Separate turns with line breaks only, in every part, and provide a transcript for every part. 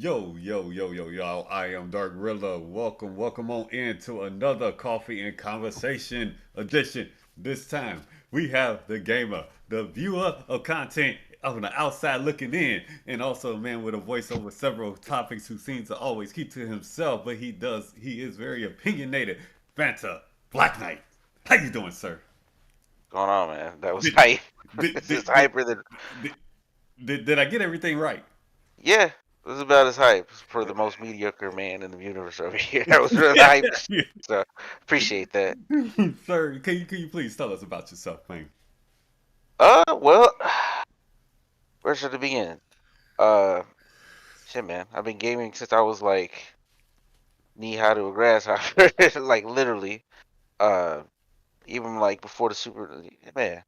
Y'all. I am Dark Riddler. Welcome on into another Coffee and Conversation edition. This time we have the gamer, the viewer of content on the outside looking in, and also a man with a voice over several topics who seems to always keep to himself, but he is very opinionated. Vanta Black Knight. How you doing, sir?
Going on, man? That was
Did
hype.
did
This is
did did,
hyper than
did, did I get everything right?
yeah. This is about as hype for the most mediocre man in the universe over here. That was real hype. So appreciate that.
Sir, can you please tell us about yourself, man?
Well, where should I begin? Uh, Shit, man. I've been gaming since I was like knee high to a grasshopper, like literally. Uh, Even like before the Super, man.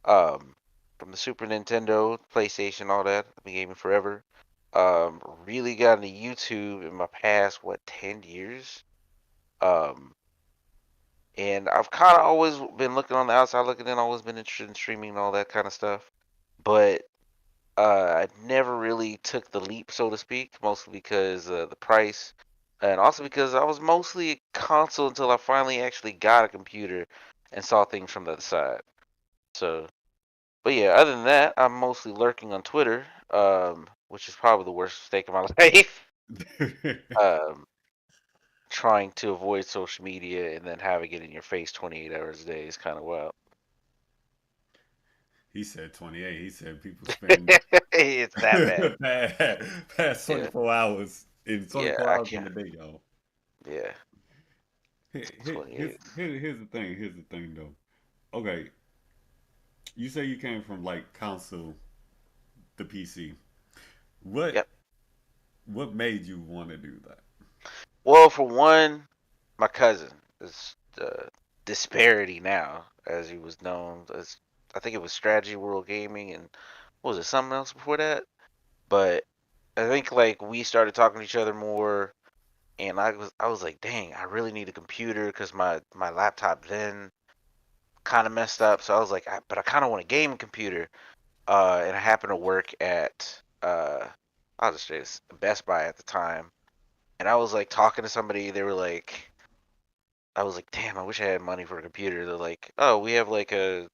Um, from the Super Nintendo, PlayStation, all that. I've been gaming forever. Really got into YouTube in my past, what, 10 years? Um, and I've kind of always been looking on the outside looking in, always been interested in streaming and all that kind of stuff. But I never really took the leap, so to speak, mostly because the price, and also because I was mostly a console until I finally actually got a computer and saw things from the other side. So, but yeah, other than that, I'm mostly lurking on Twitter, which is probably the worst mistake of my life. Um, Trying to avoid social media and then having it in your face 28 hours a day is kind of wild.
He said 28. He said people spend
It's that bad.
past
Yeah,
24 hours in
yeah,
24
I
hours in
can't.
the day, y'all.
Yeah, 28.
Here's the thing. Here's the thing, though. Okay, you say you came from like console to PC. What
Yep.
what made you want to do that?
Well, for one, my cousin is disparity now, as he was known as. I think it was Strategy World Gaming, and what was it, something else before that? But I think like we started talking to each other more, and I was like, dang, I really need a computer because my laptop then kind of messed up. So I was like, but I kind of want a gaming computer. And I happened to work at I'll just say this, Best Buy at the time, and I was like talking to somebody. They were like, I was like, damn, I wish I had money for a computer. They're like, oh, we have like a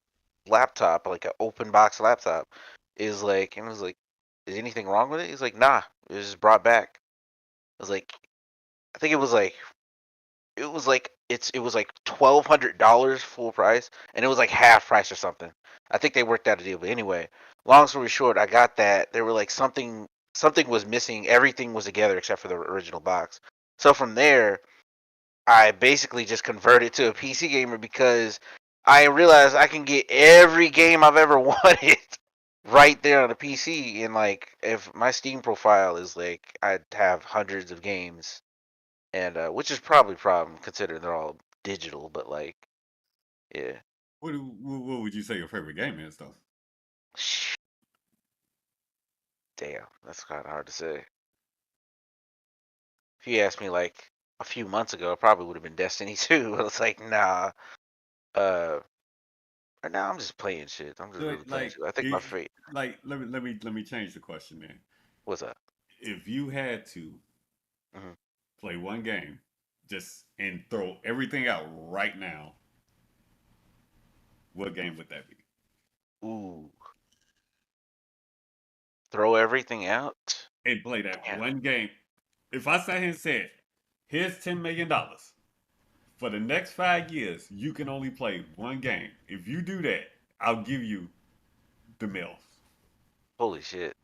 laptop, like an open box laptop. Is like, and I was like, is anything wrong with it? He's like, nah, it was just brought back. I was like, I think it was like $1,200 full price, and it was like half price or something. I think they worked out a deal, but anyway, long story short, I got that. They were like something was missing. Everything was together except for the original box. So from there, I basically just converted to a PC gamer because I realized I can get every game I've ever wanted right there on a PC. And like, if my Steam profile is like, I'd have hundreds of games, and which is probably a problem considering they're all digital. But like, yeah,
What would you say your favorite game is, though?
damn, that's kind of hard to say. If you asked me like a few months ago, it probably would have been Destiny 2. But it's like, nah. Uh, right now I'm just playing shit. I'm just
Like,
really playing
like,
shit. I think my
it,
fate.
let me change the question then.
What's up?
If you had to
Hmm.
play one game, just and throw everything out right now, what game would that be?
Ooh, throw everything out.
And play that
Damn.
one game. If I sat here and said, "Here's $10 million for the next 5 years, you can only play one game." If you do that, I'll give you the mills.
Holy shit.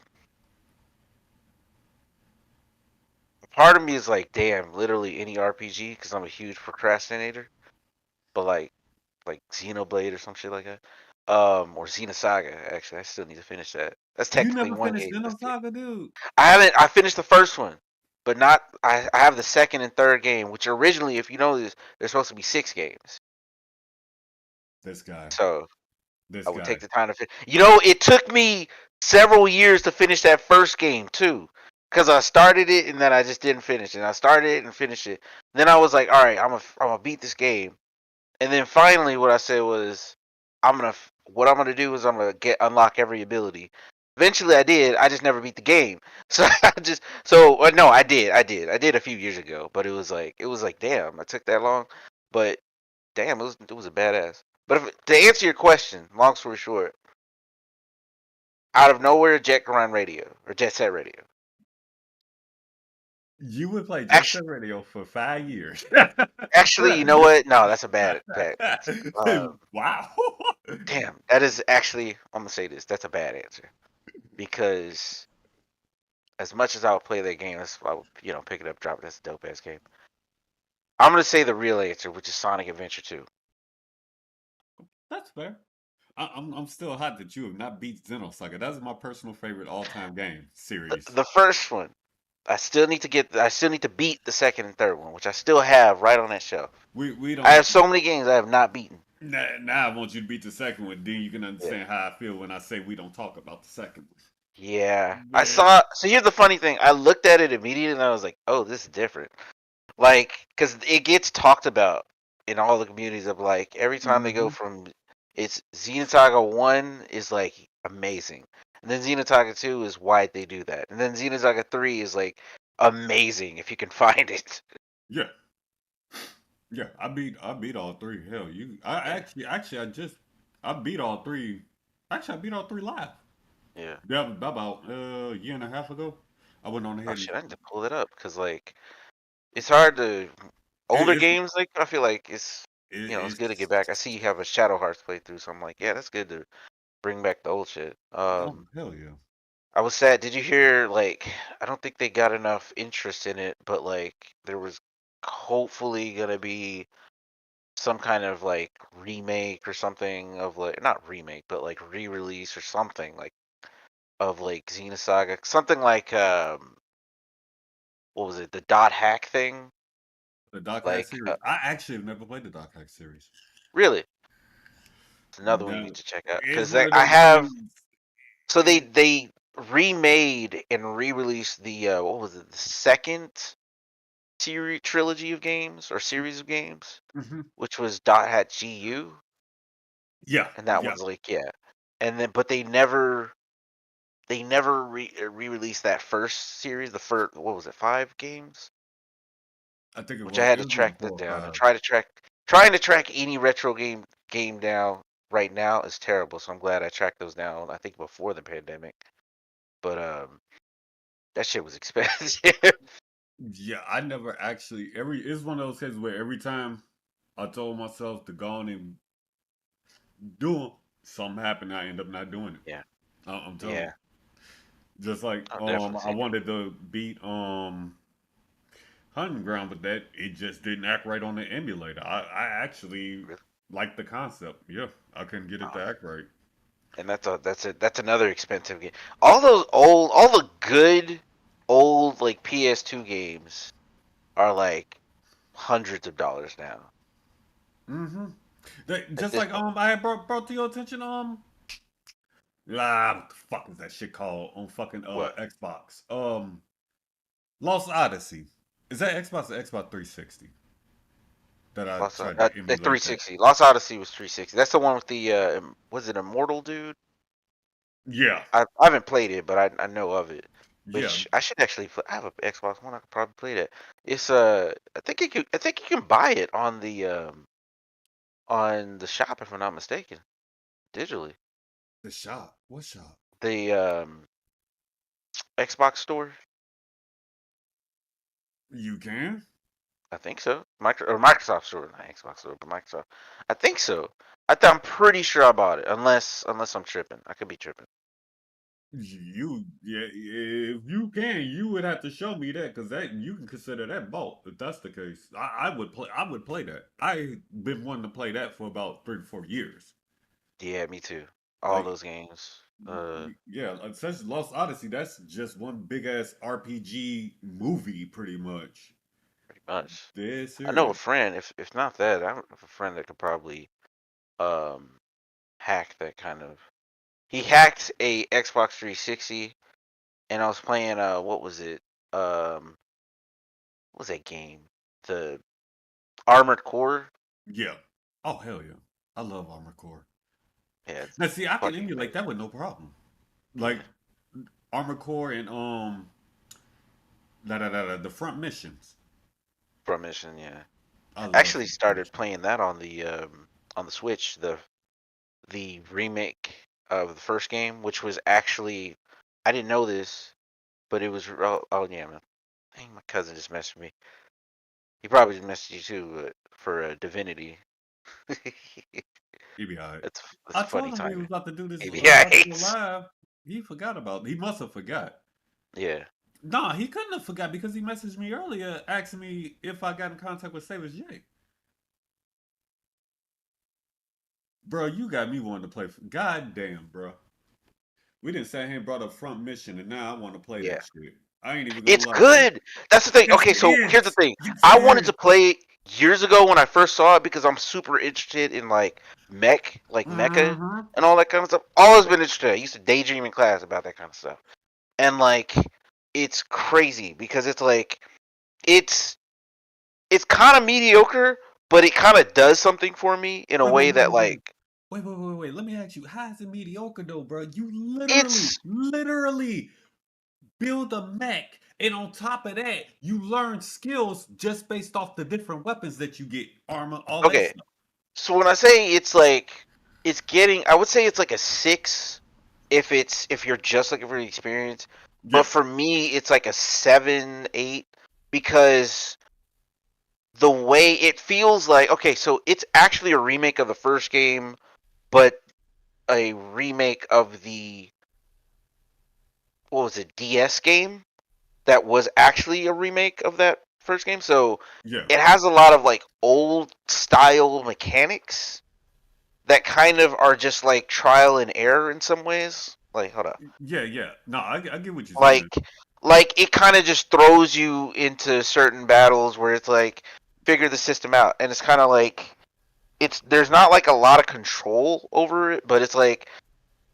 Part of me is like, damn, literally any RPG because I'm a huge procrastinator. But like Xenoblade or some shit like that. Or Xenosaga. Actually, I still need to finish that. That's
You
technically
never
one
finished
game.
Inner Saga, dude.
I haven't. I finished the first one, but not. I have the second and third game, which originally, if you know this, there's supposed to be 6 games.
This guy.
So
This
I would take
guy.
the time to finish. You know, it took me several years to finish that first game too, because I started it and then I just didn't finish it. And I started it and finished it. Then I was like, all right, I'm gonna beat this game. And then finally, what I said was, what I'm gonna do is I'm gonna get unlock every ability. Eventually, I did. I just never beat the game. So I just so no, I did a few years ago. But it was like damn, I took that long. But damn, it was a badass. But to answer your question, long story short, out of nowhere, Jet Run Radio or Jet Set Radio.
You would play Jet
Actually,
Set Radio for 5 years.
actually, you know what? No, that's a bad answer.
Wow.
Damn, that is actually. I'm gonna say this. That's a bad answer because as much as I would play that game, I would pick it up, drop it. That's a dope ass game. I'm gonna say the real answer, which is Sonic Adventure 2.
That's fair. I'm still hot that you have not beat Xenosaga. That's my personal favorite all time game series.
The first one, I still need to beat the second and third one, which I still have right on that shelf.
We
I
don't.
have so many games I have not beaten.
Now I want you to beat the second one. Then you can
Yeah.
understand how I feel when I say we don't talk about the second
Yeah.
one.
I
Man.
saw so here's the funny thing. I looked at it immediately and I was like, "Oh, this is different." Like cuz it gets talked about in all the communities of like every time they go
Hmm.
from it's Xenosaga 1 is like amazing. And then Xenosaga 2 is why they do that. And then Xenosaga 3 is like amazing if you can find it.
Yeah, yeah. I beat all three. Hell, you. I
Yeah.
actually I beat all three. Actually, I beat all three live.
Yeah.
Yeah, about a year and a half ago. I went on
Oh
ahead and
shit, I need to pull it up because like it's hard to older
it's
games. Like I feel like it's good to get
it's
back. I see you have a Shadow Hearts playthrough, so I'm like, yeah, that's good to bring back the old shit.
oh hell yeah.
I was sad. Did you hear like I don't think they got enough interest in it, but like there was hopefully gonna be some kind of like remake or something of like not remake, but like re-release or something like of like Xenosaga, something like what was it, the dot hack thing?
The Doc Hack
Like
series. I actually have never played the Doc Hack series.
really, it's another one you
No,
need to check out
it's
because
one of
I
them
have.
things.
So they remade and re-released the what was it, the second series trilogy of games or series of games,
Mhm.
which was Dot Hat GU,
Yeah,
and that
yeah.
one's like yeah, and then but they never re-released that first series, the first what was it, 5 games,
I think
which I had
it
to
was about
track
four
that
or
down.
five.
Trying to track any retro game down right now is terrible. So I'm glad I tracked those down. I think before the pandemic, but that shit was expensive.
Yeah, I never actually every it's one of those cases where every time I told myself to go on and do them, something happened. I end up not doing it.
Yeah,
I'm telling you.
yeah,
Just like
I'll definitely
I
see that.
wanted to beat Hunting Ground, but that it just didn't act right on the emulator. I actually
Really?
like the concept. Yeah, I couldn't get it
Oh,
to act right.
and that's another expensive game. All the good old like PS2 games are like hundreds of dollars now
Mm-hmm.
at
Just
this
like
point.
I had brought to your attention what the fuck is that shit called on fucking
What?
Xbox? Lost Odyssey. Is that Xbox or Xbox 360? That I tried to
The
emulate that.
360. Lost Odyssey was 360. That's the one with the was it Immortal dude?
Yeah,
I haven't played it, but I know of it.
yeah.
Which I should actually play. I have a Xbox One. I could probably play that. It's I think you can buy it on the shop if I'm not mistaken, digitally.
The shop. What shop?
The Xbox store.
You can?
I think so. Microsoft store, not Xbox store, but Microsoft. I think so. I'm pretty sure I bought it, unless I'm tripping. I could be tripping.
Yeah, if you can, you would have to show me that because that you can consider that bought. If that's the case, I would play that. I've been wanting to play that for about 3 to 4 years.
Yeah, me too. All
Like,
those games.
yeah, like such Lost Odyssey. That's just one big ass RPG movie, pretty much.
Pretty much.
Dead
I know a
serious.
friend. If not that, I have a friend that could probably um hack that kind of. He hacked a Xbox 360, and I was playing what was it? What was that game? The Armored Core.
Yeah. Oh hell yeah. I love Armor Core.
Yeah, it's
Now see, I can
fucking
emulate
amazing.
that with no problem. Like
Yeah.
Armor Core and the front missions.
From Mission, yeah.
I love
Actually
front
started
missions.
playing that on the Switch, the remake of the first game, which was actually I didn't know this, but it was oh yeah, man. Dang, my cousin just messaged me. He probably just messaged you too for Divinity.
He be alright.
That's
I told
funny
him we was
timing.
about to do this
Maybe
virtual
yikes.
live. He forgot about. He must have forgot.
Yeah.
Nah, he couldn't have forgot because he messaged me earlier asking me if I got in contact with Savage J. Bro, you got me wanting to play. God damn, bro. We didn't say he brought up front mission, and now I want to play
Yeah.
that shit. I ain't even gonna
It's
lie to you.
good. That's the thing.
Yes,
Okay,
it
so here's the
is.
thing.
Yes, it
I wanted
is.
to play it years ago when I first saw it because I'm super interested in like mecha
Mm-hmm.
and all that kind of stuff. Always been interested. I used to daydream in class about that kind of stuff. And it's crazy because it's it's kind of mediocre, but it kind of does something for me in a
Wait, wait,
way
wait,
that
wait, wait. Wait. Let me ask you, how is it mediocre though, bro? You
it's
literally build a mech, and on top of that, you learn skills just based off the different weapons that you get, armor, all that
okay.
stuff.
So when I say it's getting, I would say it's like a 6 if you're just looking for the experience. But
Yeah,
for me, it's like a 7, 8 because the way it feels like okay, so it's actually a remake of the first game, but a remake of the what was it, DS game that was actually a remake of that first game. So
yeah,
it has a lot of like old style mechanics that kind of are just like trial and error in some ways. Like, hold up.
yeah. No, I get what you're
Like,
saying.
like it kind of just throws you into certain battles where it's like figure the system out, and it's kind of like it's there's not like a lot of control over it, but it's like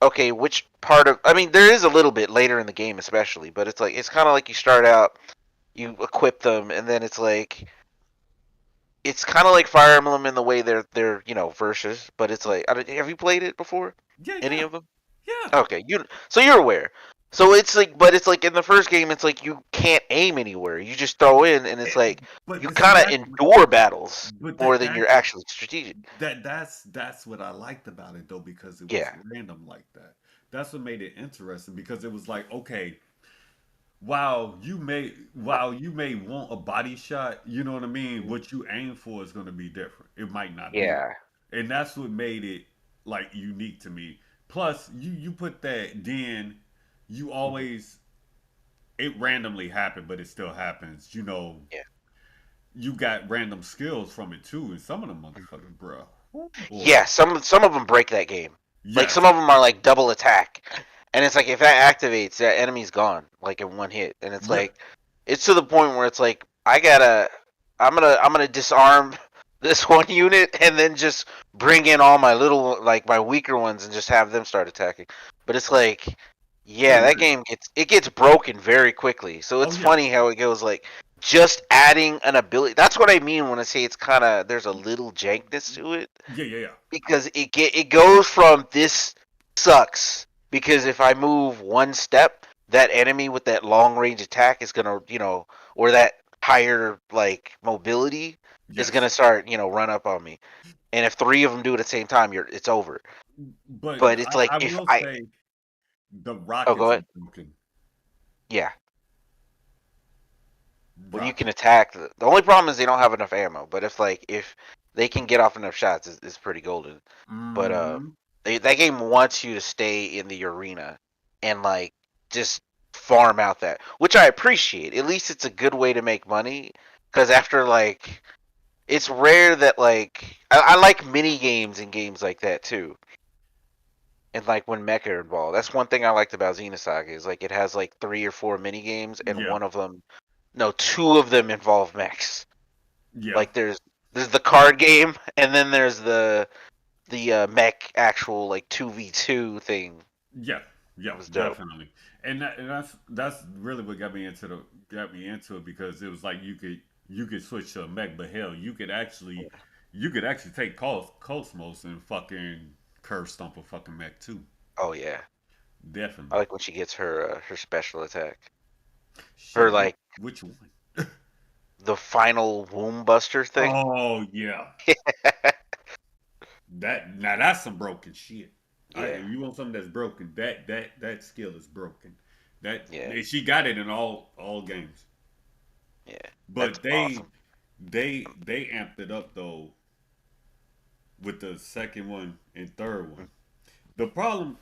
okay, which part of I mean, there is a little bit later in the game, especially, but it's like it's kind of like you start out, you equip them, and then it's kind of like Fire Emblem in the way they're versus, but it's like have you played it before?
Yeah,
Any
yeah,
of them?
yeah.
Okay, so you're aware. So it's like, but it's like in the first game, it's like you can't aim anywhere. You just throw in, and it's
Eh,
like you
but see
kind of
that,
endure battles
but
more
that
than you're
that's
actually strategic.
that's what I liked about it though, because it was
Yeah.
random like that. That's what made it interesting because it was like, okay, while you may want a body shot, you know what I mean,
Mhm.
what you aim for is going to be different. It might not be.
Yeah.
And that's what made it like unique to me. Plus, you put that then you
Mhm.
always it randomly happened, but it still happens. You know,
Yeah.
you got random skills from it too, and some of them
Mhm.
motherfuckers, bro. Oh boy.
Yeah. Some of them break that game. Like
Yes.
some of them are like double attack, and it's like if that activates, that enemy's gone like in one hit, and it's
Yeah.
like it's to the point where it's like I'm gonna disarm this one unit and then just bring in all my little like my weaker ones and just have them start attacking. But it's like
Oh
yeah, that
yeah.
game gets broken very quickly. So
Oh
it's
yeah.
funny how it goes like just adding an ability. That's what I mean when I say it's kind of there's a little jankness to it
Yeah. Yeah. Yeah.
because it goes from this sucks because if I move one step, that enemy with that long range attack is gonna or that higher like mobility is
Yes.
gonna start run up on me, and if three of them do it at the same time, it's over.
But
But it's like
I
if
will
I
say the
oh go
rockets are
ahead
broken.
yeah when you can
Rocket.
attack the only problem is they don't have enough ammo. But if they can get off enough shots, it's pretty golden. But
Mm-hmm.
that game wants you to stay in the arena and just farm out that, which I appreciate. At least it's a good way to make money. Because after it's rare that I like mini games and games like that too. And when mecha are involved, that's one thing I liked about Xenosaga is it has like 3 or 4 mini games, and
Yeah.
one of them, no, 2 of them involve mechs.
Yeah.
Like there's the card game, and then there's the mech actual 2v2 thing.
Yeah,
It
yeah,
was dope.
definitely. And that's really what got me into it because it was like you could switch to a mech, but hell, you could actually take Cosmos and fucking curve stomp a fucking mech too.
Oh yeah, I
Definitely.
like when she gets her special attack. Her
Shit,
like
which one?
the final womb buster thing.
Oh yeah, that now that's some broken shit.
Yeah,
If you want something that's broken, that skill is broken. That
yeah,
she got it in all games,
yeah. That's
but they
awesome.
they amped it up though with the second one and third one.
Mm.
The problem,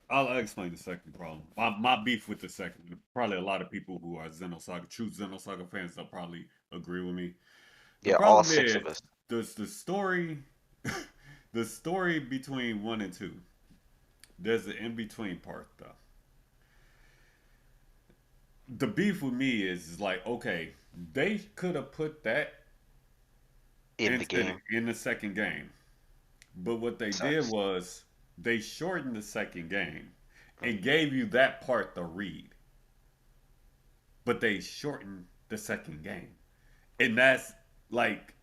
I'll explain the second problem. My beef with the second one. Probably a lot of people who are Xenosaga, true Xenosaga fans, they'll probably agree with me. The
Yeah, all
problem
six
is
of us.
the story, the story between one and two. There's an in between part though. The beef with me is like, okay, they could have put that
In the
into
game.
in the second game, but what they did
Sucks.
was they shortened the second game
Mm.
and gave you that part to read, but they shortened the second game, and like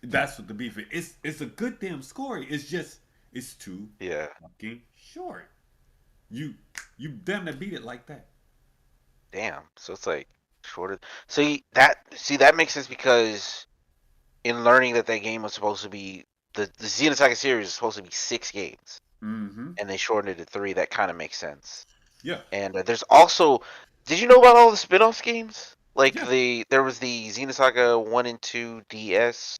that's what the beef is. It's a good damn story. It's just it's too
Yeah.
fucking short. You you damn near beat it like that.
Damn. So it's like shorter. See that makes sense because in learning that that game was supposed to be the Xenosaga series is supposed to be 6 games,
Mm-hmm.
and they shortened it to 3. That kind of makes sense.
Yeah.
And there's also, did you know about all the spin-off games? Like
Yeah.
there was the Xenosaga 1 and 2 DS,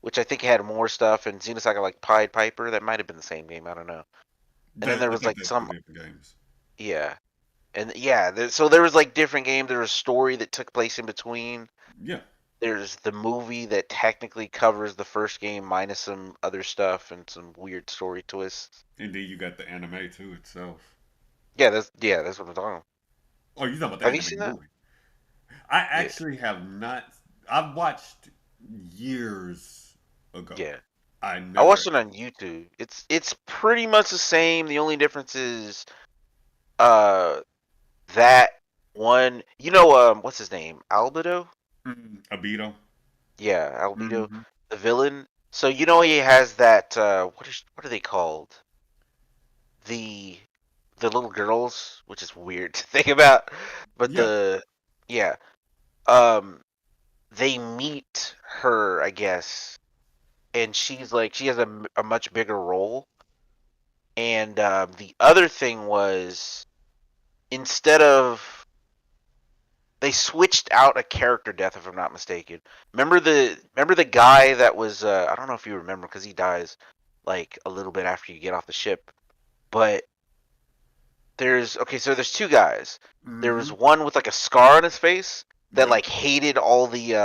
which I think had more stuff, and Xenosaga like Pied Piper. That might have been the same game. I don't know. And then there
I
was
think
like
that's two
some,
different games.
yeah, and yeah. So there was like different games. There was a story that took place in between.
Yeah.
There's the movie that technically covers the first game minus some other stuff and some weird story twists.
And then you got the anime too itself.
Yeah, that's what I'm talking about.
Oh, you talking about the
Have you
anime
seen that?
movie? I
Yeah,
actually have not. I've watched years ago.
yeah.
I
I watched
never.
it on YouTube. It's pretty much the same. The only difference is uh that one. What's his name? Albedo?
Abito.
Yeah, Albedo,
Mm-hmm.
the villain. So he has that what are they called? The the little girls, which is weird to think about. But
Yeah.
yeah, um they meet her, I guess, and she's like she has a much bigger role. And the other thing was, instead of they switched out a character death, if I'm not mistaken. Remember the guy that was I don't know if you remember because he dies like a little bit after you get off the ship. But so there's two guys. There was
Mm-hmm.
one with like a scar on his face that
Yep.
like hated all the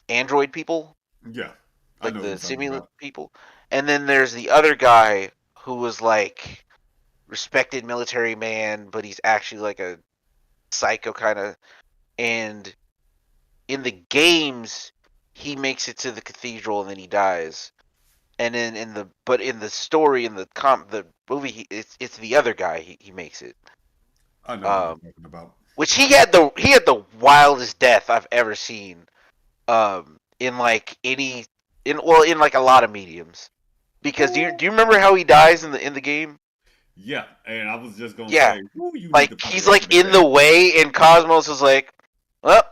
android people,
Yeah. I
like
know what
the
you're talking
simulant
about.
people. And then there's the other guy who was like respected military man, but he's actually like a psycho kind of. And in the games, he makes it to the cathedral and then he dies. And then in the story in the movie, it's the other guy. He makes it.
I know what
Um,
you're talking about.
which he had the wildest death I've ever seen. In like any in like a lot of mediums. Because do you remember how he dies in the game?
Yeah, and I was just gonna
Yeah,
say, who you need
like
to play
he's
the other
like in the
game.
way, and Cosmos is like, well,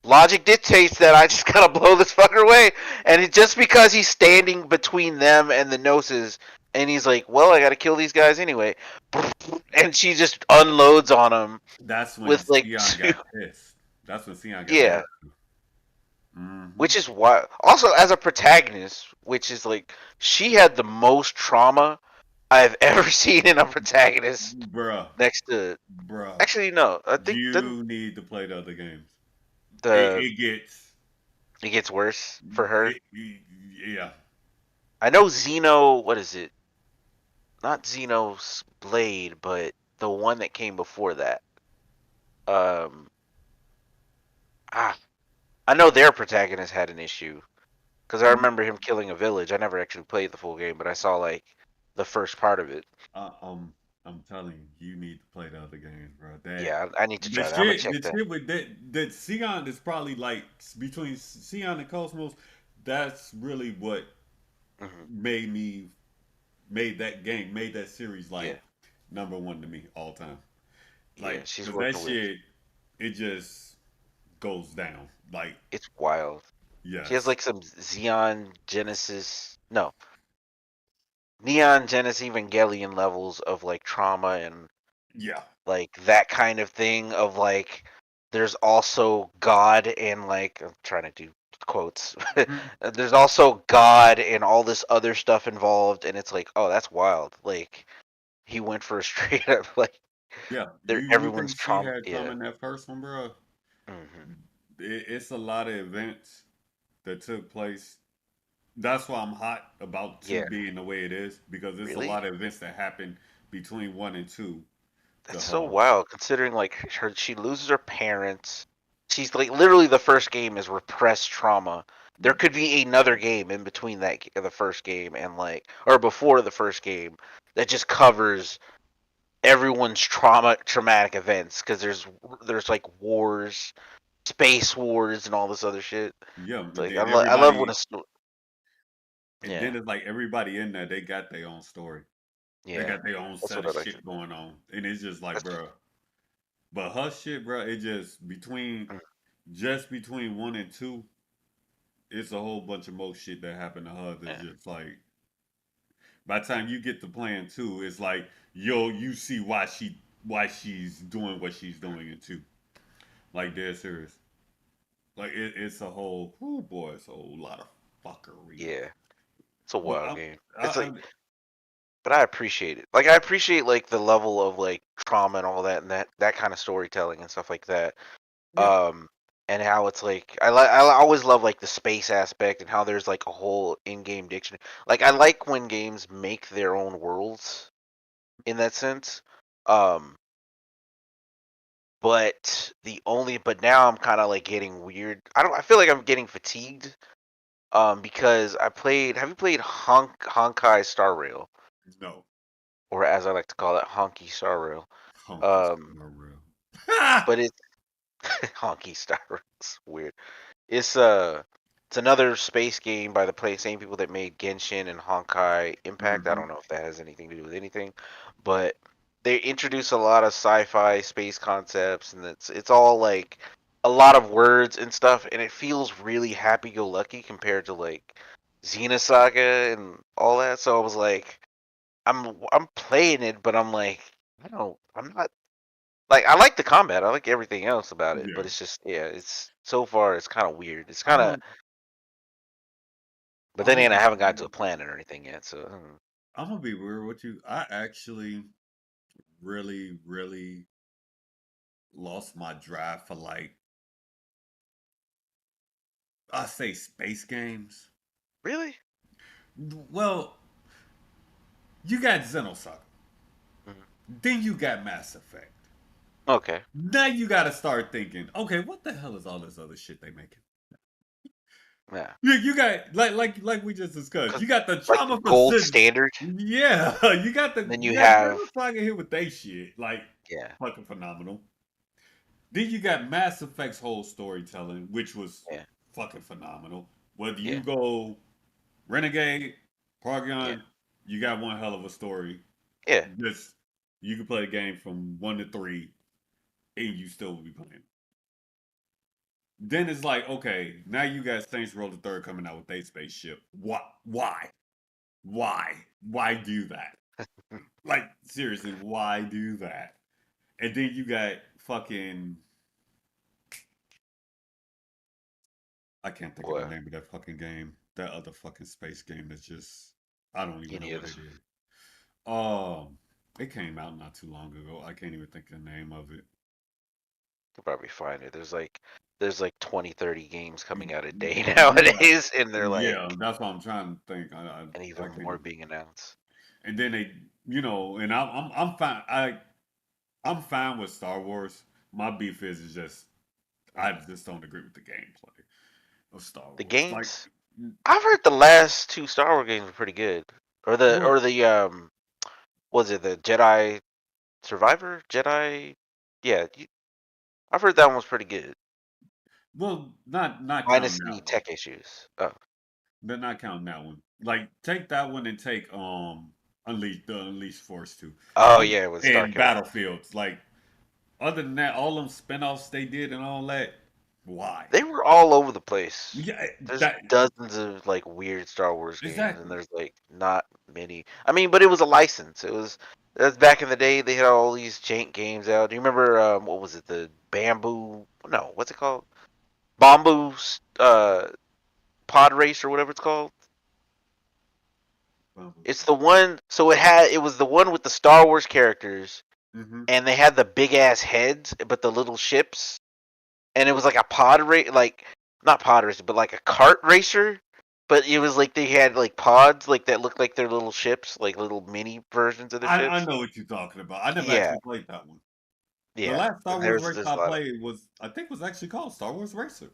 logic dictates that I just gotta blow this fucker away, and just because he's standing between them and the Gnosis, and he's like, well, I gotta kill these guys anyway, and she just unloads on him
That's when
with like
Sion
two,
got pissed. That's when Sion got
yeah,
mad. Mm-hmm.
which is why also as a protagonist, which is like she had the most trauma I've ever seen in a protagonist
Bruh,
next to.
bruh.
Actually, no, I think then
You need to play the other games.
the
It gets,
it gets worse for her.
yeah.
I know Xeno, what is it? Not Xeno's Blade, but the one that came before that. Um, ah, I know their protagonist had an issue because I
Mm,
remember him killing a village. I never actually played the full game, but I saw like the first part of it.
uh, um, I'm telling you, you need to play the other games, bro.
Yeah, I need to try that. I'm gonna check
The
that.
shit with that Sion is probably like between Sion and Cosmos. That's really what
Hmm.
made me made that game, made that series like
Yeah,
number one to me all time.
Yeah,
Like,
she's
cause that
working with.
shit, it just goes down. Like,
It's wild. She has
yes,
like some Xeon Genesis, no, Neon Genesis Evangelion levels of like trauma and
yeah,
like that kind of thing of like there's also God and like I'm trying to do quotes.
mhm,
There's also God and all this other stuff involved and it's like, oh, that's wild. Like he went for a straight up like
yeah.
there
You
everyone's
think she
trauma.
had trauma
Yeah.
in that first one, bro?
Hmm.
It's a lot of events that took place. That's why I'm hot about two
Yeah.
being the way it is because there's a
Really?
lot of events that happen between one and two. To
That's so wild considering like her she loses her parents. She's like literally the first game is repressed trauma. There could be another game in between the first game and like or before the first game that just covers everyone's traumatic events because there's like wars, space wars and all this other shit.
yeah,
It's
and
like
then
I love when
everybody,
it's
and
yeah,
then it's like everybody in there, they got their own story. They
yeah.
got their own
That's
set
what
of
I like to
shit going on, and it's just like,
that's
bro. But her shit, bro, it just
mm,
just between one and two, it's a whole bunch of more shit that happened to her. That's
yeah.
just like by the time you get to playing two, it's like yo, you see why she's doing what she's doing in two. Like dead serious. Like it's a whole, oh boy, it's a whole lot of fuckery.
Yeah. It's a
But
wild game.
I,
It's
I,
like but I appreciate it. Like I appreciate like the level of like trauma and all that and that kind of storytelling and stuff like that.
yeah,
Um and how it's like I always love like the space aspect and how there's like a whole in-game dictionary. Like I like when games make their own worlds in that sense. Um but now I'm kind of like getting weird. I feel like I'm getting fatigued because I played have you played Honkai Star Rail
no,
or as I like to call it Honky Star Rail.
honky
Um
star real.
but it's Honky Star Rail. It's weird. It's it's another space game by the same people that made Genshin and Honkai Impact. I
Hmm.
don't know if that has anything to do with anything, but they introduce a lot of sci-fi space concepts, and it's all like a lot of words and stuff, and it feels really happy-go-lucky compared to like Xenosaga and all that. So I was like, I'm playing it, but I'm like, I'm not like I like the combat. I like everything else about it,
Yeah,
but it's just yeah, it's so far it's kind of weird. It's kind
I'm
of
a,
but
I'm
then
gonna
again, I
be,
haven't gotten to a planet or anything yet, so
I'm gonna be weird with you. I actually really, really lost my drive for like I say space games.
really.
Well, you got Xenosaga,
Mhm.
then you got Mass Effect.
Okay,
Now you got to start thinking, okay, what the hell is all this other shit they making?
yeah,
You got like we just discussed.
because
You got the
like the
trauma for
gold
Sid.
standard.
Yeah, you got
Then
you
you
got
have
Xenosaga here with they shit like
yeah,
fucking phenomenal. Then you got Mass Effect's whole storytelling, which was
yeah,
fucking phenomenal. Whether you
yeah,
go Renegade,
yeah,
Paragon, you got one hell of a story.
yeah,
Just you can play the game from one to three, and you still will be playing. Then it's like, okay, now you got Saints Row the Third coming out with a spaceship. What? Why? Why? Why do that? Like seriously, why do that? And then you got fucking I can't think of the
what
name of that fucking game. That other fucking space game that's just I don't even know
any of
what
this.
it is. It came out not too long ago. I can't even think of the name of it.
You'll probably find it. There's like 20, 30 games coming out a day
Yeah,
nowadays, and they're
yeah.
like
That's what I'm trying to think.
and
I
even
can't
more
even.
being announced.
And then they, and I'm fine. I'm fine with Star Wars. My beef is just I
Mhm.
just don't agree with the gameplay of Star
The
Wars. Like,
games I've heard the last two Star Wars games were pretty good,
well,
or the was it the Jedi Survivor? Jedi, yeah, I've heard that one was pretty good,
not
minus
counting
the
that one.
tech issues. Oh,
But not counting that one. Like, take that one and take Unleashed Force 2.
Oh
Um,
yeah, with
and
Starkiller.
Battlefields. Like other than that, all them spinoffs they did and all that. Why?
They were all over the place.
Yeah,
There's
that
dozens of like weird Star Wars games, and
exactly.
there's like not many. I mean, but it was a license. It was that's back in the day. They had all these jank games out. Do you remember what was it? The Bamboo? No, what's it called? Bamboo Pod Race or whatever it's called. It's the one. So it was the one with the Star Wars characters,
Mm-hmm.
and they had the big ass heads, but the little ships, and it was like a pod race, like not pod racer, but like a kart racer. But it was like they had like pods, like that looked like their little ships, like little mini versions of the
I
ships.
know what you're talking about. I never
Yeah,
actually played that one. The
yeah.
last Star
And
Wars
there's
race
this
I
lot of
played was I think was actually called Star Wars Racer.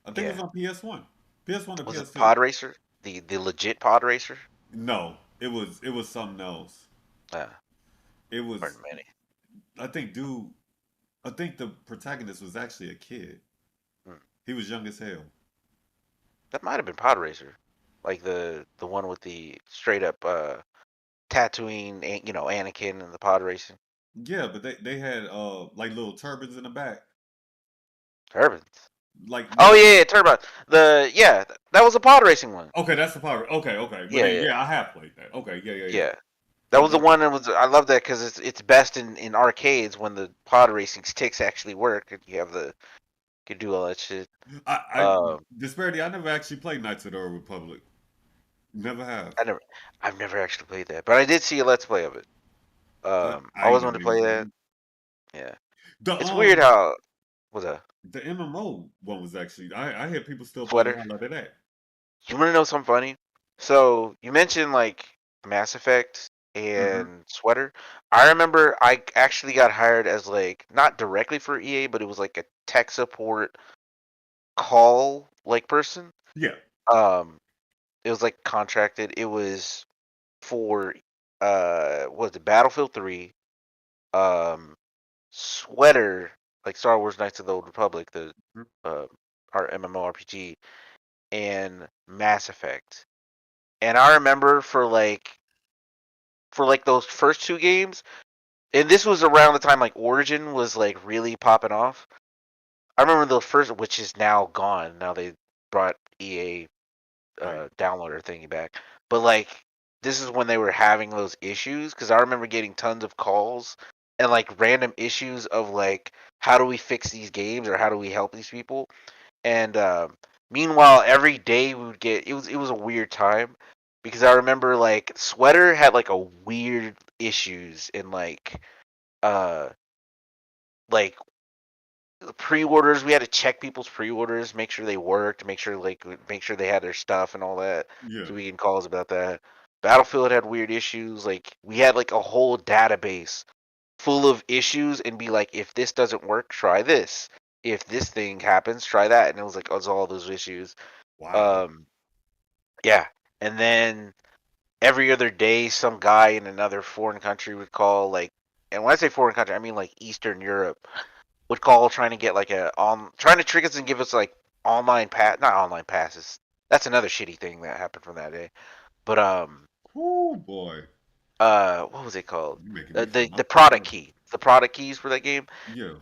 I think it was
yeah.
on PS1. PS1 or
Was it
PS2.
pod racer? The legit pod racer?
No, it was something else.
Uh,
It
Pardon
was
me.
I think dude I think the protagonist was actually a kid.
Hmm.
He was young as hell.
That might have been pod racer, like the one with the straight up Tatooine, Anakin and the pod racing
Yeah, but they had like little turbines in the back.
turbines.
Like
Oh
little
yeah, yeah, turbine. That was a pod racing one.
Okay, that's the power. Okay, okay. Well
Yeah,
then
yeah,
yeah, I have played that. Okay, yeah, yeah, yeah.
yeah. That was the
Okay.
one that was. I love that because it's best in arcades when the pod racing sticks actually work and you have the you can do all that shit.
I
Um,
disparity, I never actually played Knights of the Old Republic. Never have.
I never, I've never actually played that, but I did see a let's play of it. I
I ain't
always wanted
never
to play that.
even
Yeah,
the
it's weird how was a
the MMO one was actually I hear people still play the
sweater.
hell out of that.
You want to know something funny? So you mentioned like Mass Effect
Hmm.
and Sweater. I remember I actually got hired as like not directly for EA, but it was like a tech support call like person.
Yeah.
Um, it was like contracted. It was for what was it Battlefield 3, um, Sweater, like Star Wars Knights of the Old Republic, the
Mhm.
uh, our MMORPG, and Mass Effect. And I remember for like those first two games, and this was around the time like Origin was like really popping off. I remember the first, which is now gone. Now they brought EA
Right.
downloader thingy back, but like this is when they were having those issues because I remember getting tons of calls and like random issues of like how do we fix these games or how do we help these people. And meanwhile, every day we would get it was a weird time because I remember like Sweater had like a weird issues in uh like pre-orders. We had to check people's pre-orders, make sure they worked, make sure they had their stuff and all that.
Yeah.
So we getting calls about that. Battlefield had weird issues. Like we had like a whole database full of issues and be like, if this doesn't work, try this. If this thing happens, try that. And it was like it was all those issues.
Wow.
Um, yeah. And then every other day, some guy in another foreign country would call, like, and when I say foreign country, I mean like Eastern Europe, would call trying to get like trying to trick us and give us like not online passes. That's another shitty thing that happened from that day. But
Oh boy.
what was it called?
You making me
The
feel
the,
my
the product
feelings.
key, the product keys for that game.
Yeah.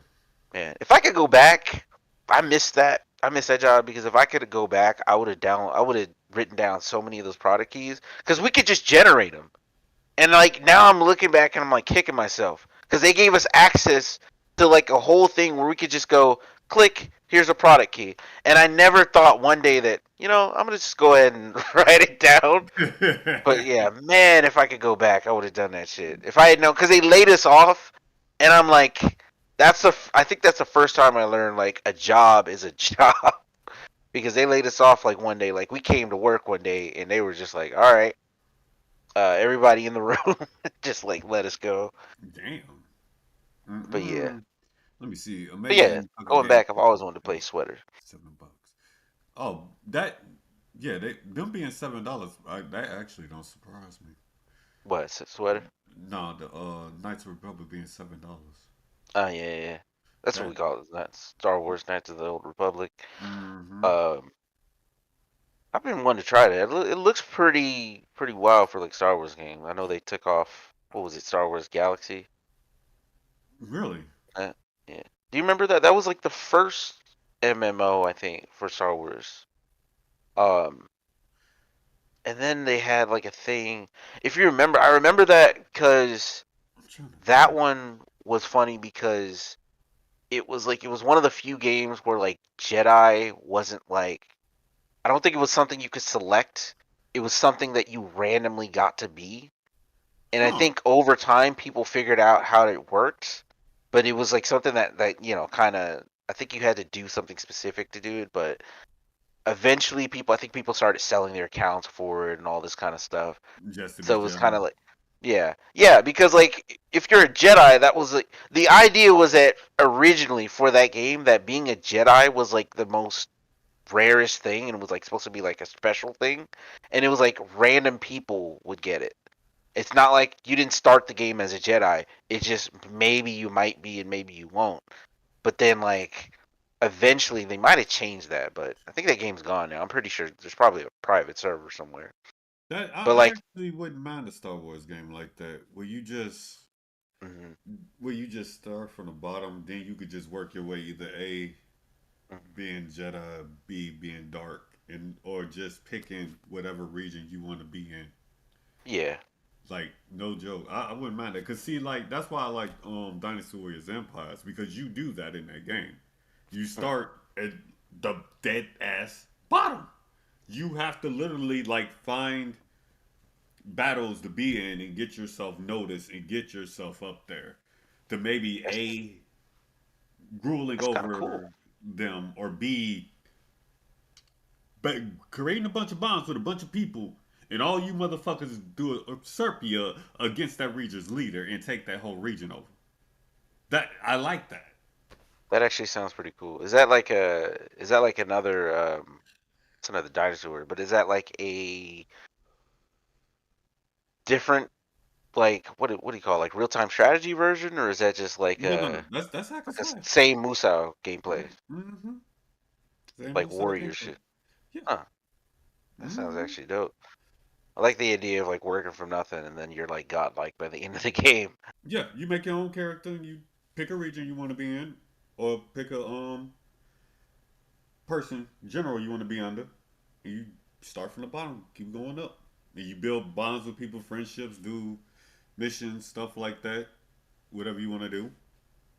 Man, if I could go back, I miss that. I miss that job because if I could go back, I would have written down so many of those product keys because we could just generate them. And like now I'm looking back and I'm like kicking myself because they gave us access to like a whole thing where we could just go click, here's a product key. And I never thought one day that, I'm gonna just go ahead and write it down. But yeah, man, if I could go back, I would have done that shit. If I had known, because they laid us off, and I'm like, I think that's the first time I learned like a job is a job because they laid us off like one day, like we came to work one day and they were just like, all right, everybody in the room, just like let us go.
Damn.
But yeah,
Mm-mm. Let me see.
but yeah,
Amazing Hunger
going
Games.
back, I've always wanted to play Sweater.
$7. Oh, that yeah, them being $7, that actually don't surprise me.
What Sweater?
No, the Knights of the Republic being $7.
Oh yeah, yeah, yeah. That's what we
That
call it. That's Star Wars Knights of the Old Republic.
mm-hmm.
Um, I've been wanting to try that. It looks pretty wild for like Star Wars game. I know they took off. What was it? Star Wars Galaxy.
Really?
Uh, yeah. Do you remember that? That was like the first MMO I think for Star Wars. Um, and then they had like a thing. If you remember, I remember that because
I'm trying to
that
think.
one was funny because it was one of the few games where like Jedi wasn't like I don't think it was something you could select. It was something that you randomly got to be. And I
Huh?
think over time people figured out how it worked, but it was like something that kind of I think you had to do something specific to do it, but eventually people I think people started selling their accounts for it and all this kind of stuff.
Just to be
So it was
Jedi.
kind of like yeah, because like if you're a Jedi, that was like the idea was that originally for that game that being a Jedi was like the most rarest thing and was like supposed to be like a special thing, and it was like random people would get it. It's not like you didn't start the game as a Jedi. It's just maybe you might be and maybe you won't. But then like eventually they might have changed that, but I think that game's gone now. I'm pretty sure there's probably a private server somewhere.
That
But
I
like
actually wouldn't mind a Star Wars game like that,
mhm,
where you just start from the bottom, then you could just work your way either A
mhm.
being Jedi, B being dark, and or just picking whatever region you want to be in.
Yeah,
Like no joke, I wouldn't mind that. Cause see, like that's why I like Dynasty Warriors Empires because you do that in that game. You
mhm.
start at the dead ass bottom. You have to literally like find battles to be in and get yourself noticed and get yourself up there to maybe
That's
A grueling
that's kind of cool.
over them or B but creating a bunch of bombs with a bunch of people and all you motherfuckers do a usurpia against that region's leader and take that whole region over. That I like that.
That actually sounds pretty cool. Is that like another it's another dinosaur word, but is that like a different like what do you call it, like real time strategy version, or is that just
No. That's hack and
like a
slash.
same Musou gameplay,
Mm-hmm. Same
like
Musa
warrior
gameplay.
shit?
Yeah.
Huh, that sounds
Mm-hmm.
actually dope. I like the idea of like working from nothing and then you're like godlike by the end of the game.
Yeah. You make your own character and you pick a region you want to be in, or pick a person general you want to be under. And you start from the bottom, keep going up. And you build bonds with people, friendships, do missions, stuff like that, whatever you want to do.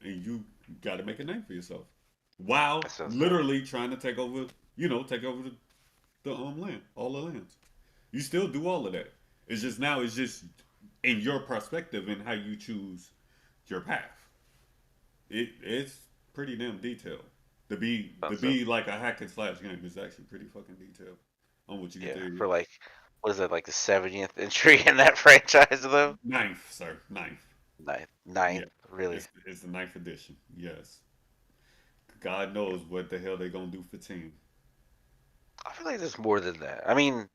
And you got to make a name for yourself
That
while
sounds dope.
literally trying to take over the land, all the lands. You still do all of that. It's just now it's just in your perspective and how you choose your path. It's pretty damn detailed. To
Sounds dope.
be like a hack and slash game is actually pretty fucking detailed on what you get
Yeah,
there.
for like what is that, like the 70th entry in that franchise though?
Ninth, sir, ninth.
Ninth,
Yeah,
really?
it's the ninth edition. Yes, God knows what the hell they gonna do for ten.
I feel like there's more than that. I mean,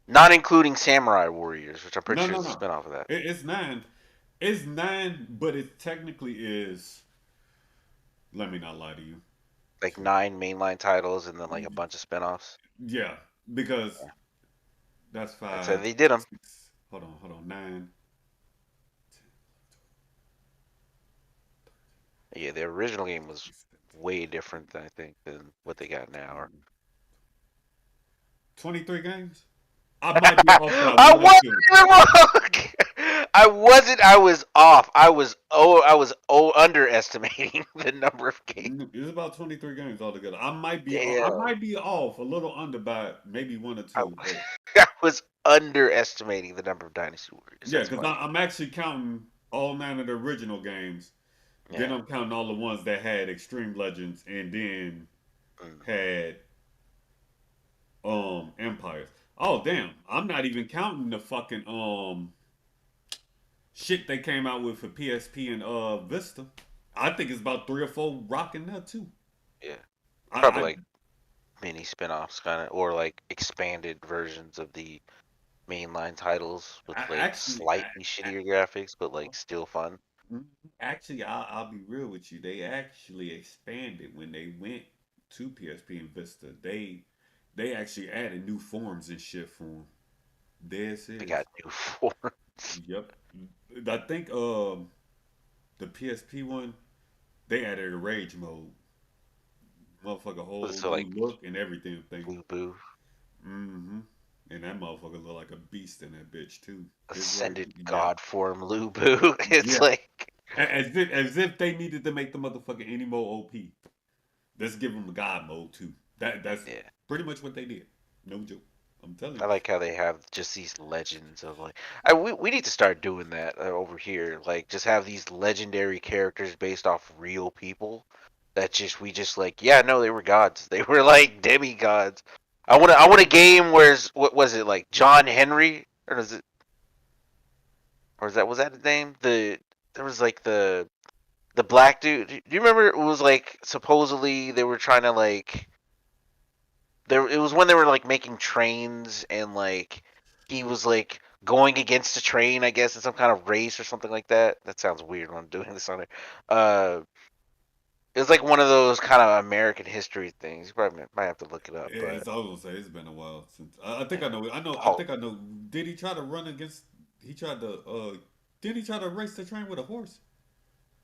not including Samurai Warriors, which I'm pretty
No,
sure
no,
is a
no.
spinoff of that.
It's nine. It's nine, but it technically is. Let me not lie to you.
Like 9 mainline titles and then like a bunch of spinoffs.
Yeah, because
Yeah.
that's
That's how
five,
they did them.
six. Hold on. Nine.
Yeah, the original game was way different, I think, than what they got now.
23 games. I might be off by
I
one or
wasn't
two.
even wrong. I wasn't. I was off. I was underestimating the number of games.
It's about 23 games altogether. I
Damn.
might be off a little under by maybe one or
I,
two, but
I was underestimating the number of Dynasty Warriors.
yeah,
That's
because
funny.
I'm actually counting all nine of the original games. Then
Yeah.
I'm counting all the ones that had Extreme Legends and then
Mm.
had Empires. Oh damn. I'm not even counting the fucking shit they came out with for PSP and Vista. I think it's about three or four rocking that too.
Yeah. Probably
I
like mini spin-offs kind of, or like expanded versions of the mainline titles with like
actually
slightly shittier graphics, but like still fun.
I'll be real with you. They actually expanded when they went to PSP and Vista. They They actually added new forms and shit for him. Dead
They
serious.
got new forms.
Yep. I think the PSP one, they added a rage mode. Motherfucker whole
So
new
like
look and everything thing.
Blue Boo,
Mm-hmm. And that motherfucker look like a beast in that bitch too. His rage,
Ascended
yeah.
God form Lu Boo. It's
Yeah.
like
As if they needed to make the motherfucker any more OP. Let's give him a god mode too. That's
yeah.
pretty much what they did. No joke. I'm telling
I
you.
like how they have just these legends of like we need to start doing that over here. Like just have these legendary characters based off real people that just we just like yeah no they were gods. They were like demigods. I want a game where's what was it like John Henry or is it or is that was that his name? There was like the black dude. Do you remember it was like supposedly they were trying to like there it was when they were like making trains and like he was like going against a train, I guess, in some kind of race or something like that. That sounds weird when I'm doing this on it. It was like one of those kind of American history things. You probably might have to look it up, but
It's I was gonna say it's been a while since I think I
yeah.
know I know I
Paul,
think I know. Did he try to run against? He tried to. Did he try to race the train with a horse?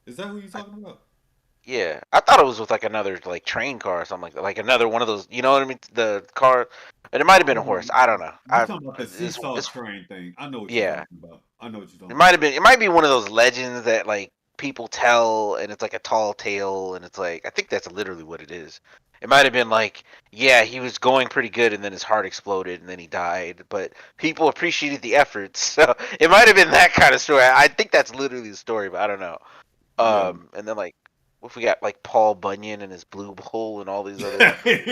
Is that who you
I,
talking about?
yeah, I thought it was with like another like train car or something like that, like another one of those. You know what I mean? The car, and it might have been a
Oh,
horse. I don't know.
you talking about the seesaw
It's
train thing? I know what you're
yeah.
talking about. I know what you're
It
talking
might
about.
have been. It might be one of those legends that like people tell, and it's like a tall tale, and it's like I think that's literally what it is. It might have been like, yeah, he was going pretty good, and then his heart exploded, and then he died. But people appreciated the efforts, so it might have been that kind of story. I think that's literally the story, but I don't know.
Yeah.
And then like, what if we got like Paul Bunyan and his blue hole, and all these other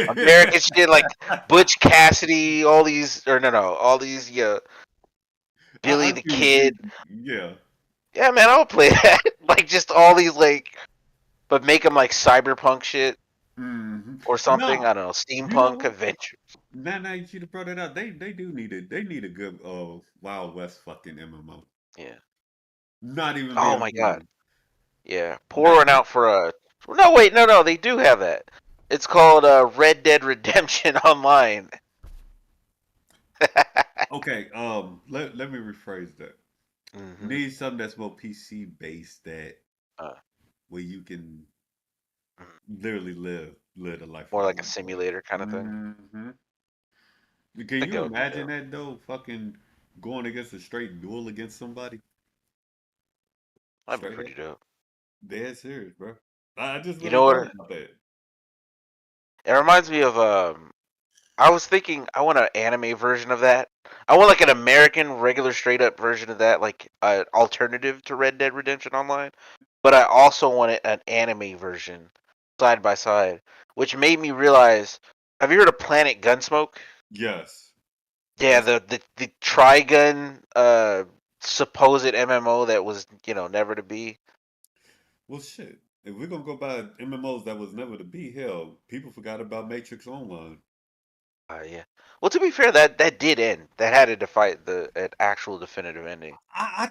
American shit, like Butch Cassidy, all these, or no, all these, yeah,
I
Billy the
see what you.
Kid.
Yeah.
Yeah, man, I'll play that. Like just all these like, but make them like cyberpunk shit or something.
No,
I don't know,
you know
steampunk
what?
adventure.
Now you should have brought it out. They do need it. They need a good Wild West fucking MMO.
Yeah.
Not even
Oh
being
my god.
funny.
Yeah. Pour
That,
one out for a. No, wait, no, they do have that. It's called Red Dead Redemption Online.
okay, let me rephrase that.
hmm
Need something that's more PC based that
uh,
where you can
mm.
literally live the life
More
you
like a
want to live.
simulator kind of thing.
Hmm. Can
I think
you
that would be
imagine
dope.
that though? Fucking going against a straight duel against somebody?
That'd be
Straight up?
pretty dope.
Dead serious, bro. I just
You
really
know
thought
what?
about that.
It reminds me of I was thinking I want an anime version of that. I want like an American regular straight up version of that, like an alternative to Red Dead Redemption Online. But I also wanted an anime version side by side, which made me realize. Have you heard of Planet Gunsmoke?
Yes.
Yeah,
That's
the Trigun supposed MMO that was never to be.
well shit. If we're gonna go by MMOs that was never to be, hell, people forgot about Matrix Online.
Yeah. Well, to be fair, that did end. That had to defy the an actual definitive ending.
I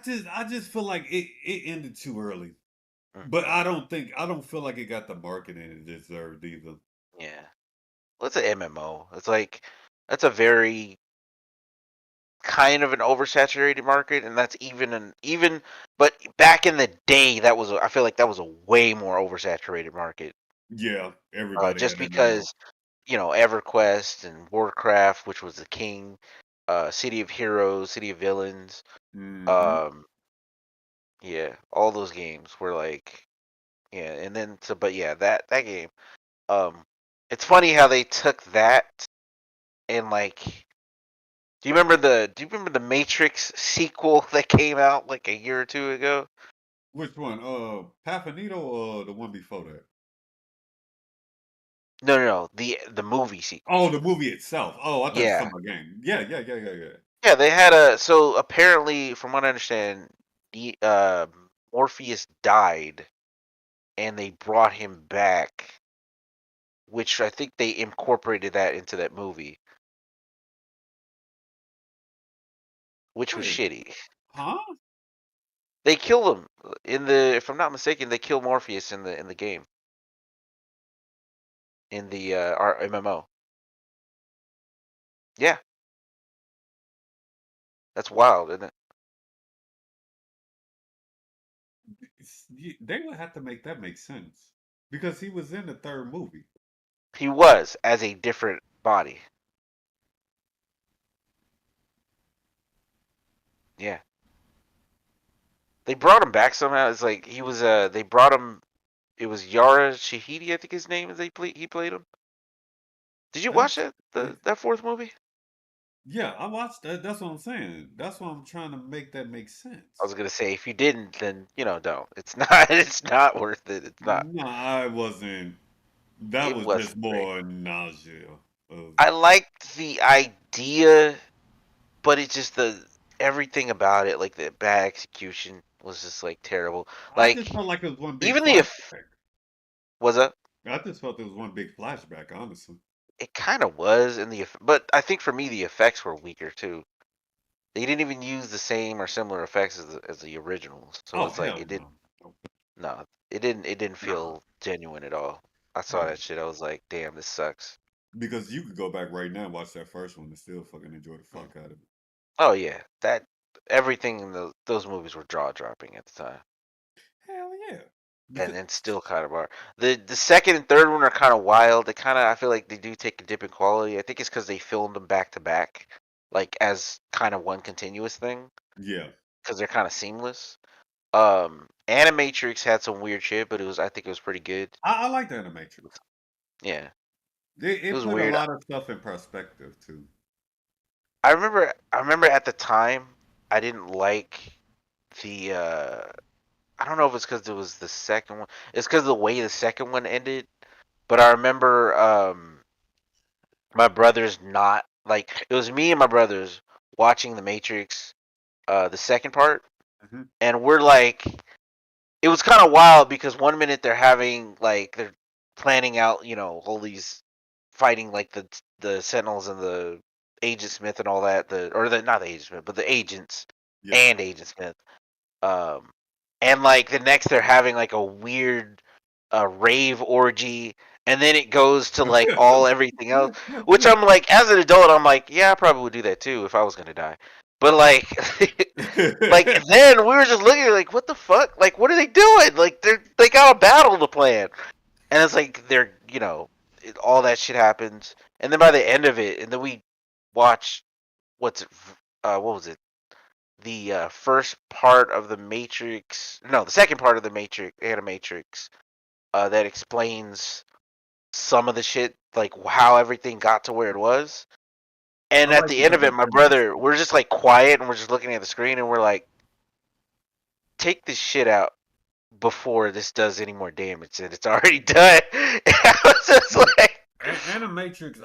just feel like it ended too early.
Mm,
But I don't feel like it got the marketing it deserved either.
yeah. Well, it's an MMO. It's like that's a very kind of an oversaturated market, and that's even. But back in the day, I feel like that was a way more oversaturated market.
Yeah, everybody
Just
had MMO.
because EverQuest and Warcraft, which was the king, City of Heroes, City of Villains,
Hmm.
um, yeah, all those games were like yeah, and then so but yeah, that game, um, it's funny how they took that and like do you remember the Matrix sequel that came out like a year or two ago?
Which one? Papanito or the one before that?
No, the movie sequel.
Oh, the movie itself. Oh, I thought you were
Yeah.
talking about game. Yeah, yeah, yeah, yeah, yeah.
Yeah, they had a so apparently from what I understand, the Morpheus died and they brought him back, which I think they incorporated that into that movie, which was
Wait,
shitty.
huh?
They kill him in the if I'm not mistaken, they kill Morpheus in the game in the our MMO. Yeah, that's wild, isn't it?
They would have to make that make sense because he was in the third movie.
He was as a different body. Yeah, they brought him back somehow. It's like he was. They brought him. It was Yara Shahidi, I think his name is. He played him. Did you watch
That's
that that fourth movie?
yeah, I watched that. That's what I'm saying. That's why I'm trying to make that make
I
sense.
was gonna say if you didn't, then don't. It's not. It's not worth it. It's not.
No, I wasn't. That
It
was just
wasn't great.
more nausea of.
I liked the idea, but it just the everything about it, like the bad execution, was just like terrible.
I
Like
just felt like it was one big
even the
flashback.
was that
I just felt it was one big flashback, honestly.
it kind of was in but I think for me the effects were weaker too. They didn't even use the same or similar effects as the originals, so
Oh
it's like
hell
it did
no, no,
no, it didn't
nah,
feel genuine at all. I saw
hell
that shit. I was like, damn, this sucks.
because you could go back right now and watch that first one and still fucking enjoy the
Mm.
fuck out of it.
Oh yeah, that everything in those movies were jaw dropping at the time.
Hell yeah,
And
because
then still kind of are. The second and third one are kind of wild. They kind of I feel like they do take a dip in quality. I think it's because they filmed them back to back, like as kind of one continuous thing,
yeah,
because they're kind of seamless. Animatrix had some weird shit, but I think it was pretty good.
I like the Animatrix.
Yeah, it
It
was
put a
weird.
lot of stuff in perspective too.
I remember at the time I didn't like the I don't know if it's because it was the second one. It's because of the way the second one ended. But I remember my brothers not like it was me and my brothers watching The Matrix, the second part,
Hmm.
and we're like, it was kind of wild because one minute they're having like they're planning out, all these fighting like the Sentinels and the Agent Smith and all that, the or the not the Agent Smith, but the agents
Yeah.
and Agent Smith. Um, and like the next they're having like a weird rave orgy, and then it goes to like all everything else. Which I'm like, as an adult, I'm like, yeah, I probably would do that too if I was gonna die. But like, like then we were just looking like, what the fuck? Like, what are they doing? Like they got a battle to plan, and it's like all that shit happens, and then by the end of it, and then we watch what's it, what was it? The first part of the Matrix, no, the second part of the Matrix, Animatrix, that explains some of the shit, like how everything got to where it was.
I
And at
like
the
the
end of it, my
understanding
brother,
stuff.
we're just like quiet and we're just looking at the screen and we're like, take this shit out before this does any more damage and it's already done. And I was just
Yeah.
like,
Animatrix,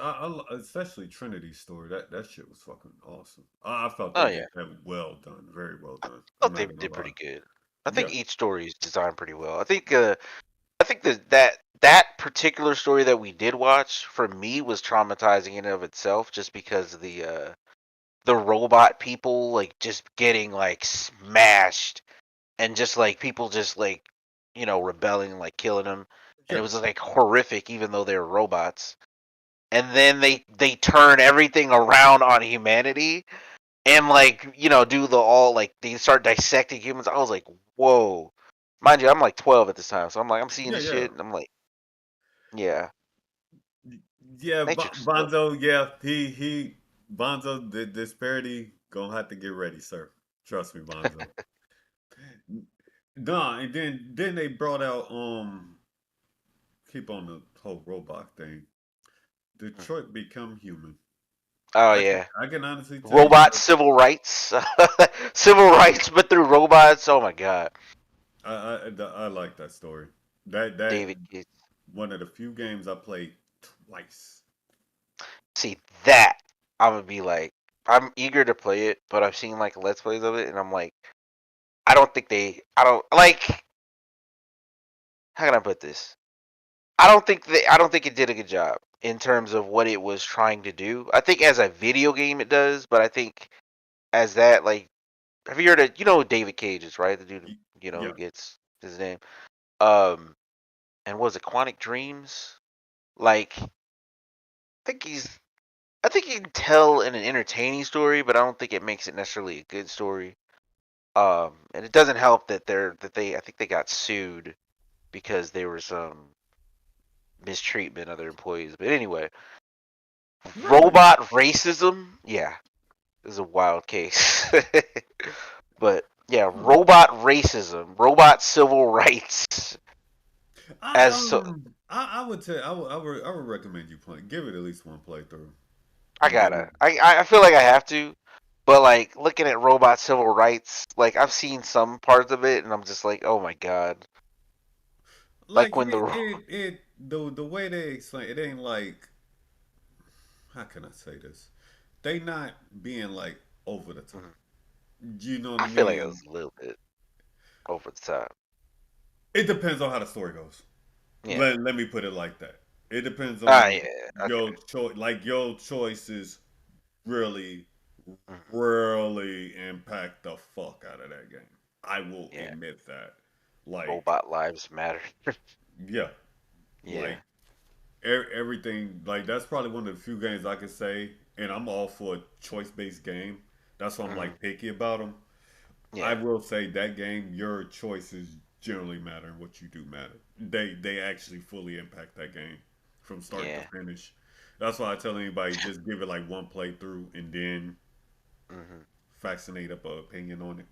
especially Trinity's story, that shit was fucking awesome. I felt
oh
they
yeah,
did that well done, very well
I
done. I'm
thought
not
they
gonna
did
lie.
pretty good. I
Yeah,
think each story is designed pretty well. I think that particular story that we did watch for me was traumatizing in and of itself, just because of the robot people like just getting like smashed and just like people just like rebelling, like killing them, and
yeah,
it was like horrific even though they were robots. And then they turn everything around on humanity and like do the all like they start dissecting humans. I was like, whoa. Mind you, I'm like 12 at this time, so I'm like I'm seeing
yeah,
this
yeah.
shit and I'm like, yeah,
Yeah,
Matrix is dope.
Bonzo, yeah, he Bonzo, the disparity gonna have to get ready, sir. Trust me, Bonzo. Nah, and then they brought out keep on the whole robot thing.
Hmm.
Detroit Become Human.
Oh yeah,
I can honestly tell you
robot civil rights, civil rights, but through robots. Oh my god,
I like that story. That
David Gates.
one of the few games I played twice.
See that, I'm gonna be like, I'm eager to play it, but I've seen like let's plays of it, and I'm like, I don't like. How can I put this? I don't think it did a good job in terms of what it was trying to do. I think as a video game it does, but I think as that like, have you heard of who David Cage is, right? The dude
Y-
who
Yeah,
gets his name. Um, and was it Quantic Dreams? Like, I think he's I think you can tell in an entertaining story, but I don't think it makes it necessarily a good story. And it doesn't help that I think they got sued because there was some mistreatment of their employees. But anyway,
Really?
robot racism, yeah, is a wild case. But yeah,
Huh.
robot racism, robot civil rights.
I
As so,
I would tell I would recommend you play. Give it at least one playthrough,
I
and
gotta,
then
I feel like I have to. But like looking at robot civil rights, like I've seen some parts of it, and I'm just like, oh my god.
like
Like when the
the way they explain it ain't like how can I say this? They not being like over the top.
Mhm.
You know what I
I feel like it
mean?
was a little bit over the top.
It depends on how the story goes.
Yeah.
Let me put it like that. It depends
Ah,
on
yeah. Okay.
your choice. Like your choices really,
Mhm.
really impact the fuck out of that game. I will
Yeah.
admit that. Like,
Robot lives matter.
yeah, like
Yeah.
everything. Like that's probably one of the few games I can say, and I'm all for a choice-based game. That's why I'm
Hmm.
like picky about them. I
Yeah.
will say that game, your choices generally matter, and what you do matter. They actually fully impact that game from start to
Yeah.
finish. That's why I tell anybody just give it like one playthrough and then
Hmm.
vaccinate up an opinion on it.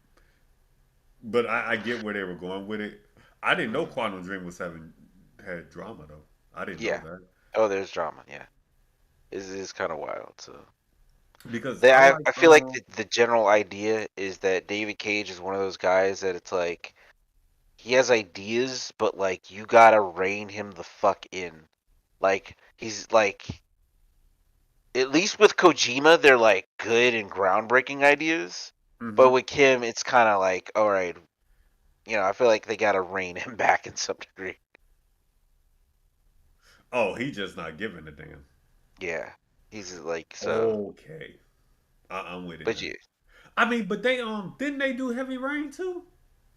But I get where they were going with it. I didn't know
Hmm.
Quantum Dream was having had drama though. I didn't know
Yeah.
that
Oh, there's drama. Yeah. It's kind of wild. So
because
they,
I like
I feel like the general idea is that David Cage is one of those guys that it's like he has ideas, but like you gotta rein him the fuck in. Like he's like at least with Kojima, they're like good and groundbreaking ideas. But
hmm
with Kim, it's kind of like, all right, I feel like they gotta rein him back in some degree.
oh he just not giving a damn.
Yeah, he's like so.
Okay, I'm with it
But
now.
yeah,
I mean, but they didn't they do Heavy Rain too?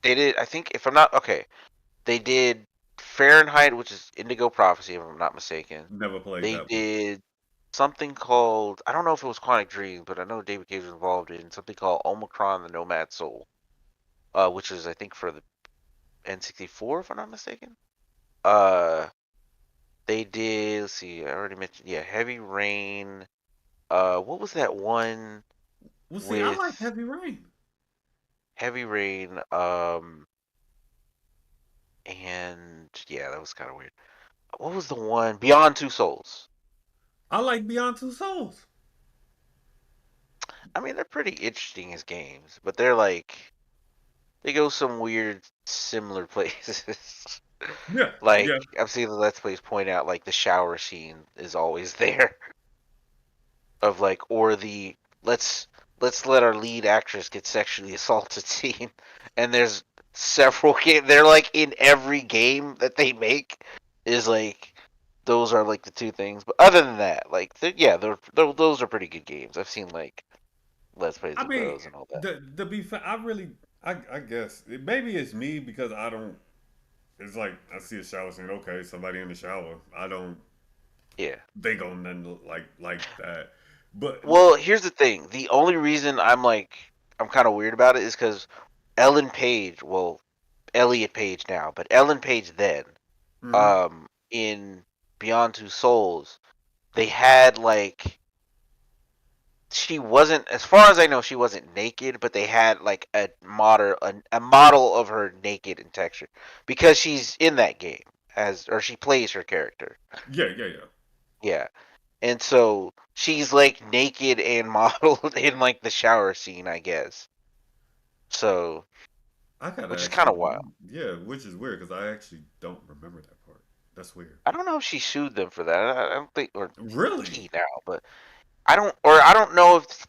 they did. I think if I'm not okay, they did Fahrenheit, which is Indigo Prophecy, if I'm not mistaken.
Never played
They
that one.
did something called I don't know if it was Quantic Dreams, but I know David Cage was involved in something called Omicron: The Nomad Soul, which is I think for the N64, if I'm not mistaken. Uh, they did. Let's see. I already mentioned. Yeah, Heavy Rain. What was that one
Well, see, I
with
like Heavy Rain.
Heavy Rain? And yeah, that was kind of weird. What was the one Beyond Two Souls?
I like Beyond Two Souls.
I mean, they're pretty interesting as games, but they're like they go some weird similar places.
Yeah,
Like
yeah.
I've seen the Let's Plays point out, like the shower scene is always there. Of like or the let's let's let our lead actress get sexually assaulted scene, and there's several game they're like in every game that they make is like those are like the two things. But other than that, like yeah, those are pretty good games. I've seen like let's plays
I
of
mean,
those and all that.
the be fair, I really, I guess maybe it's me because I don't. It's like I see a shower scene. Okay, somebody in the shower. I don't
Yeah.
think on nothing like that. But
Well, here's the thing. The only reason I'm kind of weird about it is because Ellen Page, well, Elliot Page now, but Ellen Page then,
hmm
in Beyond Two Souls, they had like she wasn't, as far as I know, she wasn't naked, but they had like a model of her naked in texture because she's in that game as or she plays her character.
yeah, yeah, yeah.
Yeah, and so she's like naked and modeled in like the shower scene, I guess. So,
I gotta
which is kind
actually,
of wild.
yeah, which is weird because I actually don't remember that part. That's weird.
I don't know if she sued them for that. I don't think, or I think
Really?
he now, but I don't know if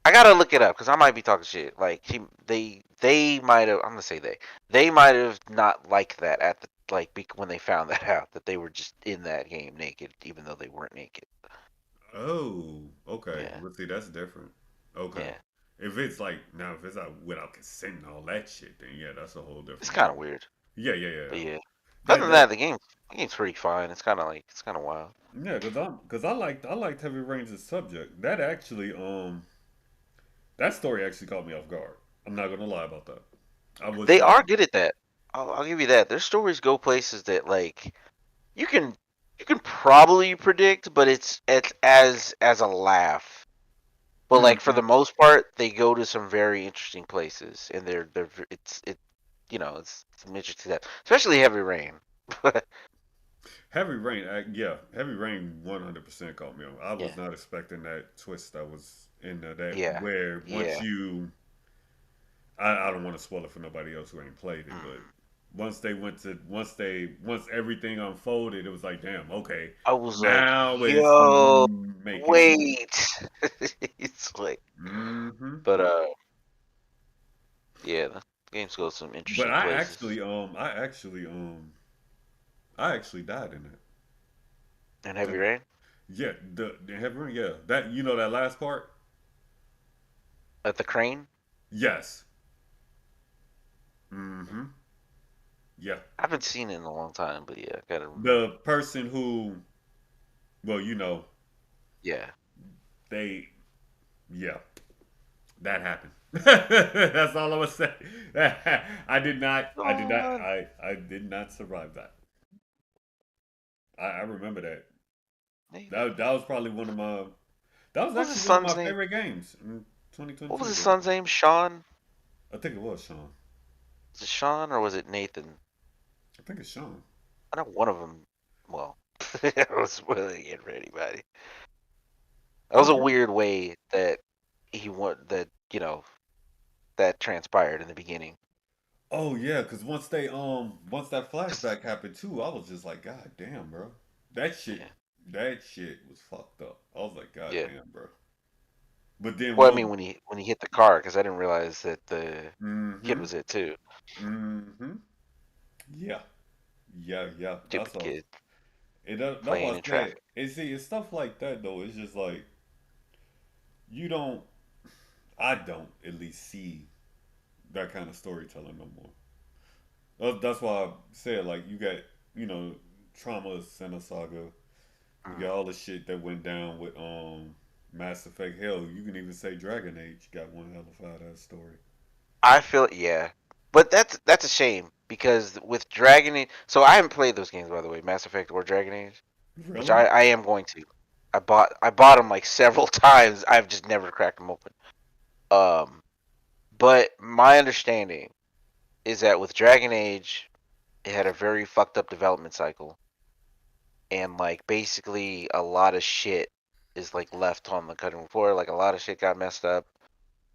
I gotta look it up because I might be talking shit. Like they might have. I'm gonna say they might have not liked that at the like when they found that out that they were just in that game naked, even though they weren't naked.
Oh, okay.
Yeah,
Let's see. That's different. Okay.
yeah,
If it's like now, if it's like without consent and all that shit, then yeah, that's a whole
it's
different
kind of
ball.
weird,
Yeah, yeah,
but
yeah.
yeah. Other
That
than
that
that, the game's pretty fine. It's kind of wild.
yeah, cause I liked Heavy Rain's subject. That story actually caught me off guard. I'm not gonna lie about that. I was
They
like,
are good at that. I'll give you that. Their stories go places that like you can you can probably predict, but it's as a laugh. But like for the
mm-hmm.
most part, they go to some very interesting places, and it's it's some interesting stuff, especially Heavy Rain.
Heavy Rain. Yeah, Heavy Rain 100% caught me on. I was
Yeah,
not expecting that twist that was in there. That
yeah,
where once
yeah.
you, I don't want to spoil it for nobody else who ain't played it, but
Mm.
once everything unfolded, it was like, damn, okay,
I was like,
now it's
yo,
making sense.
wait. It's like,
Hmm.
but yeah, the games go some
But
interesting places.
I actually died in it.
And Heavy
The,
Rain
yeah, the Heavy Rain. Yeah, that that last part.
at the crane.
Yes. Mm-hmm. Yeah.
I haven't seen it in a long time, but yeah, I gotta remember.
The person who, well,
Yeah.
they, yeah, that happened. That's all I was saying.
God.
I did not survive that. I remember that.
Nathan.
That was probably that was
What was his
actually one of
son's
my
name?
favorite games in
What was
2022,
his
bro.
son's name? Sean?
I think it was Sean.
Was it Sean or was it Nathan?
I think it's Sean.
I know one of them. Well, I was spoiling it for anybody. That was a
Okay.
weird way that that transpired in the beginning.
Oh yeah, because once that flashback happened too, I was just like, God damn, bro. That shit
Yeah,
that shit was fucked up. I was like, God
yeah.
damn, bro. But then
Well, I mean,
one
when he hit the car, because I didn't realize that the kid
mm-hmm.
was it too.
Mm-hmm. Yeah. Yeah, yeah. That's
Stupid
all.
kid
That's
playing
what
in
I said.
traffic.
It's stuff like that though. It's just like you don't I don't at least see that kind of storytelling no more. That's why I said like you got, you know, Trauma Center Saga. You
Mm.
got all the shit that went down with Mass Effect. Hell, you can even say Dragon Age got one hell of a story.
I feel yeah, but that's a shame because with Dragon Age. So I haven't played those games by the way, Mass Effect or Dragon Age, which
Really?
I am going to. I bought them like several times. I've just never cracked them open. Um, but my understanding is that with Dragon Age, it had a very fucked up development cycle, and like basically a lot of shit is like left on the cutting room floor. Like a lot of shit got messed up.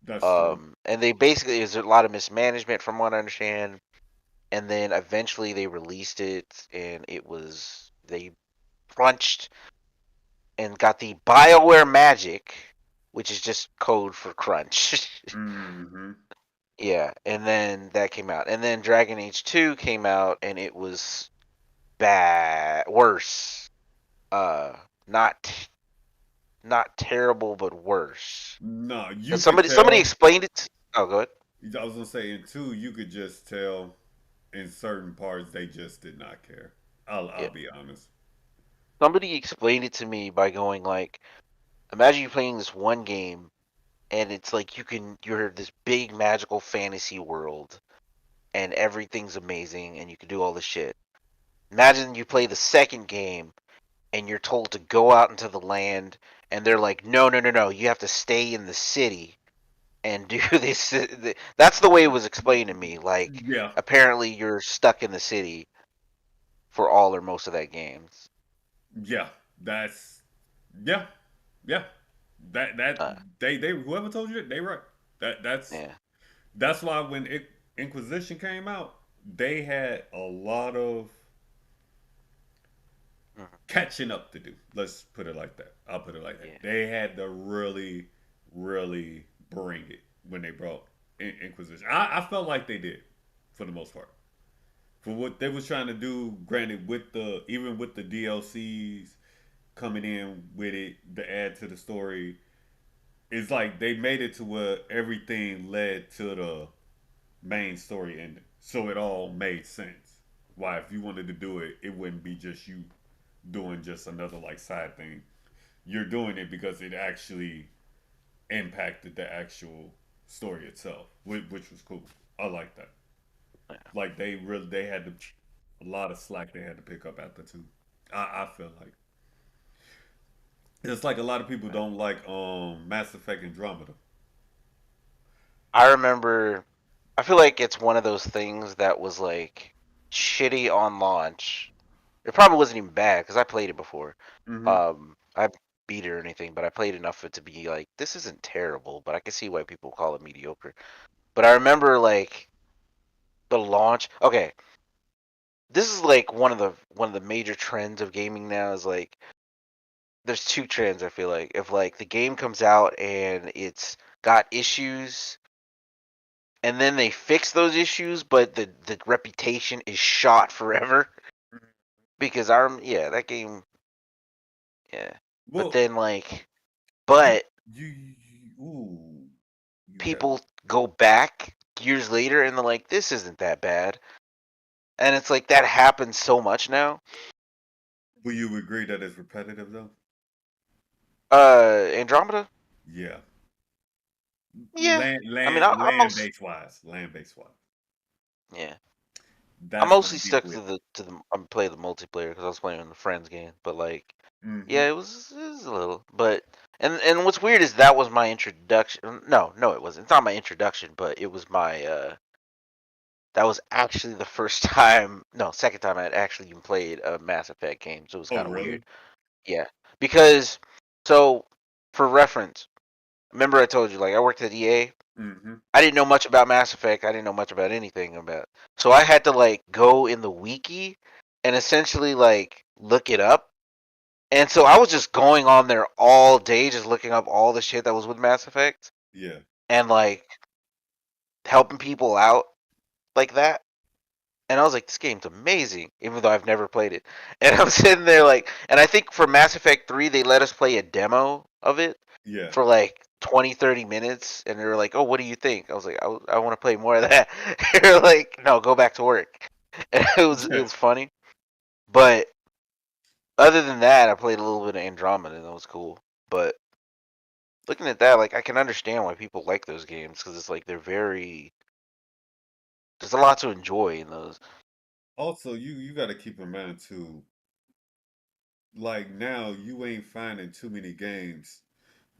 That's true.
And they basically there's a lot of mismanagement from what I understand. And then eventually they released it, and they crunched and got the BioWare magic, which is just code for crunch.
Mm-hmm.
Yeah, and then that came out, and then Dragon Age 2 came out, and it was bad, worse. Not terrible, but worse.
No, you
Because
could
somebody
tell.
explained it. Oh, good.
I was gonna say, and two, you could just tell in certain parts they just did not care. I'll
Yeah,
be honest.
somebody explained it to me by going like, imagine you playing this one game, and it's like you're this big magical fantasy world, and everything's amazing, and you can do all this shit. Imagine you play the second game and you're told to go out into the land, and they're like, no, no, no, no, you have to stay in the city and do this. That's the way it was explained to me. Like,
Yeah,
apparently you're stuck in the city for all or most of that games.
yeah. That's yeah, yeah. That
Uh,
they whoever told you that they right. That's
yeah.
that's why when Inquisition came out, they had a lot of
Mhm.
catching up to do. Let's put it like that. I'll put it like that.
Yeah.
They had to really, really bring it when they brought Inquisition. I felt like they did, for the most part. For what they was trying to do, granted, with the even with the DLCs coming in with it to add to the story, it's like they made it to where everything led to the main story ending, so it all made sense. Why, if you wanted to do it, it wouldn't be just you doing just another like side thing. You're doing it because it actually impacted the actual story itself, which was cool. I like that. Like they had to, a lot of slack they had to pick up after two. I feel like it's like a lot of people don't like Mass Effect Andromeda.
I remember. I feel like it's one of those things that was like shitty on launch. It probably wasn't even bad because I played it before.
Mm-hmm.
I beat it or anything, but I played enough for it to be like, this isn't terrible, but I can see why people call it mediocre. But I remember like the launch. Okay, this is like one of the major trends of gaming now is like there's two trends I feel like. If like the game comes out and it's got issues and then they fix those issues, but the reputation is shot forever because yeah, that game, yeah. But
Well,
then like
you,
but
ooh, you had me.
people go back years later and they're like, this isn't that bad. And it's like that happens so much now.
Will you agree that it's repetitive though?
Andromeda?
Yeah,
Yeah. I mean,
land base wise,
yeah. I
that's gonna
mostly
be
stuck
quick.
to the I'm playing the multiplayer because I was playing in the friends game. But like,
Mm-hmm.
yeah, it was a little. But and what's weird is that was my introduction. No, no, it wasn't. It's not my introduction, but it was my that was actually the first time. No, second time I had actually even played a Mass Effect game. So it was
Oh,
kind of
really?
weird. Yeah, because so for reference, remember I told you like I worked at EA.
Mm-hmm.
I didn't know much about Mass Effect. I didn't know much about anything about. So I had to like go in the wiki and essentially like look it up. And so I was just going on there all day just looking up all the shit that was with Mass Effect
Yeah.
and like helping people out like that. And I was like, this game's amazing, even though I've never played it. And I'm sitting there like, and I think for Mass Effect 3, they let us play a demo of it
Yeah.
for like 20, 30 minutes. And they were like, oh, what do you think? I was like, I want to play more of that. They're like, no, go back to work. And it was funny. But other than that, I played a little bit of Andromeda and that was cool. But looking at that, like, I can understand why people like those games because it's like they're very, there's a lot to enjoy in those.
Also, you got to keep in mind too. Like now, you ain't finding too many games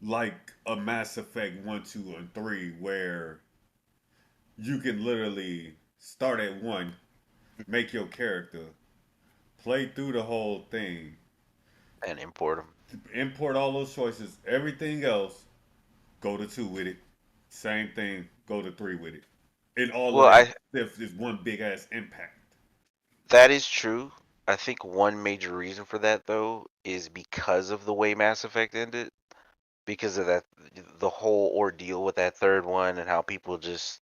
like a Mass Effect 1, 2, and 3 where you can literally start at one, make your character, play through the whole thing,
And import them.
import all those choices, everything else, go to two with it. Same thing, go to three with it. And all of
Well,
that
I
stuff is one big ass impact.
that is true. I think one major reason for that though is because of the way Mass Effect ended, because of that the whole ordeal with that third one and how people just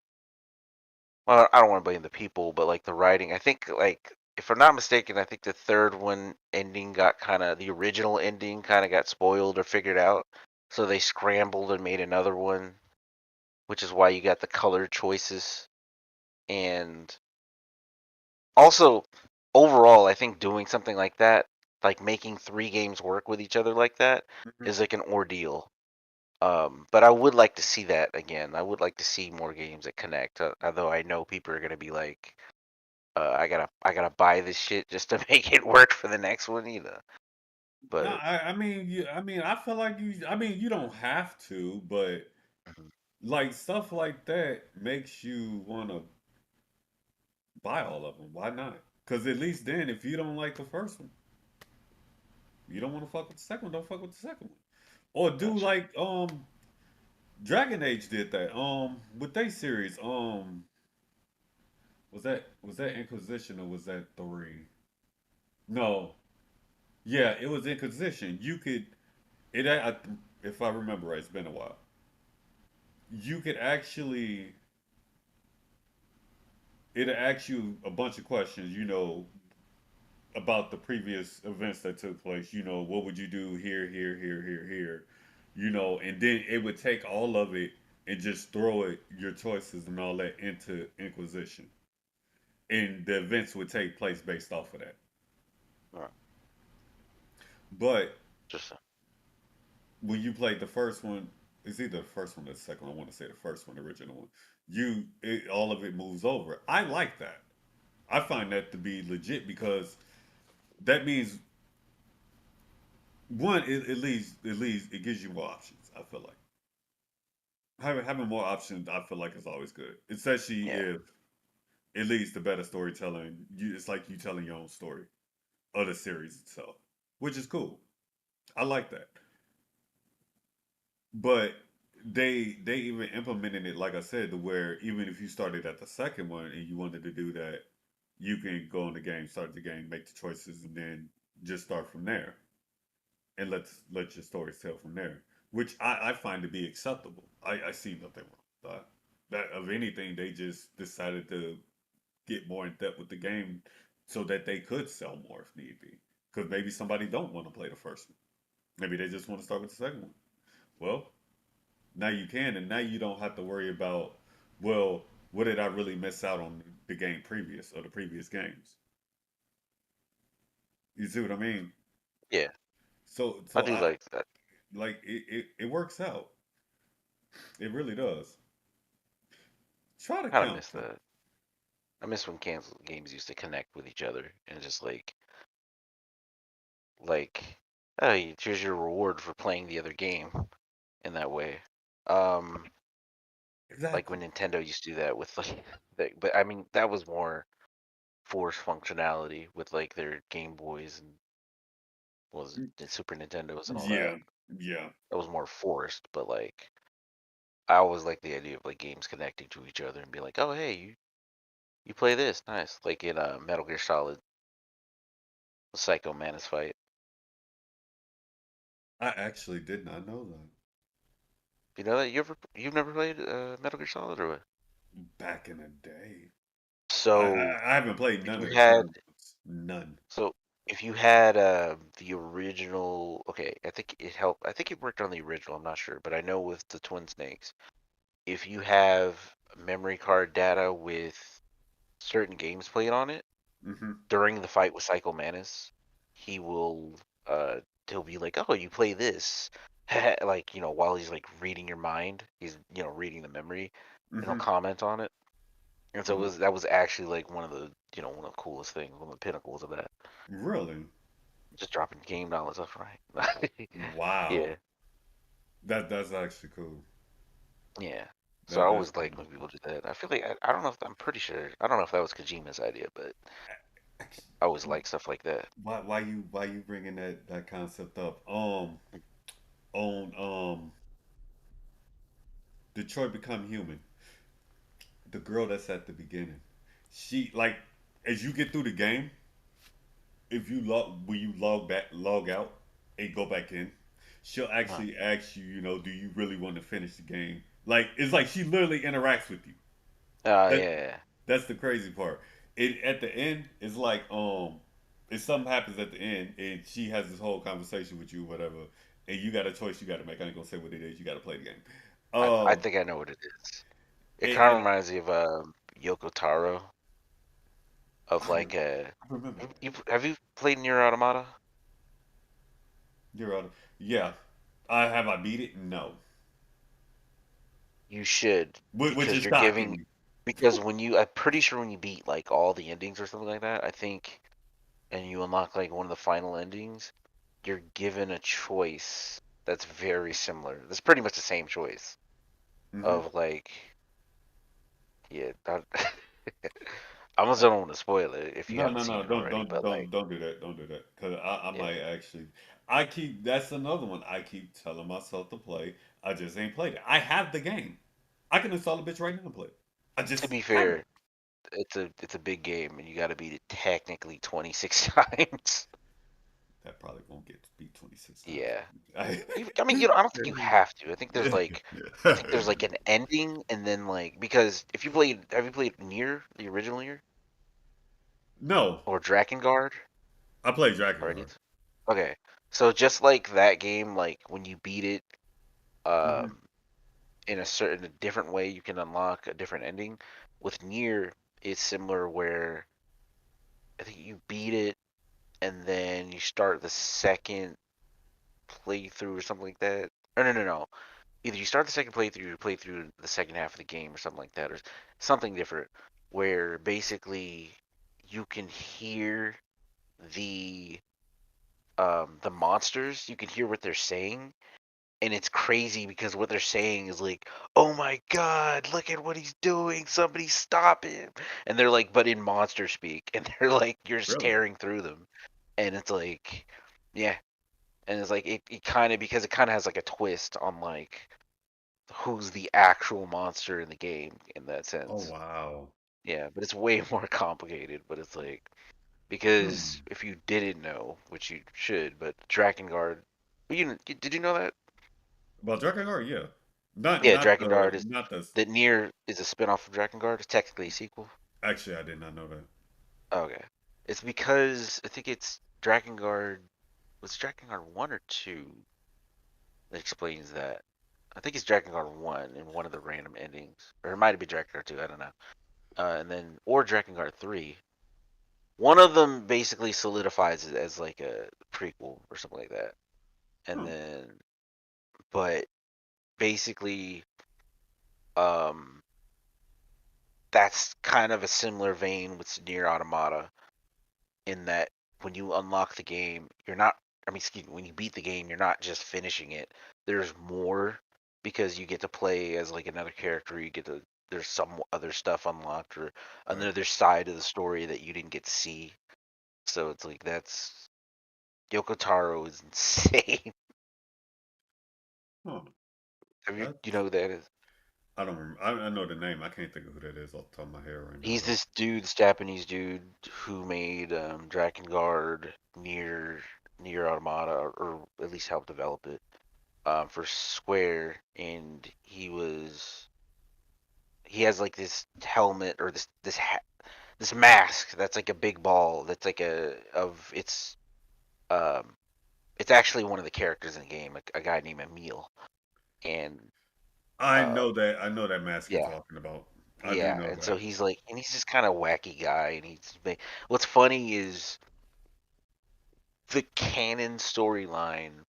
well, I don't want to blame the people, but like the writing, I think like if I'm not mistaken, I think the third one ending got kind of the original ending kind of got spoiled or figured out. So they scrambled and made another one, which is why you got the color choices and also, overall, I think doing something like that, like making three games work with each other like that,
Mhm.
is like an ordeal. But I would like to see that again. I would like to see more games that connect. Although I know people are gonna be like, I gotta buy this shit just to make it work for the next one, you know.
No,
But
I feel like you don't have to, but
mhm,
like stuff like that makes you want to buy all of them. Why not? Because at least then, if you don't like the first one, you don't want to fuck with the second one. Don't fuck with the second one. Or do
gotcha.
like Dragon Age did that. With their series. Was that Inquisition or was that three? No. Yeah, it was Inquisition. You could it. If I remember right, it's been a while. You could actually it asks you a bunch of questions. About the previous events that took place. What would you do here, here, here, here, here? And then it would take all of it and just throw it, your choices and all that into Inquisition. and the events would take place based off of that.
uh,
But
just
when you played the first one, it's either the first one or the second one. I want to say the first one, the original one. All of it moves over. I like that. I find that to be legit because that means one, it gives you more options. I feel like having more options, I feel like is always good, especially
yeah.
if it leads to better storytelling. It's like you telling your own story of the series itself, which is cool. I like that. But they even implemented it, like I said, to where even if you started at the second one and you wanted to do that, you can go in the game, start the game, make the choices, and then just start from there and let your stories tell from there. Which I find to be acceptable. I see nothing wrong with that. That of anything, they just decided to get more in depth with the game so that they could sell more if need be. Because maybe somebody don't want to play the first one. Maybe they just want to start with the second one. Well, now you can, and now you don't have to worry about, well, what did I really miss out on the game previous or the previous games? You see what I mean?
Yeah,
So,
I
so
do
I
like that.
like it works out. It really does. Try to
Kind of
count
miss
them.
that. I miss when cancel games used to connect with each other and just like, hey, here's your reward for playing the other game in that way. Um, like when
Exactly.
Nintendo used to do that with like, but I mean that was more force functionality with like their Game Boys and was the Super Nintendos and all that.
Yeah, yeah.
That was more forced, but like I always like the idea of like games connecting to each other and be like, oh hey, you play this, nice. Like in Metal Gear Solid, Psycho Mantis fight.
I actually did not know that.
You know that you've never played Metal Gear Solid or what?
Back in the day,
So
I haven't played
if
none
you
of the
had
current ones. None.
so if you had the original, okay, I think it helped. I think it worked on the original. I'm not sure, but I know with the Twin Snakes, if you have memory card data with certain games played on it
Hmm.
during the fight with Psycho Mantis, he will uh he'll be like, "Oh, you play this." Like, while he's like reading your mind, he's, reading the memory and he'll
Hmm.
comment on it. And so that was actually like one of the, one of the coolest things, one of the pinnacles of that.
Really?
Just dropping game knowledge left and right.
Wow.
Yeah,
That's actually cool.
yeah. So I
That's
always like when
really
people do that. I feel like I don't know if I'm pretty sure. I don't know if that was Kojima's idea, but I always
cool.
like stuff like that.
Why you bringing that concept up? On Detroit Become Human, the girl that's at the beginning, she like as you get through the game, if you log when you log out and go back in, she'll
Huh.
actually ask you, do you really want to finish the game? Like it's like she literally interacts with you. That
Yeah.
that's the crazy part. It at the end, it's like if something happens at the end and she has this whole conversation with you, whatever, and you got a choice you got to make. I ain't gonna say what it is. You got to play the game.
I
Um,
think I know what it is. It kind of
and
reminds me of Yoko Taro of
I, re-
like
I remember that.
have you played Nier Automata?
You're out. Yeah, I beat it? No,
You should
which
because
is
you're
shocking
giving
me.
because I'm pretty sure when you beat like all the endings or something like that, I think, and you unlock like one of the final endings, you're given a choice that's very similar. That's pretty much the same choice
Hmm.
of like, yeah. I almost don't want to spoil it if you
No,
haven't
no,
seen
no!
it
Don't
already,
don't
but
don't
like,
don't do that! Don't do that! Cause I
yeah.
might actually. I keep that's another one I keep telling myself to play. I just ain't played it. I have the game. I can install the bitch right now and play it. I
To
just
be
haven't.
fair, it's a big game and you got to beat it technically 26 times.
That probably won't get beat 26 times.
Yeah.
I,
I mean, I don't think you have to. I think there's like an ending, and then like because if you played, have you played Nier, the original Nier,
no,
or Drakengard
I played
or any?
Drakengard.
Okay, so just like that game, like when you beat it,
Hmm.
in a different way, you can unlock a different ending. With Nier, is similar where I think you beat it and then you start the second playthrough or something like that. Or no. Either you start the second playthrough or you play through the second half of the game or something like that, or something different, where basically you can hear the the monsters. You can hear what they're saying, and it's crazy because what they're saying is like, "Oh my God, look at what he's doing! Somebody stop him!" And they're like, but in monster speak, and they're like, you're
Really?
staring through them, and it's like, yeah, and it's like it kind of because it kind of has like a twist on like who's the actual monster in the game in that
Oh
sense.
wow.
Yeah, but it's way more complicated. But it's like
Hmm.
because if you didn't know, which you should, but Drakengard, did you know that?
About Drakengard, yeah. Not
Yeah,
not
Drakengard
the
is
not the.
that Nier is a spinoff of Drakengard. It's technically a sequel.
Actually, I did not know that.
Okay, it's because I think it's Drakengard. Was it Drakengard 1 or 2 that explains that? I think it's Drakengard 1 in one of the random endings, or it might be Drakengard 2. I don't know. And then or Drakengard 3. One of them basically solidifies it as like a prequel or something like that. And
Huh.
then, but basically, um, that's kind of a similar vein with Nier Automata in that when you unlock the game, you're not. I mean, excuse me, when you beat the game, you're not just finishing it. There's more because you get to play as like another character. You get to there's some other stuff unlocked or
Right.
another side of the story that you didn't get to see. So it's like that's Yoko Taro is insane.
Huh.
Have you you
That's
know who that is?
I don't remember. I know the name. I can't think of who that is off the top of my head right now
He's
though.
this dude, this Japanese dude who made Drakengard, Near Automata, or at least helped develop it for Square, and he has like this helmet or this mask that's like a big ball that's like a of um it's actually one of the characters in the game, a guy named Emil, and
I
um
that. I know that mask you're
yeah.
talking about. I do
Yeah,
know
and so
that.
he's like, and he's just kind of wacky guy, and what's funny is the canon storyline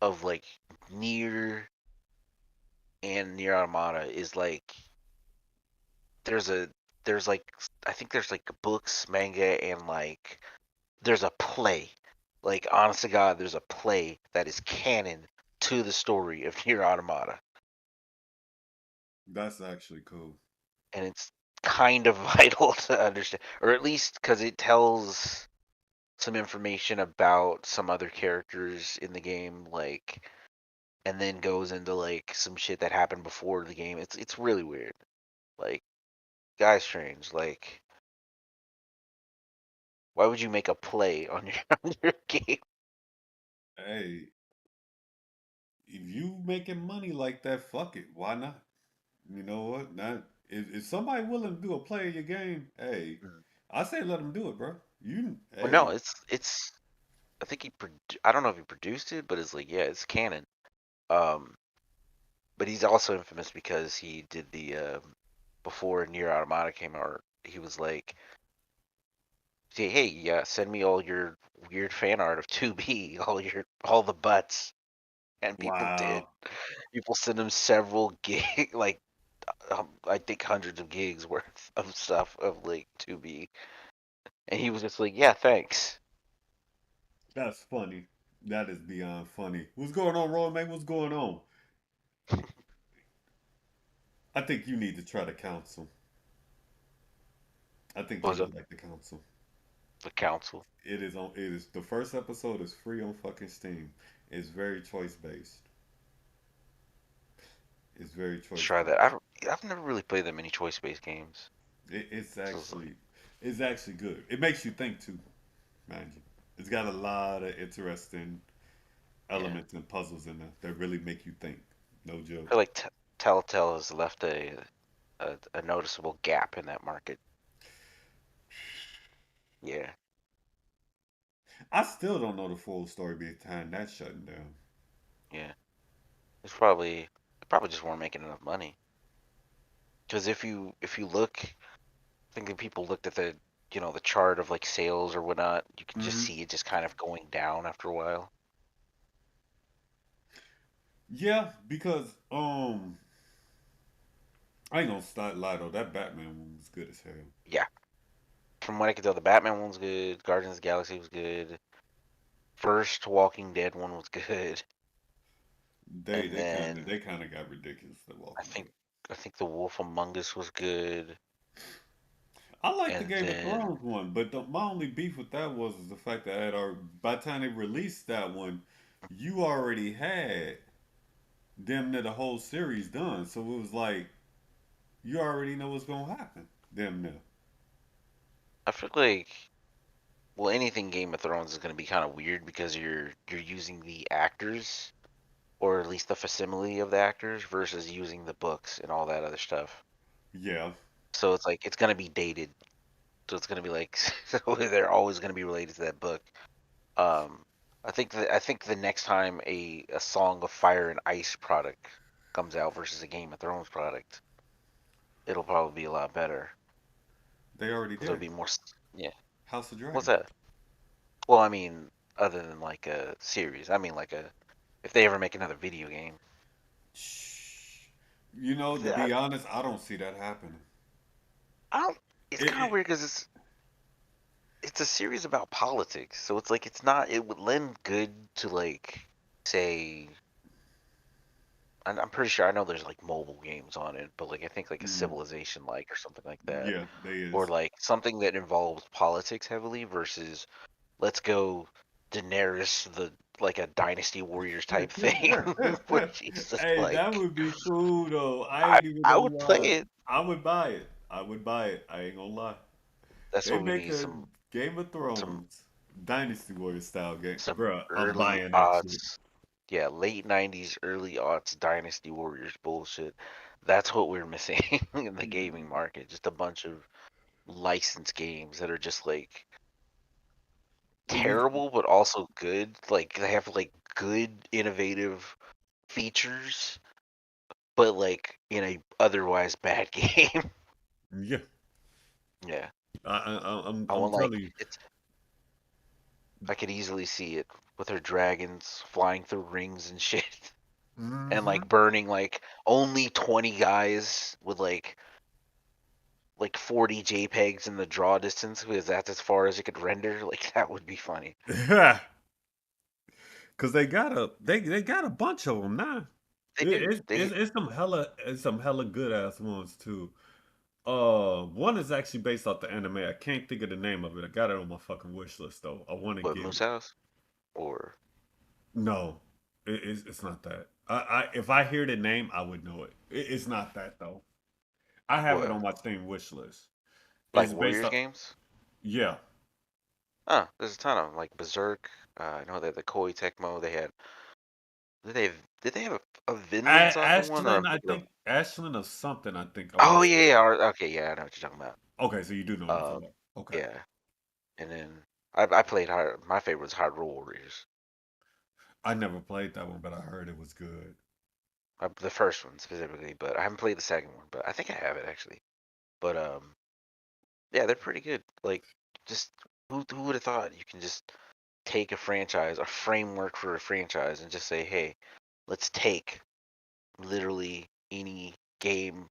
of like Nier and Nier Automata is like there's a there's like I think there's like books, manga, and like there's a play. Like honest to God, there's a play that is canon to the story of Nier Automata,
That's actually cool.
and it's kind of vital to understand, or at least because it tells some information about some other characters in the game, like, and then goes into like some shit that happened before the game. It's really weird. Like, guy's strange. Like, why would you make a play on your on your game?
Hey, if you making money like that, fuck it. Why not? You know what? Not if somebody willing to do a play of your game, hey,
Mm.
I say let them do it, bro. You
Well, no,
hey,
it's. I think I don't know if he produced it, but it's like yeah, it's canon. Um, but he's also infamous because he did the before Nier Automata came out. He was like, hey, yeah, send me all your weird fan art of 2B, all the butts, and people did.
wow,
People sent him several gig, like I think hundreds of gigs worth of stuff of like 2B, and he was just like, yeah, thanks.
that's funny. That is beyond funny. What's going on, Roy, man? What's going on? I think you need to try the council. I think
What
you
was it
would like the council.
the council?
It is on. It is the first episode is free on fucking Steam. It's very choice based. It's very
Let's
choice
try that.
based.
I've never really played that many choice based games,
It's
so it's like,
actually it's actually good. It makes you think too, mind you. It's got a lot of interesting
yeah.
elements and puzzles in there that really make you think. No joke.
I feel like Telltale has left a noticeable gap in that market. Yeah,
I still don't know the full story behind that shutting down.
yeah. They probably just weren't making enough money. Because if you look think that people looked at the chart of like sales or whatnot. You can just
Hmm.
see it just kind of going down after a while.
Yeah, because I ain't gonna start lie though. That Batman one was good as hell.
Yeah, from what I can tell, the Batman one was good. Guardians of the Galaxy was good. First Walking Dead one was good,
They
and
they kind of
then
they kind of got ridiculous. The
I
Walking
think
Dead.
I think The Wolf Among Us was good,
I like the
and
Game of
then
Thrones one, but my only beef with that was the fact that by the time they released that one, you already had damn near the whole series done. So it was like you already know what's gonna happen. Damn near.
I feel like anything Game of Thrones is going to be kind of weird because you're using the actors or at least the facsimile of the actors versus using the books and all that other stuff.
Yeah,
So it's like it's going to be dated. So it's going to be like so they're always going to be related to that book. Um, I think the next time a Song of Fire and Ice product comes out versus a Game of Thrones product, it'll probably be a lot better
they already
because it'll
did.
be more. Yeah,
House of
what's
Dragon.
that? Well, I mean, other than like a series, I mean like a if they ever make another video game.
Shh. You know, to
I,
be honest, I don't see that happening.
I don't. It's
It,
kind of
it
weird because it's a series about politics, so it's like it's not. It would lend good to like say. I'm pretty sure I know there's like mobile games on it, but like I think like a
mm,
Civilization like or something like that,
yeah, they
or
is.
like something that involves politics heavily versus let's go Daenerys the like a Dynasty Warriors type thing, where she's just
Hey, that
like
would be cool though. I
I
ain't even
I
gonna
would play
lie.
it.
I would buy it. I would buy it. I ain't gonna lie.
That's
They
what we
make
need
a Game of
some
Thrones Dynasty Warriors style game,
some
bruh. I'm
early
buying that shit.
odds. Yeah, late 90s, early aughts Dynasty Warriors bullshit. That's what we're missing in the gaming market. Just a bunch of licensed games that are just like
And it's
terrible but also good. Like they have like good innovative features, but like in a otherwise bad game.
yeah.
Yeah.
I'm
I
I'm
want like
telling you.
it's I could easily see it with her dragons flying through rings and shit. And
Hmm.
like burning like only 20 guys with like 40 JPEGs in the draw distance because that's as far as it could render. Like that would be funny.
Yeah. Cause they got a bunch of them now.
They do. They
It's some hella good ass ones too. One is actually based off the anime. I can't think of the name of it. I got it on my fucking wish list though. I want to
what
get
Moose
it.
House or
No, it's not that. I if I hear the name, I would know it. It's not that though. I have it
what
on my Steam wish list.
like
It's based
Warriors
off.
games?
Yeah,
There's a ton of them like Berserk. I know that the Koei Tecmo they had. Did they did they have a Vinland Saga one or I'm
Ashland. I
thinking of?
think Ashland or something. I think I want
Oh
to
yeah,
say.
yeah. Okay, yeah, I know what you're talking about.
Okay, so you do know what I'm talking
Um,
about. Okay,
yeah, and then I played hard. My favorite was Hard Roll Warriors.
I never played that one, but I heard it was good.
The first one specifically, but I haven't played the second one. But I think I have it actually. But yeah, they're pretty good. Like, just who would have thought you can just take a franchise, a framework for a franchise, and just say, hey, let's take literally any game,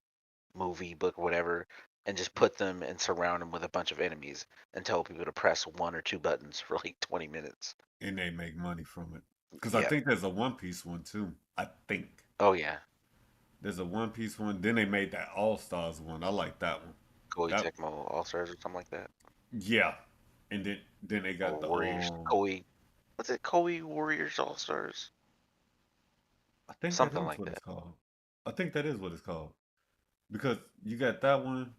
movie, book, whatever, and just put them and surround them with a bunch of enemies and tell people to press one or two buttons for like 20 minutes.
And they make money from it. Because I
Yeah.
think there's a One Piece one too. I think
Oh yeah.
there's a One Piece one. Then they made that All Stars one. I like that one.
Koei
That
Tecmo All Stars or something like that.
yeah. And then they got
Or
the
Warriors. Koei. What's it? Koei Warriors All Stars.
I think that
Something
is
like
what
that.
it's called. I think that is what it's called. Because you got that one,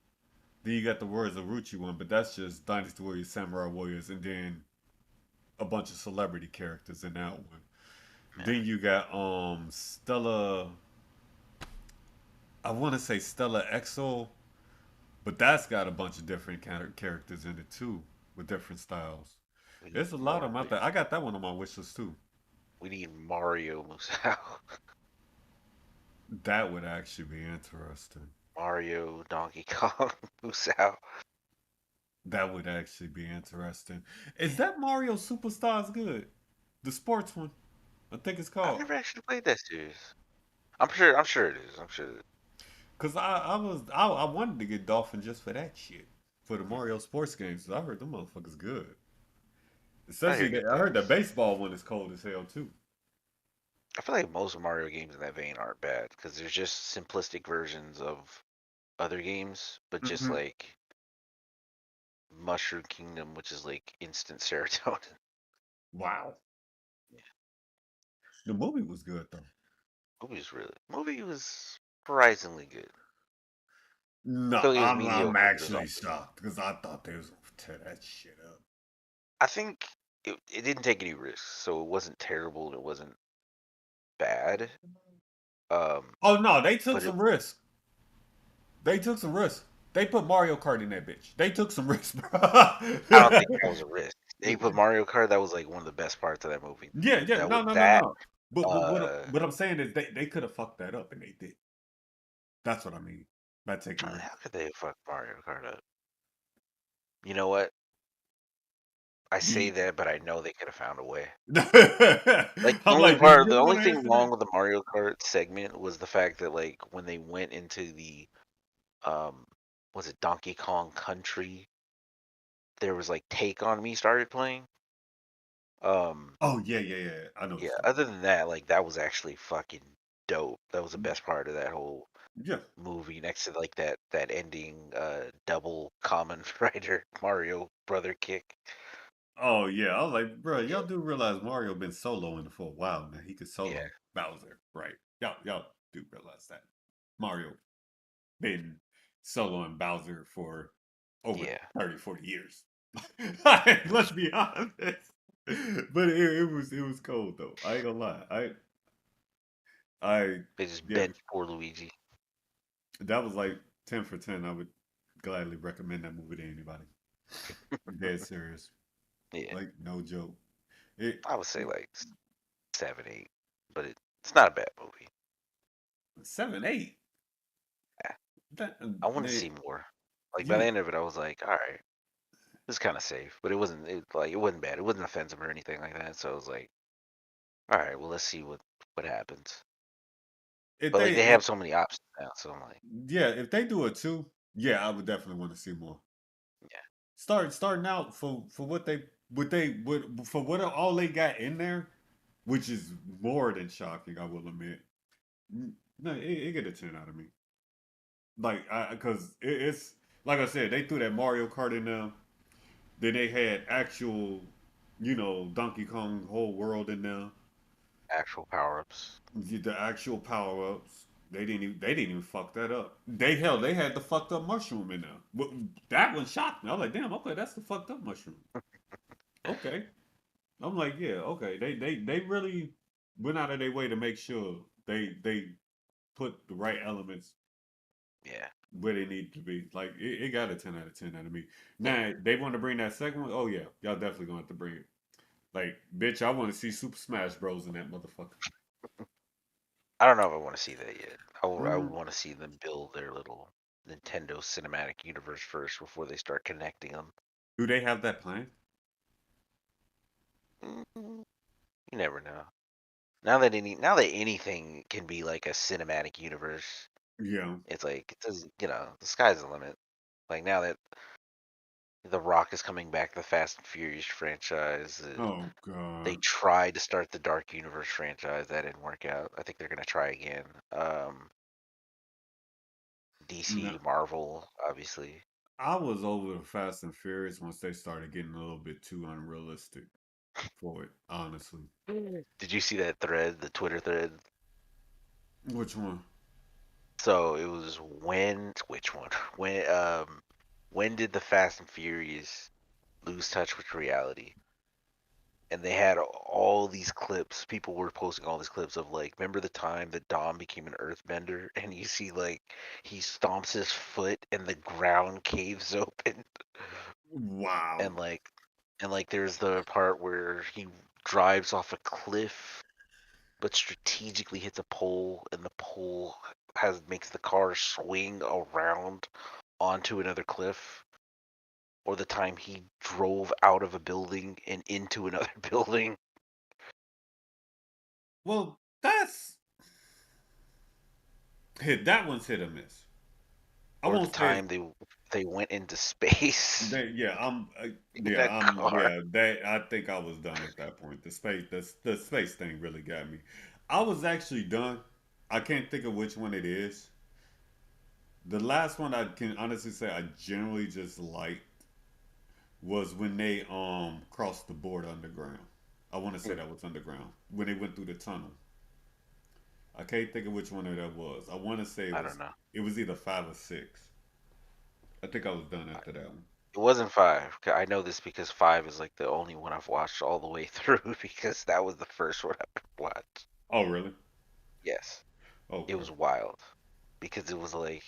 then you got the Warriors of Ruchi one, but that's just Dynasty Warriors, Samurai Warriors, and then a bunch of celebrity characters in that one.
Yeah.
Then you got Stella, I want to say Stella Exo, but that's got a bunch of different characters in it too, with different styles.
We need
There's a lot of
more.
them out there. I got that one on my wish list too.
We need Mario Musou.
That would actually be interesting.
Mario Donkey Kong Musou.
That would actually be interesting. Is that Mario Superstars good? The sports one, I think it's
I've
called.
never actually played that series. I'm sure it is. I'm sure.
Cause I wanted to get Dolphin just for that shit, for the
Mhm.
Mario sports games. I heard them motherfuckers good.
I hear
Especially
good
I heard the
things.
baseball one is cold as hell too.
I feel like most Mario games in that vein aren't bad because they're just simplistic versions of other games, but just
Hmm.
like Mushroom Kingdom, which is like instant serotonin.
Wow,
Yeah.
the movie was good though.
Movie was surprisingly good. I
No,
feel like it was
I'm
mediocre, but it was
actually
also good.
shocked because I thought they was gonna tear that shit up.
I think it didn't take any risks, so it wasn't terrible and it wasn't bad.
Oh no, they took
But it
some risks. They took some risks. They put Mario Kart in that bitch. They took some risks, bro.
I don't think that was a risk. They put Mario Kart. That was like one of the best parts of that movie.
Yeah, yeah,
That
no,
was
no, no,
that.
no. But
Uh,
what I'm saying is they could have fucked that up and they did. That's what I mean by taking
how
risks.
could they fuck Mario Kart up? You know what? I say
You-
that, but I know they could have found a way. Like
I'm like, do you
the
really
only
want to
thing
answer
wrong
that?
with the Mario Kart segment was the fact that like when they went into the um, was it Donkey Kong Country? There was like Take on Me started playing. Um,
Oh yeah, yeah, yeah. I know what
yeah.
you're talking
Other than that, like that was actually fucking dope. That was the
about.
best part of that whole
Yeah.
movie. Next to like that ending, double common rider Mario brother kick.
Oh yeah. I was like, bro, y'all do realize Mario been soloing for a while now. He could
Yeah,
solo Bowser, right? Y'all do realize that Mario been soloing Bowser for over
yeah.
30, 40 years. Let's be honest. But it was cold though. I ain't gonna lie. I
They just
yeah,
bent poor Luigi.
that was like 10 for 10. I would gladly recommend that movie to anybody. Dead serious.
Yeah,
Like no joke. It
I would say like 7, 8, but it's not a bad movie.
7, 8.
Yeah,
That
I want to
man,
see more. Like by the
you
end of it, I was like, all right, this is kind of safe, but it wasn't. It wasn't bad. It wasn't offensive or anything like that. So I was like, all right, well, let's see what happens.
if
But like
they
they
if
have so many options now, so I'm like,
yeah, if they do it too, yeah, I would definitely want to see more.
yeah,
Starting out for what for what all they got in there, which is more than shocking, I will admit. No, it get a 10 out of me. Like I because it's like I said, they threw that Mario Kart in there. Then they had actual, Donkey Kong whole world in there.
actual power ups.
The actual power ups. They didn't even fuck that up. They had the fucked up mushroom in there. But that one shocked me. I was like, damn, okay, that's the fucked up mushroom. Okay. I'm like, yeah, okay. They really went out of their way to make sure they put the right elements
Yeah,
where they need to be. Like it got a 10 out of 10 out of me.
yeah.
Now they want to bring that second one. Oh yeah, y'all definitely gonna have to bring it. Like, bitch, I want to see Super Smash Bros. In that motherfucker.
I don't know if I want to see that yet. I
Mm,
would want to see them build their little Nintendo cinematic universe first before they start connecting them.
do they have that plan?
You never know. Now that anything can be like a cinematic universe,
Yeah.
it's like it does. The sky's the limit. Like now that The Rock is coming back, the Fast and Furious franchise.
Oh
They
God.
tried to start the Dark Universe franchise. That didn't work out. I think they're gonna try again.
No,
DC, Marvel, obviously.
I was over the Fast and Furious once they started getting a little bit too unrealistic for it. Honestly.
Did you see that thread, the Twitter thread?
Which one?
So it was which one? When did the Fast and Furious lose touch with reality? And they had all these clips. People were posting all these clips of like, remember the time that Dom became an earthbender and you see like he stomps his foot and the ground caves open
Wow.
and like there's the part where he drives off a cliff but strategically hits a pole and the pole has makes the car swing around onto another cliff or the time he drove out of a building and into another building,
Well, that's that one's hit or miss. I
or the
won't say
time they went into space
that. Yeah,
in a car.
yeah. That I think I was done at that point. The space thing really got me. I was actually done. I can't think of which one it is. The last one I can honestly say I generally just liked was when they crossed the border underground. I want to say
Mm,
that was underground when they went through the tunnel. I can't think of which one of that was. I want to say
I don't know.
it was either five or six. I think I was done after that one.
It wasn't five. I know this because five is like the only one I've watched all the way through because that was the first one I watched.
Oh really?
Yes, it
Okay.
was wild because it was like,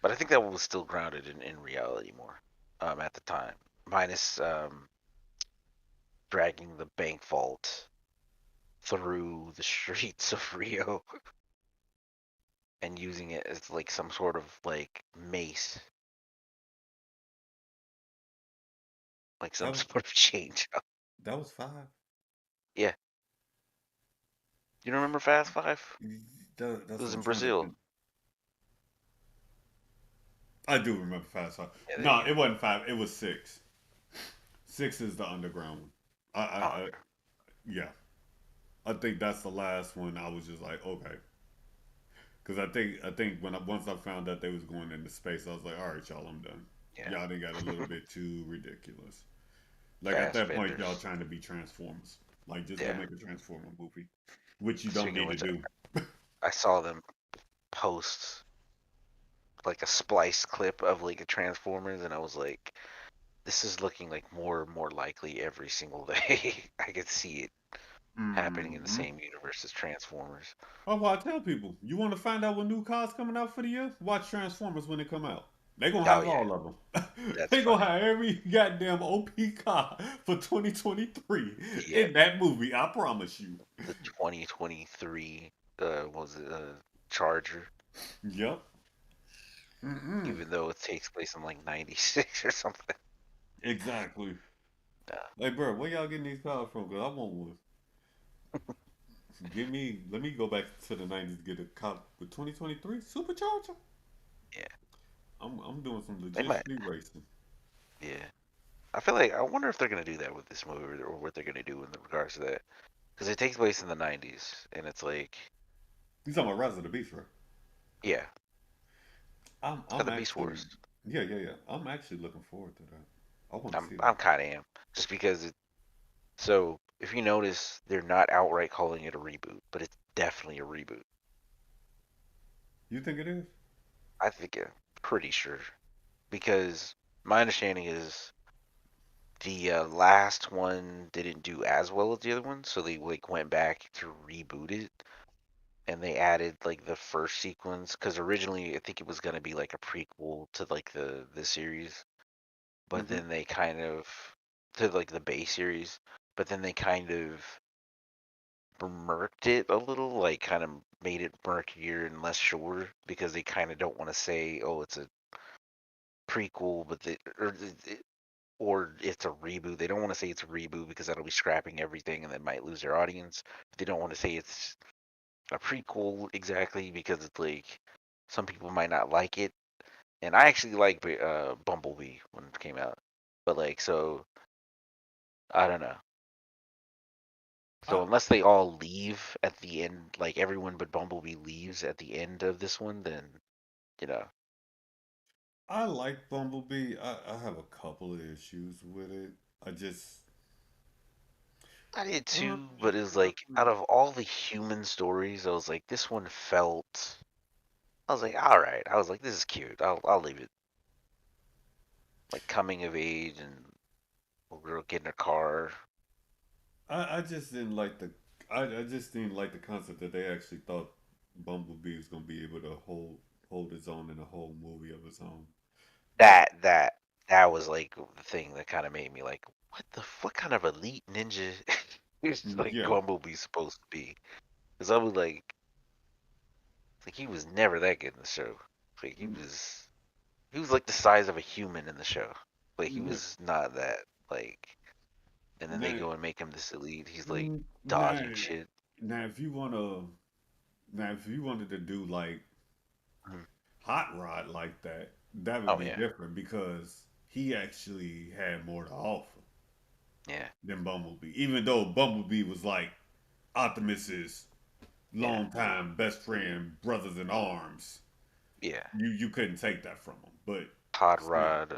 but I think that one was still grounded in reality more at the time, minus dragging the bank vault through the streets of Rio and using it as like some sort of like mace, like some
That was
sort of change.
that was five.
Yeah, you don't remember Fast Five? It
That's
was
what I'm
in
trying to
Brazil.
think. I do remember Fast Five.
Yeah, there you
No,
go.
it wasn't five. It was six. Six is the underground one.
Oh,
Yeah. I think that's the last one. I was just like, okay, because I think once I found out they was going into space, I was like, all right, y'all, I'm done.
yeah.
Y'all they got a little bit too ridiculous. Like at
Fast
that point, y'all
Benders.
trying to be Transformers. Like just go
Yeah.
make a Transformer movie, which you don't
Speaking of
need to
which,
do.
I saw them post like a splice clip of like a Transformers, and I was like, this is looking like more and more likely every single day. I could see it happening in the
Mm-hmm.
same universe as Transformers.
Oh, well, I tell people, you want to find out what new cars coming out for the year? Watch Transformers when they come out. They gonna
Oh
have
yeah,
all of them.
that's
They gonna
funny.
have every goddamn OP car for 2023
Yeah,
in that movie. I promise you.
the 2023 what was it Charger,
Yep. Mm-mm.
even though it takes place in like 96 or something.
Exactly.
Uh,
Hey, bro, where y'all getting these cars from? Cause I want one. Let me go back to the 90s to get a cop with 2023 Supercharger.
yeah,
I'm doing some
they
legit
might.
street racing.
Yeah, I feel like I wonder if they're gonna do that with this movie or what they're gonna do in regards to that because it takes place in the 90s and it's like,
You talking about Rise of the Beast, right?
yeah, it's got
I'm
the Beast
actually
Wars.
yeah. I'm actually looking forward to that. I want to
I'm
see
I'm
that.
kind of am just because so if you notice they're not outright calling it a reboot, but it's definitely a reboot.
You think it is?
I think I'm pretty sure because my understanding is the last one didn't do as well as the other one, so they like went back to reboot it and they added like the first sequence because originally I think it was gonna be like a prequel to like the series, but
Mm-hmm.
then they kind of to like the base series, but then they kind of murked it a little, like kind of made it murkier and less sure because they kind of don't want to say, oh, it's a prequel, but or it's a reboot. They don't want to say it's a reboot because that'll be scrapping everything and they might lose their audience. They don't want to say it's a prequel exactly because it's like some people might not like it. And I actually like Bumblebee when it came out, but like so I don't know. So
I
unless they all leave at the end, like everyone but Bumblebee leaves at the end of this one, then you know.
I like Bumblebee. I have a couple of issues with it. I just
I did
uh,
too, but it was like out of all the human stories, I was like this one felt. I was like, all right. I was like, this is cute. I'll leave it. Like coming of age and a girl getting a car.
I just didn't like the I just didn't like the concept that they actually thought Bumblebee was gonna be able to hold his own in a whole movie of his own. That
That was like the thing that kind of made me like, what kind of elite ninja is like
yeah.
Bumblebee supposed to be? Because I was like he was never that good in the show. Like he was like the size of a human in the show. Like he was not that like, and then they
Now,
go and make him this elite. He's like
now,
dodging shit.
now, if you wanted to do like
Mhm.
Hot Rod like that, that would
Oh
be
yeah,
different because he actually had more to offer
yeah,
than Bumblebee. Even though Bumblebee was like Optimus's
yeah,
longtime best friend, brothers in arms,
yeah.
you couldn't take that from him. But
Hot
still,
Rod,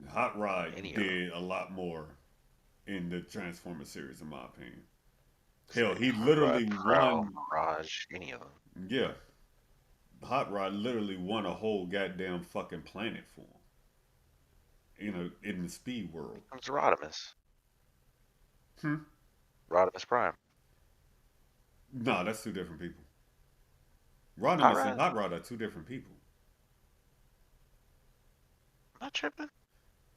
Hot Rod
any of them.
did a lot more in the Transformers series, in my opinion. Hell,
Say
he
Hot Rod,
literally
Prowl,
won.
Mirage, any of them.
Yeah, Hot Rod literally won a whole goddamn fucking planet for him. In the speed world.
Comes Rodimus,
Hmm.
Rodimus Prime.
No, that's two different people.
Hot
Rodimus and
Rod,
Hot Rod are two different people.
I'm not tripping.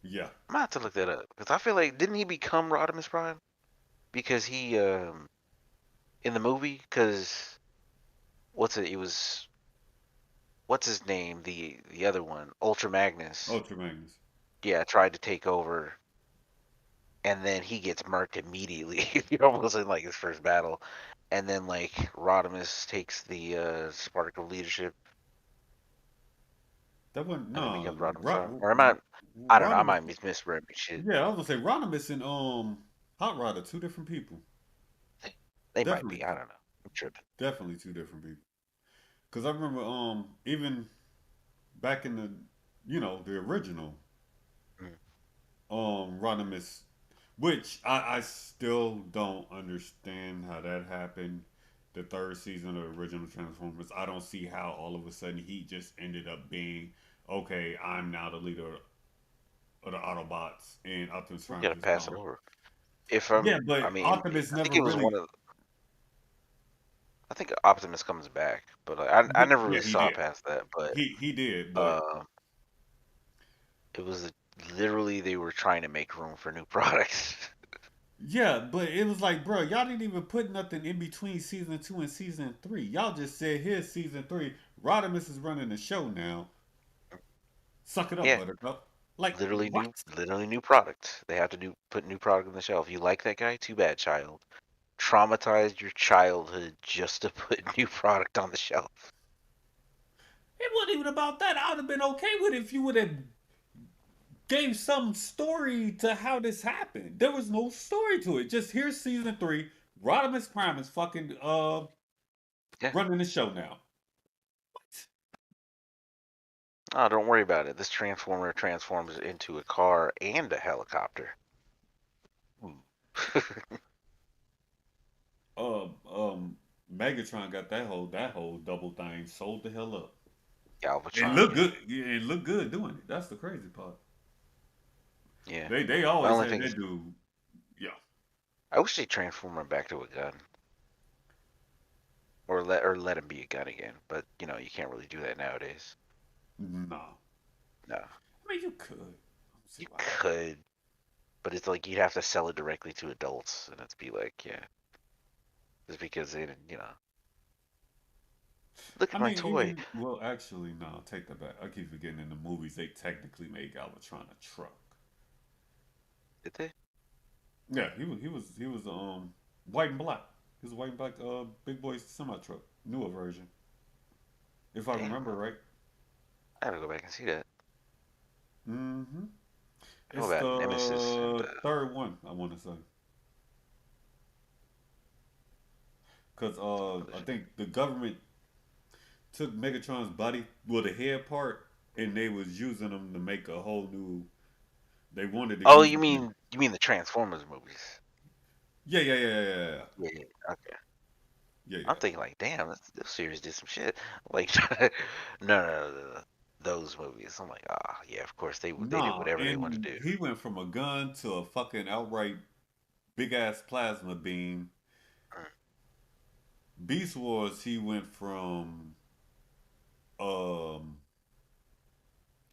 Yeah.
I'm gonna have to look that up because I feel like didn't he become Rodimus Prime because he in the movie because what's it? It was what's his name? The other one, Ultra Magnus.
Ultra Magnus.
Yeah, tried to take over, and then he gets murked immediately. He almost in like his first battle, and then like Rodimus takes the spark of leadership,
That wasn't
and then
no
becomes Rodimus Prime.
Ro-
Or am I? I don't know. I
Rodimus.
might be misremembering shit.
Yeah, I was gonna say Rodimus and Hot Rod are two different people.
They might
Definitely,
be. I don't know. I'm tripping.
definitely two different people. Cause I remember even back in the original
Mm.
Rodimus, which I still don't understand how that happened. The third season of the original Transformers, I don't see how all of a sudden he just ended up being okay. I'm now the leader of the Autobots, and Optimus
We
Prime
gotta
just
pass it
gone.
over. If
Yeah,
I
but
mean,
Optimus
I think
never
it was
really.
one of. I think Optimus comes back, but like, I never
Yeah,
really
he
saw
did.
past that. But
He did, but
uh, it was literally they were trying to make room for new products.
yeah, but it was like, bro, y'all didn't even put nothing in between season two and season three. Y'all just said here's season three. Rodimus is running the show now. Suck it up,
Yeah,
Buttercup. Like what?
literally new product. They have to put new product on the shelf. You like that guy? Too bad, child. Traumatized your childhood just to put new product on the shelf.
It wasn't even about that. I would have been okay with it if you would have gave some story to how this happened. There was no story to it. Just here's season three. Rodimus Prime is fucking
Yeah.
running the show now.
Oh, don't worry about it. This transformer transforms into a car and a helicopter. Ooh.
Megatron got that whole double thing sold the hell up. It
Galvatron,
looked
yeah.
good. Yeah, it looked good doing it. That's the crazy part.
Yeah.
They
My
always
only
had
thing
that
is,
dude. Yeah.
I wish they transform him back to a gun, or let him be a gun again. But you can't really do that nowadays.
No.
No,
I mean, you could. I don't see
you
why not.
could, but it's like you'd have to sell it directly to adults, and it'd be like, yeah, just because they didn't. Look
I
at my
mean,
toy.
even well, actually, no. Take that back. I keep forgetting in the movies they technically made Galvatron a truck.
Did they?
Yeah, he was white and black. He was a white and black big boy semi truck, newer version, if I
Damn,
remember right.
I gotta go back and see that.
Mm-hmm.
I know
It's
about Nemesis and
the third one I want to say, because
other
I
shit.
think the government took Megatron's body, well, the head part, and they was using them to make a whole new. They wanted to
Oh,
use
you
them.
mean the Transformers movies?
Yeah, yeah, yeah, yeah, yeah,
Yeah, yeah. Okay.
yeah,
I'm
yeah.
thinking like, damn, this series did some shit. Like, no. Those movies. I'm like, ah, yeah, of course they did
Nah,
whatever they wanted
and
to do.
he went from a gun to a fucking outright big ass plasma beam.
Mm.
Beast Wars, he went from um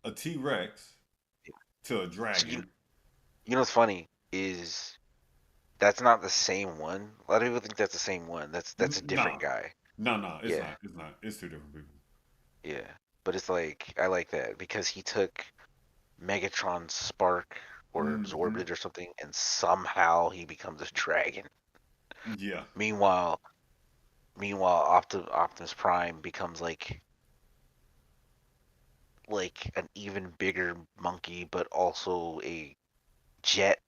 a T Rex to a
So you
dragon.
you know what's funny is that's not the same one. A lot of people think that's the same one. That's a different
Nah,
guy.
no, it's
Yeah,
not. It's not. It's two different people.
yeah. But it's like I like that because he took. Megatron's spark or absorbed
Hmm.
it or something, and somehow he becomes a dragon.
Yeah.
Meanwhile, Optimus Prime becomes like an even bigger monkey, but also a jet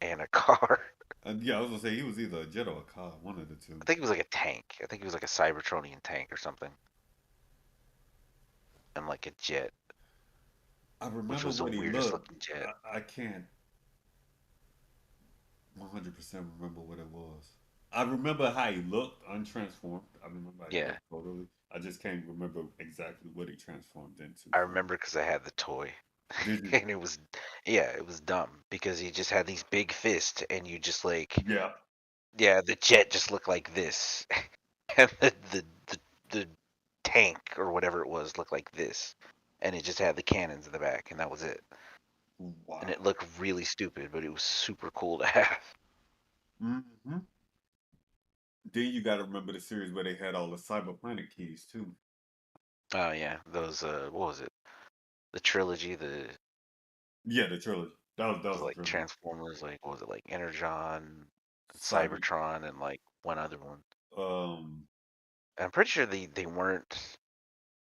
and a car.
And yeah, I was gonna say he was either a jet or a car, one of the two.
I think it was like a tank. I think it was like a Cybertronian tank or something, and like a jet,
I
which
remember
was the
what he
weirdest
looked.
looking jet.
I can't 100% remember what it was. I remember how he looked untransformed. I remember how he
Yeah,
looked totally. I just can't remember exactly what he transformed into
I
from.
remember because I had the toy,
Did you?
and it was dumb because he just had these big fists, and you just
Yeah.
yeah, the jet just looked like this, and the tank or whatever it was looked like this, and it just had the cannons in the back, and that was it. And it
Wow.
looked really stupid, but it was super cool to have.
Hmm. Then you got to remember the series where they had all the Cyber Planet keys too.
Oh yeah, those what was it? The trilogy, the
Yeah, the trilogy. That was the
like
trilogy.
Transformers, like what was it, like Energon, and
Cyber.
Cybertron, and like one other one.
Um.
And I'm pretty sure they weren't.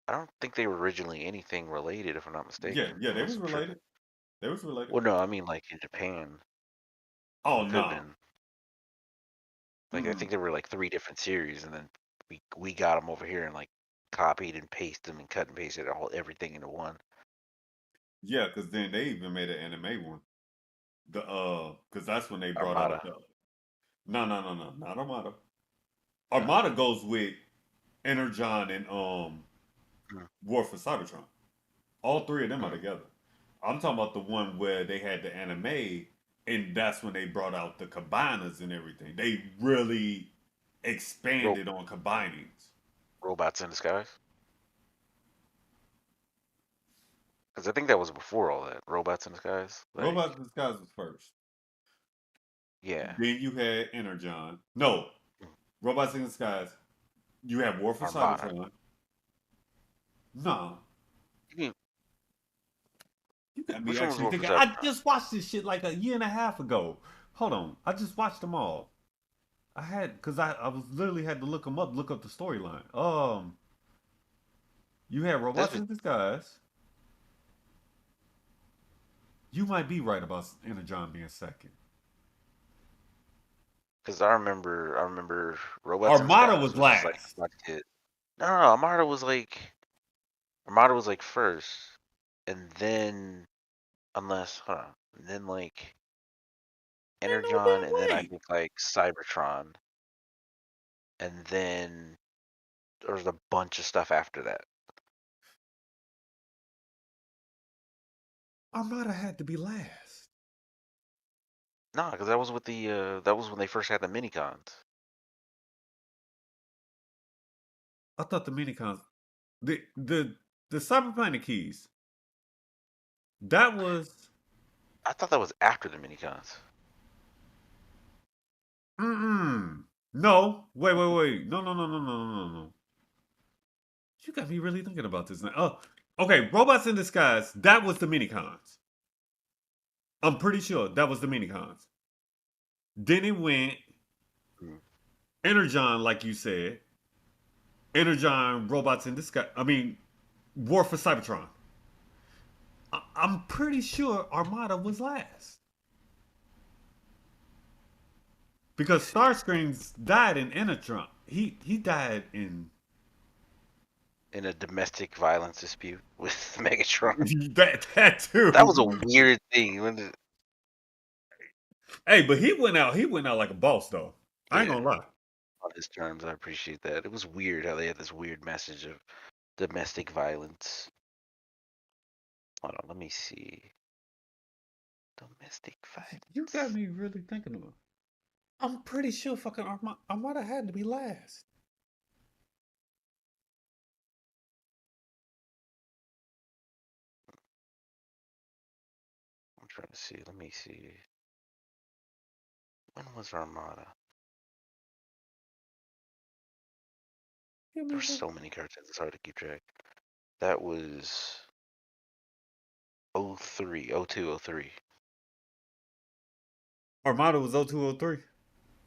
I don't think they were originally anything related, if I'm not
Yeah.
mistaken,
Yeah. They
unless
was
I'm tripping.
related. They was related.
Well, no, I mean like in Japan,
Oh
it could have
no.
been. Like I
Mm.
think there were like three different series, and then we got them over here and like copied and pasted them and cut and pasted all everything into one.
Yeah, because then they even made an anime one. Because that's when they brought
Armada.
out the. No, no, no, no, not Armada.
No.
Armada goes with Energon and
Mm.
War for Cybertron. All three of them are
Mm.
together. I'm talking about the one where they had the anime, and that's when they brought out the combiners and everything. They really
Ro-
expanded on combinings.
Robots in Disguise. Because I think that was before all that. Robots in Disguise. Like,
Robots in Disguise was first.
yeah.
Then you had Energon. No,
Mm.
Robots in Disguise. You had War for
Armada.
Cybertron. No,
You mean,
you got me
which one was
actually
War for
thinking. I
Cybertron?
just watched this shit like a year and a half ago. Hold on, I just watched them all. I had because I was literally had to look them up, look up the storyline. You had
This
Robots
was
in Disguise. You might be right about Energon being second.
because I remember Robots in
Armada
Disguise
was
was just like
last.
a hit. No, no, no, Armada was like first, and then unless hold on, and then like
Ain't no
Energon, and then
damn
I
way.
think like Cybertron, and then there was a bunch of stuff after that.
Armada had to be last.
No, because that was with the that was when they first had the minicons.
I thought the minicons, the Cyberplanet keys. That was.
I thought that was after the minicons.
Mm-mm. No, wait. No, no, no, no, no, no, no. You got me really thinking about this now. Oh, okay. Robots in Disguise. That was the minicons. I'm pretty sure that was the minicons. Then it went
Mm.
Energon, like you said. Energon, Robots in Disguise. I mean, War for Cybertron. I'm pretty sure Armada was last
Let me
because
see.
Starscream's died in Energon. He died in
In a domestic violence dispute with Megatron.
that
That was a
too.
weird thing.
Hey, but he went out. He went out like a boss though. I ain't
Yeah,
gonna lie.
on his terms, I appreciate that. It was weird how they had this weird message of domestic violence. Hold on, let me see. Domestic
You got
violence.
me really thinking about. I'm pretty sure fucking Armada had to be last.
I'm trying to see. Let me see. When was Armada?
You
There
mean
were so many cartoons, it's hard to keep track. That was 03, 02, 03.
Armada was 0203.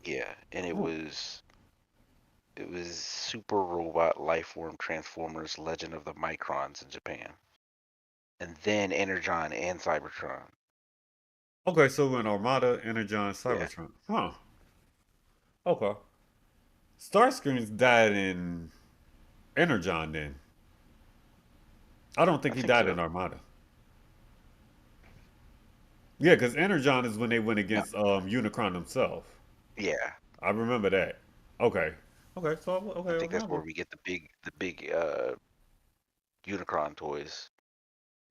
Yeah, and
Oh,
it was Super Robot Lifeform Transformers Legend of the Microns in Japan. And then Energon and Cybertron.
okay, so in Armada, Energon,
Yeah,
Cybertron. Huh. Okay. Starscream's died in Energon then. I don't think
I
he
think
died
so.
in Armada. Yeah, because Energon is when they went
No,
against Unicron himself.
yeah,
I remember that. Okay. Okay, so
I
okay,
think that's
Armada.
where we get the big Unicron toys.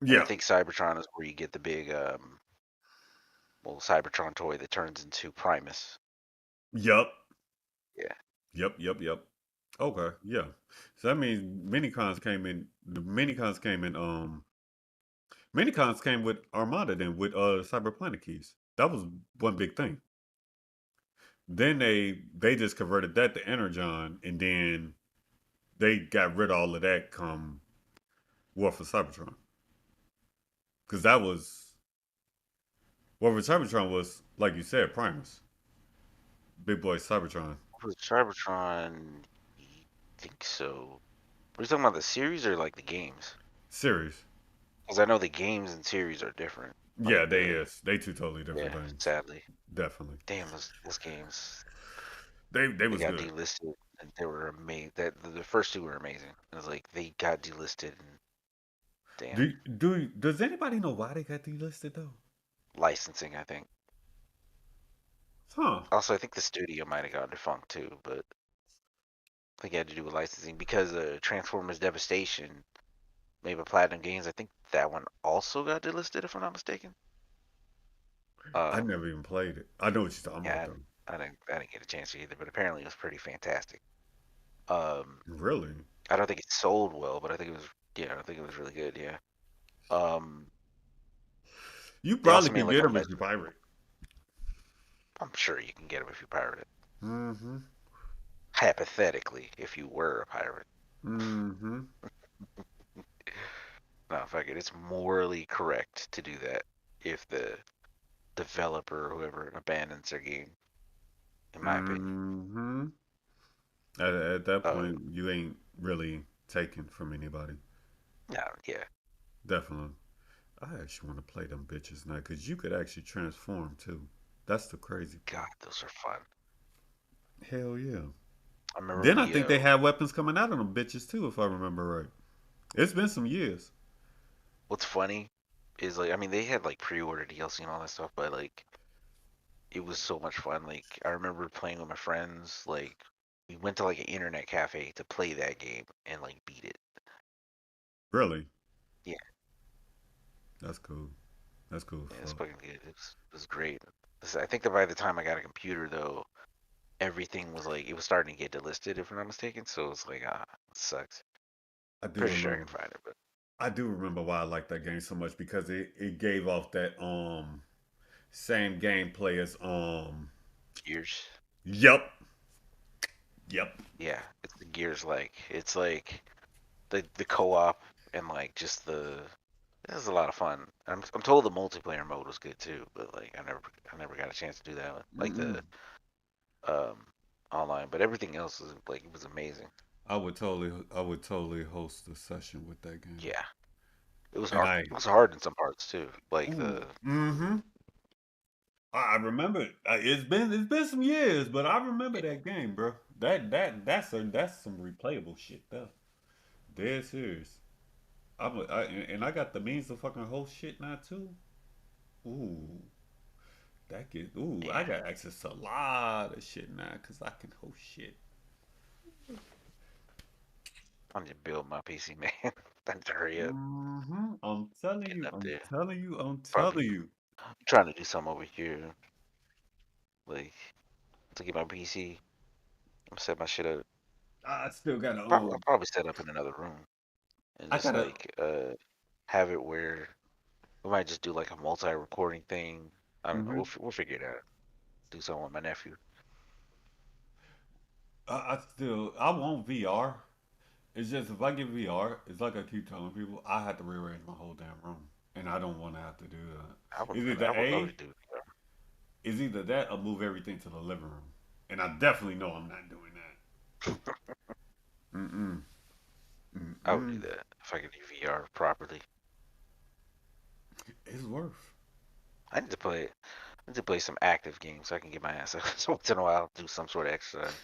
And I
Yeah.
think Cybertron is where you get the big well, Cybertron toy that turns into Primus.
Yup.
Yeah,
Yep. Okay, yeah. So that means minicons came in. The minicons came in. Minicons came with Armada then with Cyber Planet keys. That was one big thing. Then they just converted that to Energon, and then they got rid of all of that come War for Cybertron, because that was War for Cybertron was like you said, Primus, Big Boy Cybertron
for Cybertron, I think so. Are you talking about the series or like the games?
series.
Because I know the games and series are different.
Yeah,
Like
they
the
is they two totally different
yeah,
things.
sadly,
Definitely,
damn those games
they
they
was
got
good.
delisted and they were amazing. That the first two were amazing. It was like they got delisted and damn
Does anybody know why they got delisted though?
licensing. I think
Huh?
also I think the studio might have gone defunct too, but I think it had to do with licensing because Transformers Devastation made by Platinum Games. I think that one also got delisted if I'm not mistaken.
I
Um,
never even played it. I know what you're talking about
yeah,
though.
I didn't get a chance to either, but apparently it was pretty fantastic. Um,
Really?
I don't think it sold well, but I think it was yeah, I think it was really good. Yeah. Um,
You
they
probably
also made
can
like
get
a
them if you pirate.
I'm sure you can get them if you pirate it.
Mm-hmm.
Hypothetically, if you were a pirate.
Mm-hmm.
No, fuck it. It's morally correct to do that if the developer or whoever abandons their game, in my opinion.
Mm-hmm. At that
Uh,
point, you ain't really taken from anybody.
no, yeah.
Definitely. I actually want to play them bitches now because you could actually transform too. That's the crazy part.
God, those are fun.
Hell yeah.
I remember
Then I
we
think they have weapons coming out of them bitches too, if I remember right. It's been some years.
what's funny is like I mean they had like pre-order DLC and all that stuff, but like it was so much fun. Like I remember playing with my friends. Like we went to like an internet cafe to play that game and like beat it.
Really?
Yeah,
That's cool. That's cool as
yeah, it's
fuck.
fucking good. It was great. I think that by the time I got a computer though, everything was like it was starting to get delisted if I'm not mistaken. So it's like it sucks.
I do
Pretty sure I
remember.
can find it, but
I do remember why I liked that game so much because it gave off that same gameplay as
Gears.
Yep. Yep.
Yeah, it's the Gears like it's like the co-op and like just the it was a lot of fun. I'm told the multiplayer mode was good too, but like I never got a chance to do that one. Like
Mm-mm.
the um online, but everything else was like it was amazing.
I would totally host a session with that game.
Yeah, it was
And
hard. It was hard in some parts too. Like
ooh,
the
mm-hmm. I remember it. It's been some years, but I remember that game, bro. That's some replayable shit though. Dead serious. And I got the means to fucking host shit now too. Ooh, I
yeah,
got access to a lot of shit now because I can host shit.
I need to build my PC, man. I need to hurry up,
Mm-hmm. I'm telling
getting
you.
up
I'm
there.
telling you. I'm
Probably
telling you.
trying to do something over here, like to get my PC. I'm set my shit up.
I still gotta
I'll probably set up in another room and
I
just
gotta
like have it where we might just do like a multi-recording thing. I don't know.
hmm
We'll figure it out. Do something with my nephew.
I want VR. It's just if I get VR, it's like I keep telling people, I have to rearrange my whole damn room. and I don't want to have to do
I would
that. Is it
I
the
would love to
A?
do.
Is either that or move everything to the living room, and I definitely know I'm not doing that. Mm-mm.
I would do
Mm-mm.
that if I could do VR properly.
It's worth.
I need to play. I need to play some active games so I can get my ass up. So once in a while, do some sort of exercise.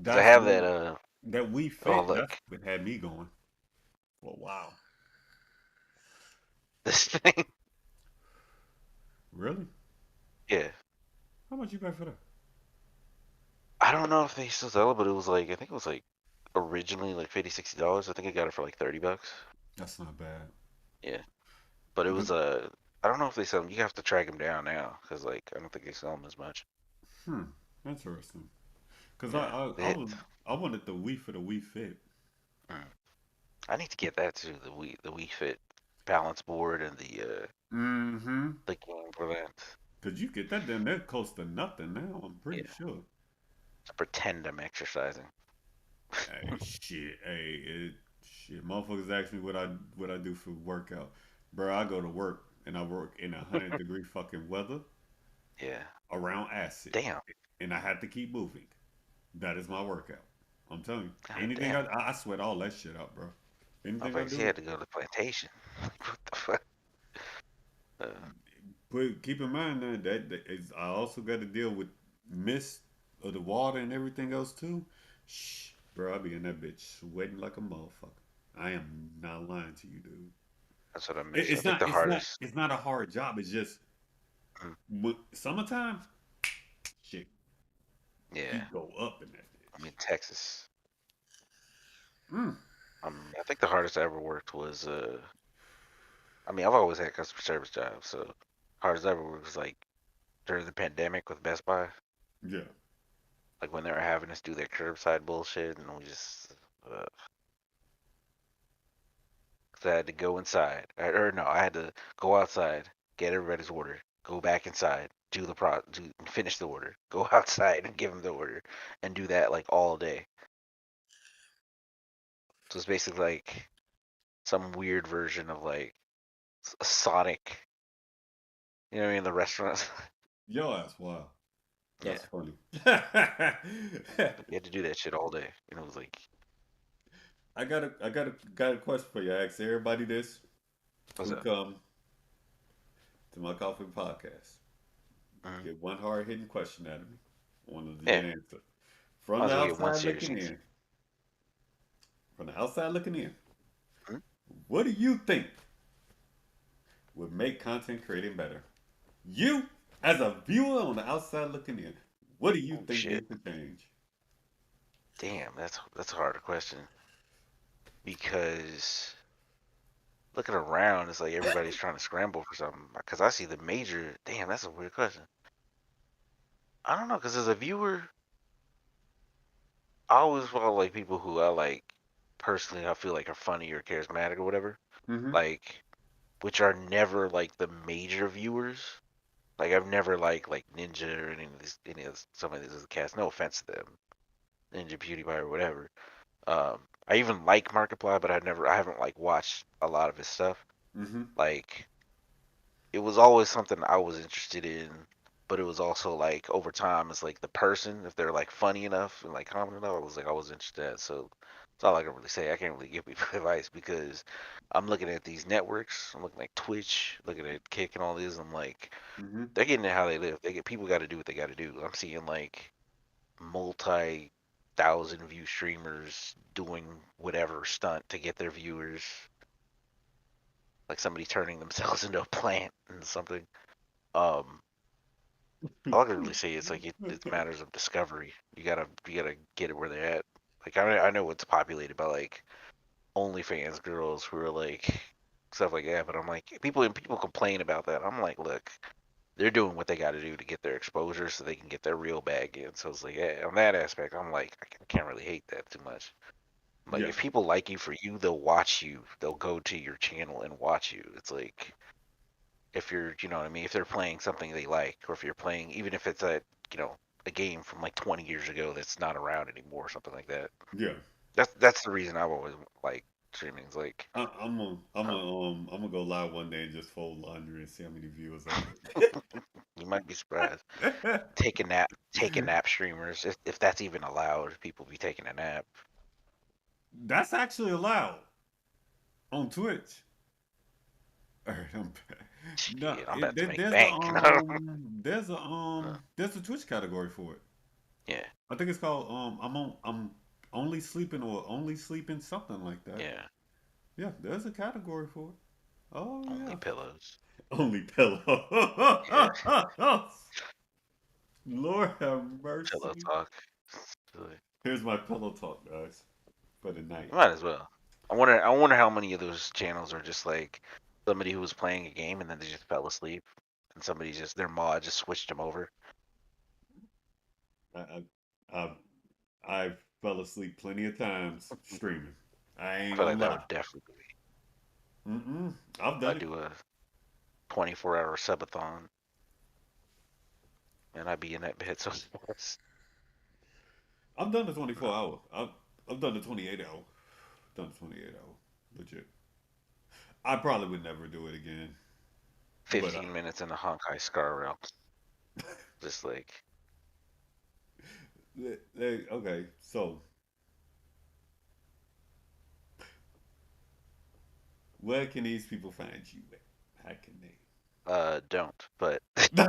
Because I
That's
have that.
what that we
Oh
fit. That's
look,
what had me going. Well, wow.
this thing.
Really?
Yeah.
How much you pay for that?
I don't know if they still sell it, but it was like I think it was like originally like 50, $60. I think I got it for like $30.
That's not bad.
Yeah. But it was
But
I don't know if they sell them. You have to track them down now because like I don't think they sell them as much.
hmm, interesting. Cause
Yeah.
I wanted the Wii for the Wii Fit.
Mm. I need to get that too. The Wii Fit balance board and
Mm-hmm.
the game for that.
Cause you get that damn that close to nothing now. I'm pretty
Yeah.
sure.
To pretend I'm exercising.
Hey, shit. Hey, shit. Motherfuckers ask me what I do for workout, bro. I go to work and I work in 100-degree fucking weather
Yeah.
around acid,
Damn.
and I have to keep moving. That is my workout. I'm telling you.
God
Anything
damn.
I sweat all that shit out, bro. Anything I
Motherfuckers, he
do,
had to go to the plantation. What the fuck?
but keep in mind that is, I also got to deal with mist of the water and everything else too. Shh, bro, I be in that bitch sweating like a motherfucker. I am not lying to you, dude.
That's what I miss. I
It's
think
not
the
it's not
hardest.
it's not a hard job. It's just
Mm,
summertime, shit,
yeah.
heat go up in that
I'm in
bitch.
Texas.
Mm.
I think the hardest I ever worked was I mean, I've always had customer service jobs, so hardest I ever worked was like during the pandemic with Best Buy,
Yeah.
like when they were having us do their curbside bullshit, and we just, 'cause I had to go inside, or no, I had to go outside, get everybody's order, go back inside, finish the order, go outside and give them the order, and do that like all day. So it's basically like some weird version of like a Sonic, you know what I mean, the restaurants.
Yo ass, wow.
Yeah,
That's funny.
you had to do that shit all day, and it was like,
I got a question for you. I ask everybody this
what's
who
up?
come to my coffee podcast.
Mhm.
Get one hard hitting question out of me. I want to get
Yeah,
an answer. From
might
the
as well get one
outside
serious
looking
answer.
in. From the outside looking in.
Mhm.
What do you think would make content creating better? You, as a viewer on the outside looking in, what do you
Oh
think
shit,
needs to change?
damn, that's a harder question because looking around, it's like everybody's trying to scramble for something. Because I see the major. Damn, that's a weird question. I don't know, because as a viewer, I always follow like people who I like personally. I feel like are funny or charismatic or whatever.
Mm-hmm.
Like, which are never like the major viewers. Like I've never like Ninja or any of some of these cats. No offense to them, Ninja, PewDiePie, or whatever. I even like Markiplier, but I haven't like watched a lot of his stuff.
Mm-hmm.
Like it was always something I was interested in, but it was also like over time, it's like the person, if they're like funny enough and like common enough, I was like I was interested in. So that's all I can really say. I can't really give people advice because I'm looking at these networks. I'm looking at Twitch, looking at Kick and all these. I'm like,
Mm-hmm.
they're getting it how they live. They get people got to do what they got to do. I'm seeing like multi-thousand view streamers doing whatever stunt to get their viewers, like somebody turning themselves into a plant and something. Um, all I can really say is like it's matters of discovery. You gotta get it where they're at. Like I know it's populated by like OnlyFans girls who are like stuff like that, but I'm like people complain about that. I'm like, look, they're doing what they got to do to get their exposure so they can get their real bag in. So it's like, yeah, on that aspect, I'm like, I can't really hate that too much. Like
Yeah.
if people like you for you, they'll watch you. They'll go to your channel and watch you. It's like if you're, you know what I mean, if they're playing something they like, or if you're playing, even if it's you know, a game from like 20 years ago that's not around anymore, or something like that.
Yeah.
That's the reason I've always like. streaming's like.
I'm gonna go live one day and just fold laundry and see how many viewers I
You might be surprised.
get.
Taking nap streamers, if that's even allowed, people be taking a nap.
That's actually allowed on Twitch. No,
Shit, I'm about to make
there's a
bank.
there's a Twitch category for it.
Yeah,
I think it's called I'm only sleeping or only sleeping something like that.
yeah.
Yeah, there's a category for it. Oh
Only
yeah,
pillows.
only pillow.
Yeah,
Lord have
pillow
mercy.
talk. Really.
Here's my pillow talk, guys, for the night.
Might as well. I wonder how many of those channels are just like somebody who was playing a game and then they just fell asleep, and somebody just their mod just switched them over.
I I I, I fell asleep plenty of times streaming. I
I
ain't
feel
gonna
like that
lie.
would definitely be.
I've
I
done it.
do a 24-hour subathon, and I'd be in that bed so fast.
I've done the
No,
24 hour. I've done the 28 hour. Done the 28 hour. Legit. I probably would never do it again. But
15 minutes in the Honkai Scar Rail, just like
okay, so where can these people find you at? How can they?
don't. But no,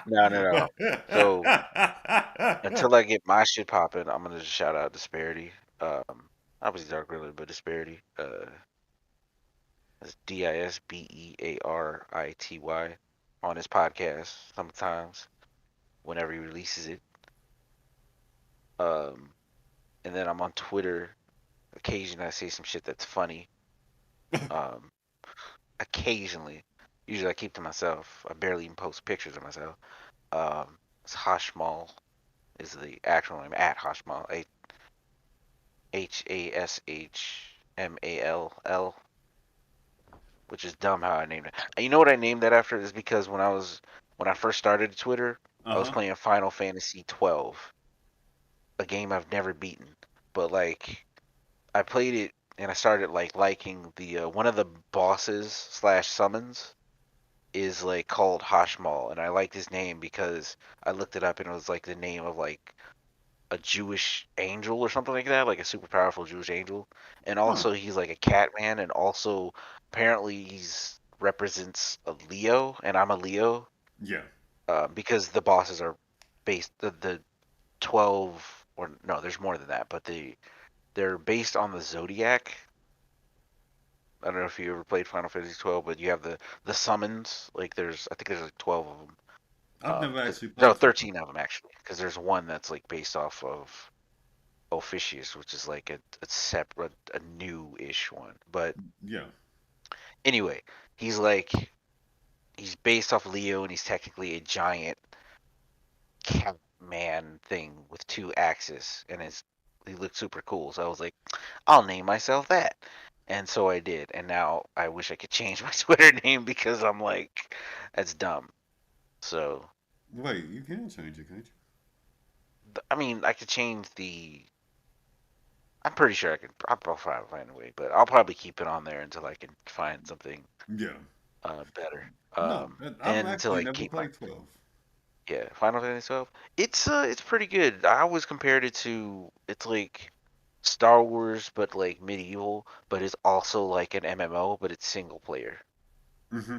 no, no, no. So until I get my shit popping, I'm gonna just shout out Disparity. Obviously Dark Riddler, but Disparity. That's Disbearity on his podcast sometimes whenever he releases it. Um, and then I'm on Twitter. Occasionally I say some shit that's funny. Um, occasionally, usually I keep to myself. I barely even post pictures of myself. It's Hashmal is the actual name at Hashmal. Hashmall, which is dumb how I named it. And you know what I named that after is because when I first started Twitter, I was
Uh-huh.
playing Final Fantasy 12, a game I've never beaten, but like I played it and I started like liking the one of the bosses slash summons is like called Hashmal, and I liked his name because I looked it up and it was like the name of like a Jewish angel or something like that, like a super powerful Jewish angel. And
Huh.
also he's like a cat man, and also apparently he's represents a Leo, and I'm a Leo,
Yeah.
because the bosses are based the 12, or no, there's more than that, but they're based on the zodiac. I don't know if you ever played Final Fantasy 12, but you have the summons. Like I think there's like 12 of them.
I've never actually
No,
played 12.
13 of them actually, because there's one that's like based off of Officius, which is like a separate, a new-ish one. But
Yeah.
anyway, he's like he's based off Leo, and he's technically a giant cat man thing with two axes, and he looked super cool. So I was like, I'll name myself that, and so I did. And now I wish I could change my Twitter name because I'm like, that's dumb. So
Wait, you can change it, can't you?
I mean, I could change the. I'm pretty sure I can. I'll probably find a way, but I'll probably keep it on there until I can find something
Yeah.
better.
No, I've
And to
actually
like
never
keep my,
played 12.
yeah, Final Fantasy 12. It's pretty good. I always compared it to, it's like Star Wars but like medieval, but it's also like an MMO, but it's single player.
Mm-hmm.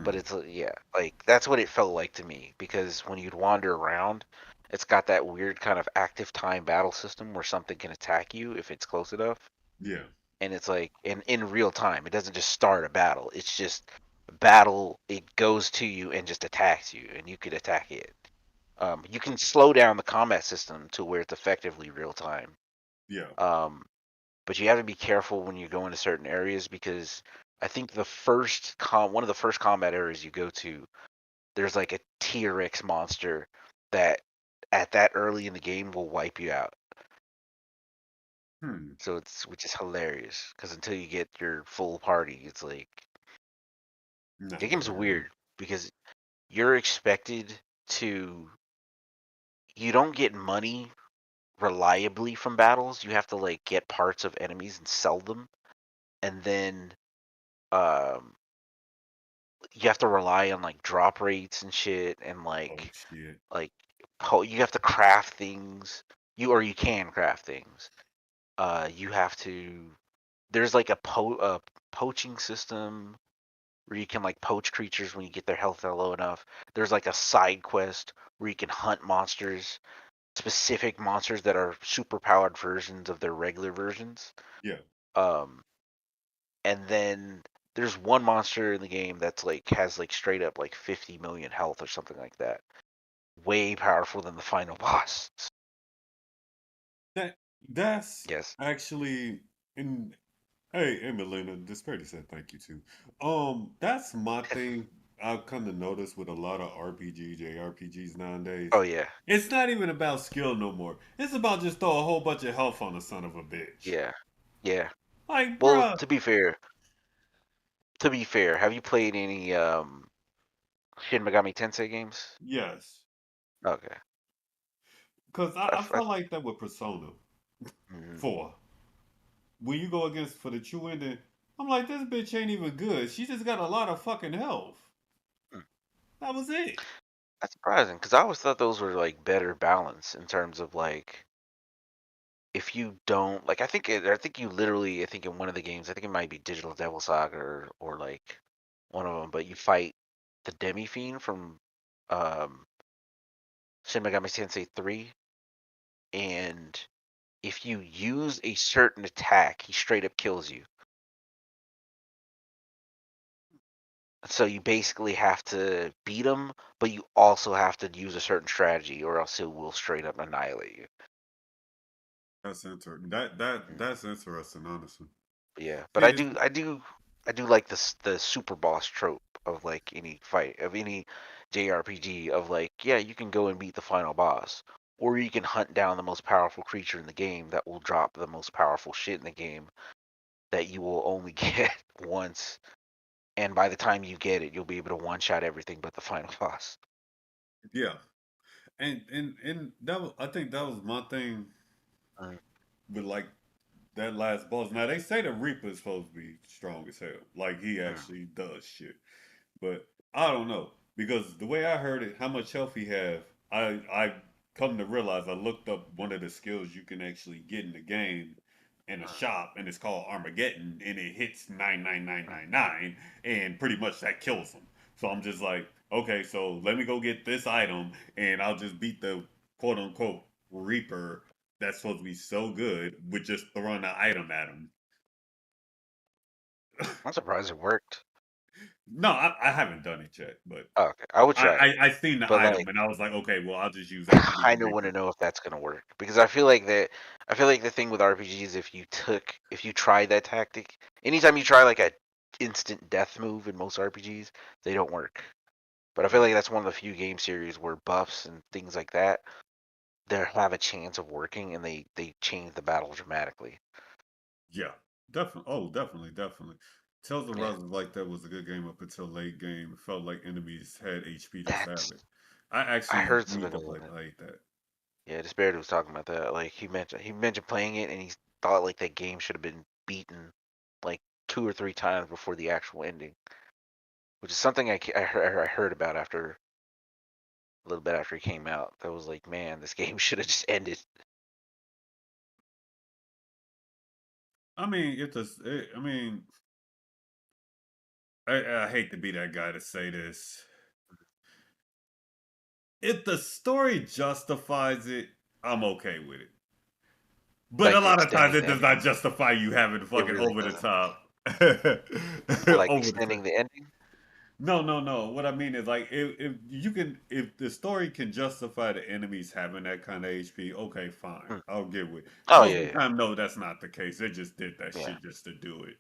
But
Hmm.
it's yeah, like that's what it felt like to me, because when you'd wander around, it's got that weird kind of active time battle system where something can attack you if it's close enough,
Yeah.
and it's like in real time. It doesn't just start a battle. It's just battle. It goes to you and just attacks you, and you could attack it. You can slow down the combat system to where it's effectively real time.
Yeah.
Um, but you have to be careful when you go into certain areas, because I think one of the first combat areas you go to, there's like a T-Rex monster that at that early in the game will wipe you out.
Hmm.
So which is hilarious, because until you get your full party, it's like the
Not
game's
very long.
weird because you're expected to you don't get money reliably from battles. You have to like get parts of enemies and sell them, and then um you have to rely on like drop rates and shit, and
Oh shit.
like you have to craft things. You can craft things. You have to. There's like a poaching system where you can like poach creatures when you get their health low enough. There's like a side quest where you can hunt monsters, specific monsters that are super powered versions of their regular versions.
Yeah.
Um, and then there's one monster in the game that's like has like straight up like 50 million health or something like that. Way powerful than the final boss.
That that's
Yes.
actually in hey Melina, Disparity said thank you too. That's my thing I've come to notice with a lot of RPG, JRPGs nowadays.
Oh yeah.
It's not even about skill no more. It's about just throw a whole bunch of health on the son of a bitch.
Yeah. Yeah.
Like,
Well,
bruh,
to be fair, have you played any Shin Megami Tensei games?
yes.
Okay.
Because I
I,
felt like that with Persona
mhm.
4. When you go against for the true ending, I'm like, this bitch ain't even good. She just got a lot of fucking health.
Hmm.
That was it.
That's surprising because I always thought those were like better balance in terms of like if you don't like I think you literally I think in one of the games I think it might be Digital Devil Saga or like one of them, but you fight the Demi Fiend from um Shin Megami Tensei 3, and if you use a certain attack, he straight up kills you. So you basically have to beat him, but you also have to use a certain strategy, or else he will straight up annihilate you.
That's interesting. That
Mm.
that's interesting, honestly.
But yeah, but
See, this,
I do like the super boss trope of like any fight of any JRPG of like, yeah, you can go and beat the final boss, or you can hunt down the most powerful creature in the game that will drop the most powerful shit in the game that you will only get once, and by the time you get it, you'll be able to one shot everything but the final boss.
yeah, and that was, I think that was my thing
Mm,
with like that last boss. Now they say the Reaper's supposed to be strong as hell, like he
mm,
actually does shit. But I don't know because the way I heard it, how much health he have, I come to realize I looked up one of the skills you can actually get in the game in a
mm,
shop, and it's called Armageddon, and it hits nine nine nine
mm.
nine nine, and pretty much that kills him. So I'm just like, okay, so let me go get this item, and I'll just beat the quote unquote Reaper that's supposed to be so good with just throwing an item at him.
I'm surprised it worked.
No, I haven't done it yet, but
Oh, okay, I would
I,
try it,
I seen the
but
item
like
and I was like, okay, well, I'll just use that to beat the
kind of want to
Reaper.
know if that's gonna work because I feel like the thing with RPGs, if you try that tactic, anytime you try like a instant death move in most RPGs, they don't work. But I feel
Mm.
like that's one of the few game series where buffs and things like that they have a chance of working, and they change the battle dramatically.
Yeah, definitely. Oh, definitely, definitely. Tales of
Yeah,
Rise like that was a good game up until late game. It felt like enemies had HP just to have
that's
it. I
I
actually
heard
need
something
to
about
play
that.
play that.
Yeah, Disparity was talking about that. Like he mentioned playing it, and he thought like that game should have been beaten like two or three times before the actual ending, which is something I heard about after a little bit after he came out. That was like, man, this game should have just ended.
I mean, I mean, I hate to be that guy to say this. If the story justifies it, I'm okay with it. But a
Like
lot of times
extending
it
the
does
ending,
not justify you having
it
fucking
really
over the
doesn't.
top.
Or like
Over the top.
extending the ending.
No, no, no. What I mean is like if you can if the story can justify the enemies having that kind of HP, okay, fine.
Hmm.
I'll get with.
Oh
Most
yeah,
of the
yeah,
time, no, that's not the case. They just did that
yeah.
shit just to do it.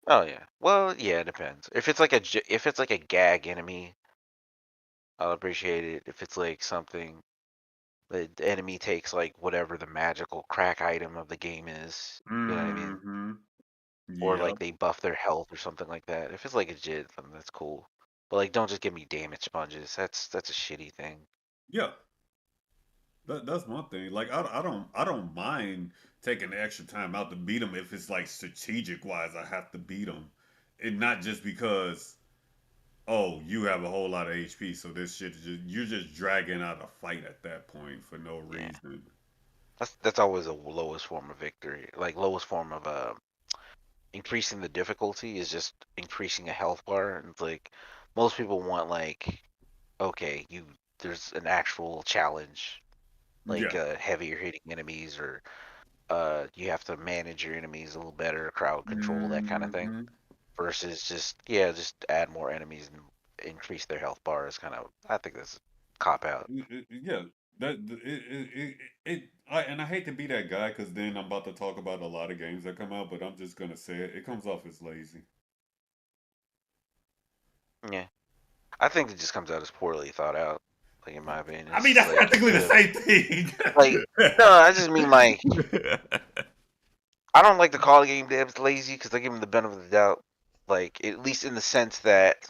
Oh yeah. Well, yeah, it depends. If it's like if it's like a gag enemy, I'll appreciate it. If it's like something the enemy takes like whatever the magical crack item of the game is, you know what I mean?
Mm-hmm.
Or
Yeah.
like they buff their health or something like that. If it's like a legit, then that's cool. But like, don't just give me damage sponges. That's a shitty thing.
Yeah. That's one thing. Like I don't mind taking the extra time out to beat them if it's like strategic wise. I have to beat them, and not just because oh you have a whole lot of HP, so this shit is just you're just dragging out a fight at that point for no
Yeah,
reason.
that's always the lowest form of victory. Like lowest form of increasing the difficulty is just increasing a health bar. And it's like most people want like okay, you there's an actual challenge like
Yeah.
heavier hitting enemies or you have to manage your enemies a little better, crowd control, that kind of thing.
Hmm.
Versus just yeah, just add more enemies and increase their health bar is kind of I think that's a cop out.
Yeah. And I hate to be that guy because then I'm about to talk about a lot of games that come out, but I'm just gonna say it. It comes off as lazy.
Yeah, I think it just comes out as poorly thought out. Like in my opinion,
I mean,
it's
that's
like you
practically the
could have
same thing.
like no, I just mean like I don't like to call the game devs lazy because I give them the benefit of the doubt. Like at least in the sense that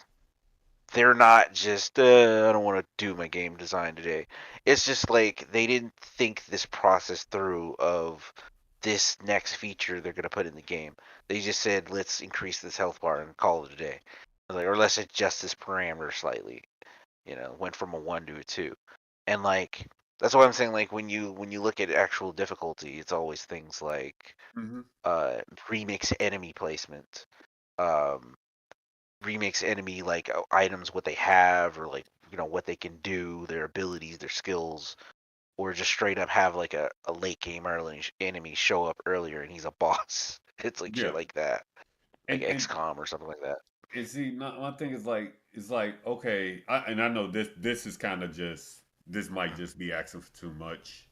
they're not just I don't want to do my game design today. It's just like they didn't think this process through of this next feature they're gonna put in the game. They just said let's increase this health bar and call it a day, like or let's adjust this parameter slightly. Went from a one to a two, and like that's why I'm saying like when you look at actual difficulty, it's always things like
Hmm.
remix enemy placement, um, remix enemy like items what they have or like what they can do, their abilities, their skills, or just straight up have like a late game early enemy show up earlier and he's a boss. It's like
Yeah.
shit like that, like
And
XCOM or something like that.
see, my thing is like okay, and I know this is kind of just this might just be asking for too much.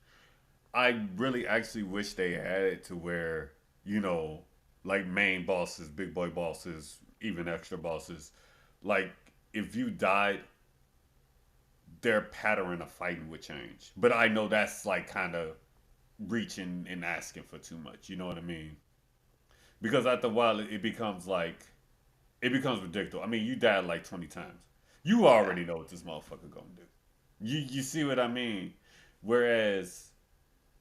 I really actually wish they had it to where you know, like main bosses, big boy bosses, even extra bosses, like if you died, their pattern of fighting would change. But I know that's like kind of reaching and asking for too much. You know what I mean? Because after a while, it becomes like it becomes ridiculous. I mean, you died like 20 times. You
Yeah,
already know what this motherfucker gonna do. You see what I mean? Whereas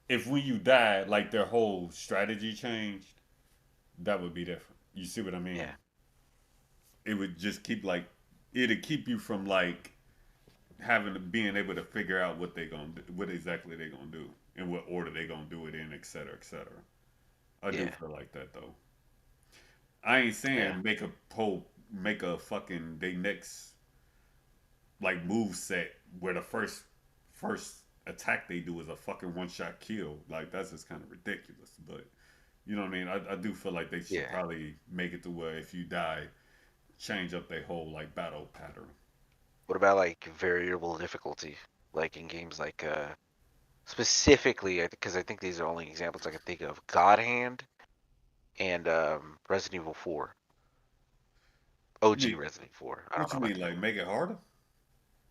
if when you died, like their whole strategy changed, that would be different. You see what I mean?
yeah,
It would just keep like it'd keep you from like having to being able to figure out what they gonna do, what exactly they gonna do, and what order they gonna do it in, et cetera, et cetera. I do
yeah,
feel like that though. I ain't
yeah,
saying make a fucking they next like move set where the first attack they do is a fucking one shot kill. Like that's just kind of ridiculous. But you know what I mean? I do feel like they should
yeah.
probably make it to where if you die, change up their whole like battle pattern.
What about like variable difficulty, like in games like specifically, because I think these are only examples I can think of. God Hand and Resident Evil 4,
You
OG
mean
Resident Evil 4. I don't
what
know
you
about
mean
the new
like
one.
make it harder?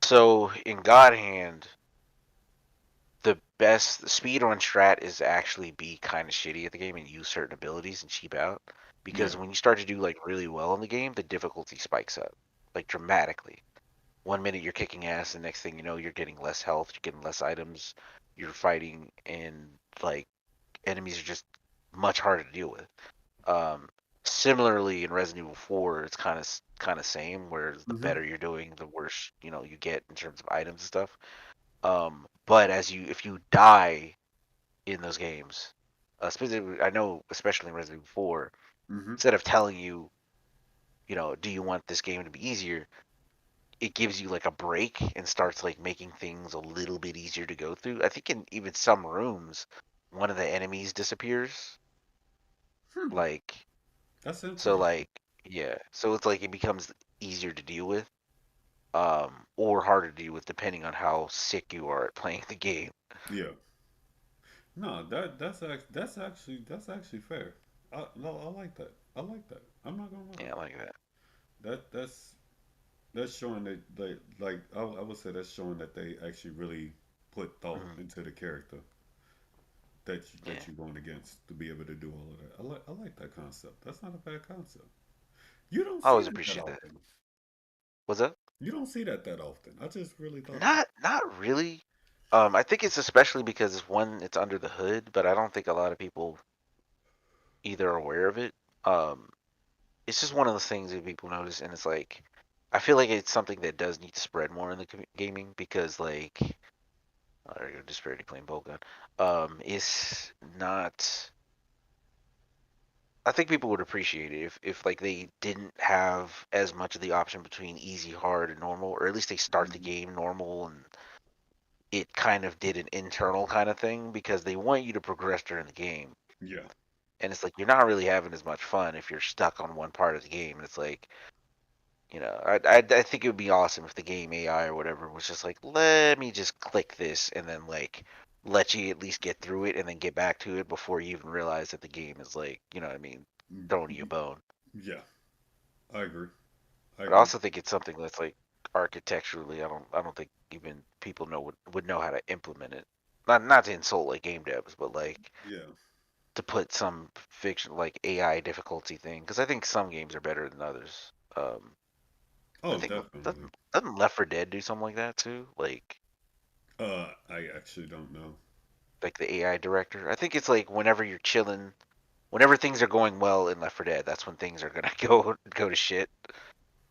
So in God Hand, the best speed on strat is actually be kind of shitty at the game and use certain abilities and cheap out.
Yeah.
Because when you start to do like really well in the game, the difficulty spikes up like dramatically. One minute you're kicking ass, and next thing you know, you're getting less health, you're getting less items, you're fighting, and like enemies are just much harder to deal with. Um, Similarly, in Resident Evil 4, it's kind of same. Where the
Mm-hmm.
better you're doing, the worse you get in terms of items and stuff. But if you die in those games, specifically, I know especially in Resident Evil 4,
Mm-hmm.
instead of telling you, do you want this game to be easier, it gives you like a break and starts like making things a little bit easier to go through. I think in even some rooms, one of the enemies disappears.
Hmm.
Like
That's
so,
interesting.
like yeah, so it's like it becomes easier to deal with, or harder to deal with depending on how sick you are at playing the game.
Yeah. No, that's actually fair. No, I like that. I like that. I'm not gonna lie.
Yeah, like that.
That that's showing that they like I would say that's showing that they actually really put thought
Hmm.
into the character that
Yeah,
you're going against to be able to do all of that. I like that concept. That's not a bad concept. You don't
I
see
always
that
appreciate that.
often.
What's up?
You don't see that often. I just really thought about
Not really. I think it's especially because it's one, it's under the hood, but I don't think a lot of people either are aware of it. Um, it's just one of those things that people notice, and it's like, I feel like it's something that does need to spread more in the gaming because like, you're disparity playing Bolgun, it's not. I think people would appreciate it if like they didn't have as much of the option between easy, hard, and normal, or at least they start the
Mhm.
game normal and it kind of did an internal kind of thing because they want you to progress during the game.
Yeah.
And it's like you're not really having as much fun if you're stuck on one part of the game. And it's like, I think it would be awesome if the game AI or whatever was just like, let me just click this and then like let you at least get through it and then get back to it before you even realize that the game is like, you know what I mean,
Mm,
throwing you a bone.
yeah. I agree. I
But I
agree.
also think it's something that's like architecturally, I don't think even people would know how to implement it. Not to insult like game devs, but like
Yeah.
to put some fiction like AI difficulty thing because I think some games are better than others. I
Oh,
think
definitely.
doesn't Left 4 Dead do something like that too?
I actually don't know.
Like the AI director. I think it's like whenever you're chilling, whenever things are going well in Left 4 Dead, that's when things are gonna go to shit.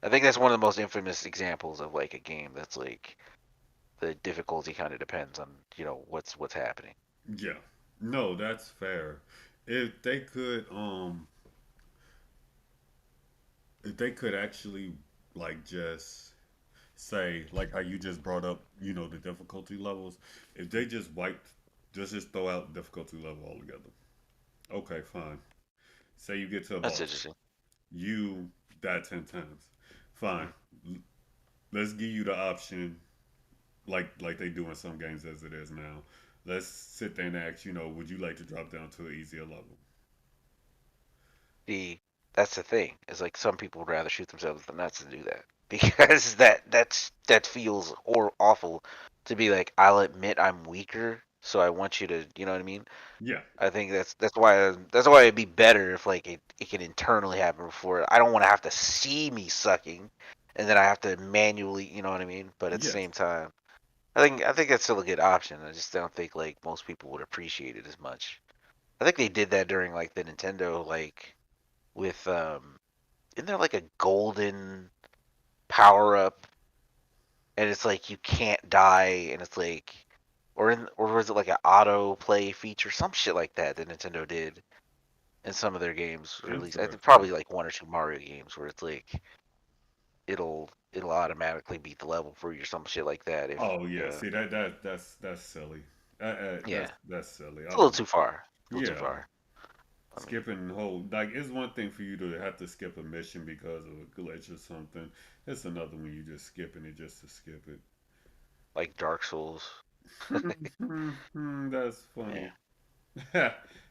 I think that's one of the most infamous examples of like a game that's like the difficulty kind of depends on what's happening.
Yeah. No, that's fair. If they could, if they could actually like just say like how you just brought up, the difficulty levels. If they just wiped, just throw out difficulty level altogether. Okay, fine. Say you get to a
That's
boss,
interesting.
you die 10 times. Fine.
Mm.
Let's give you the option, like they do in some games as it is now. Let's sit there and ask, would you like to drop down to an easier level?
The That's the thing. Is like some people would rather shoot themselves in the nuts than do that because that feels or awful to be like I'll admit I'm weaker, so I want you to, you know what I mean?
Yeah.
I think that's why it'd be better if like it can internally happen before. I don't want to have to see me sucking, and then I have to manually, you know what I mean? But at the
Yes.
same time, I think that's still a good option. I just don't think like most people would appreciate it as much. I think they did that during like the Nintendo like with isn't there like a golden power up and it's like you can't die and it's like or was it like an auto play feature some shit like that that Nintendo did in some of their games, or at least I think
Interesting.
probably like one or two Mario games where it's like it'll automatically beat the level for you or some shit like that if
Oh yeah. See that's silly.
yeah,
That's silly.
it's
I
a little
don't.
too far, a little too
Yeah.
far. I mean,
Skipping whole like it's one thing for you to have to skip a mission because of a glitch or something. It's another when you just skipping it just to skip it.
like Dark Souls.
That's
Yeah.
funny.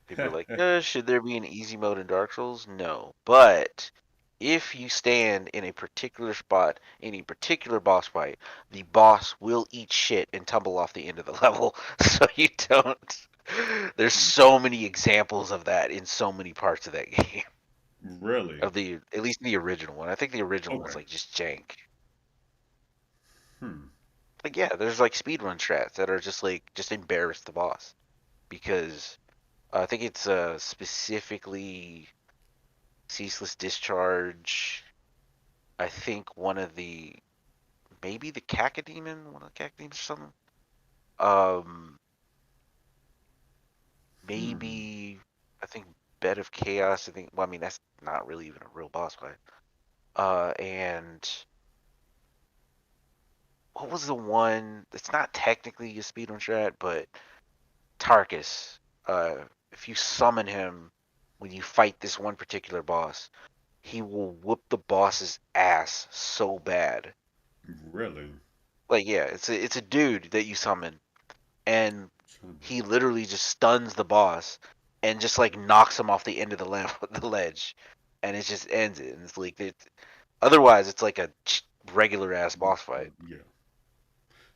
People are like, should there be an easy mode in Dark Souls? No. But if you stand in a particular spot in a particular boss fight, the boss will eat shit and tumble off the end of the level. So you don't. There's so many examples of that in so many parts of that game.
Really?
Of the At least the original one. I think the original
Okay.
one's like just jank.
Hmm.
Like yeah, there's like speedrun strats that are just like just embarrass the boss because I think it's specifically ceaseless discharge. I think one of the maybe the cacodemon, one of the cacodemons or something. Um,
Hmm.
maybe I think Bed of Chaos. I think. Well, I mean that's not really even a real boss fight. And what was the one? It's not technically a speedrun strat, but Tarkus. If you summon him when you fight this one particular boss, he will whoop the boss's ass so bad.
Really?
Like yeah, it's a dude that you summon and he literally just stuns the boss and just like knocks him off the end of the ledge, and it just ends it. And it's like otherwise it's like a regular ass boss fight.
Yeah.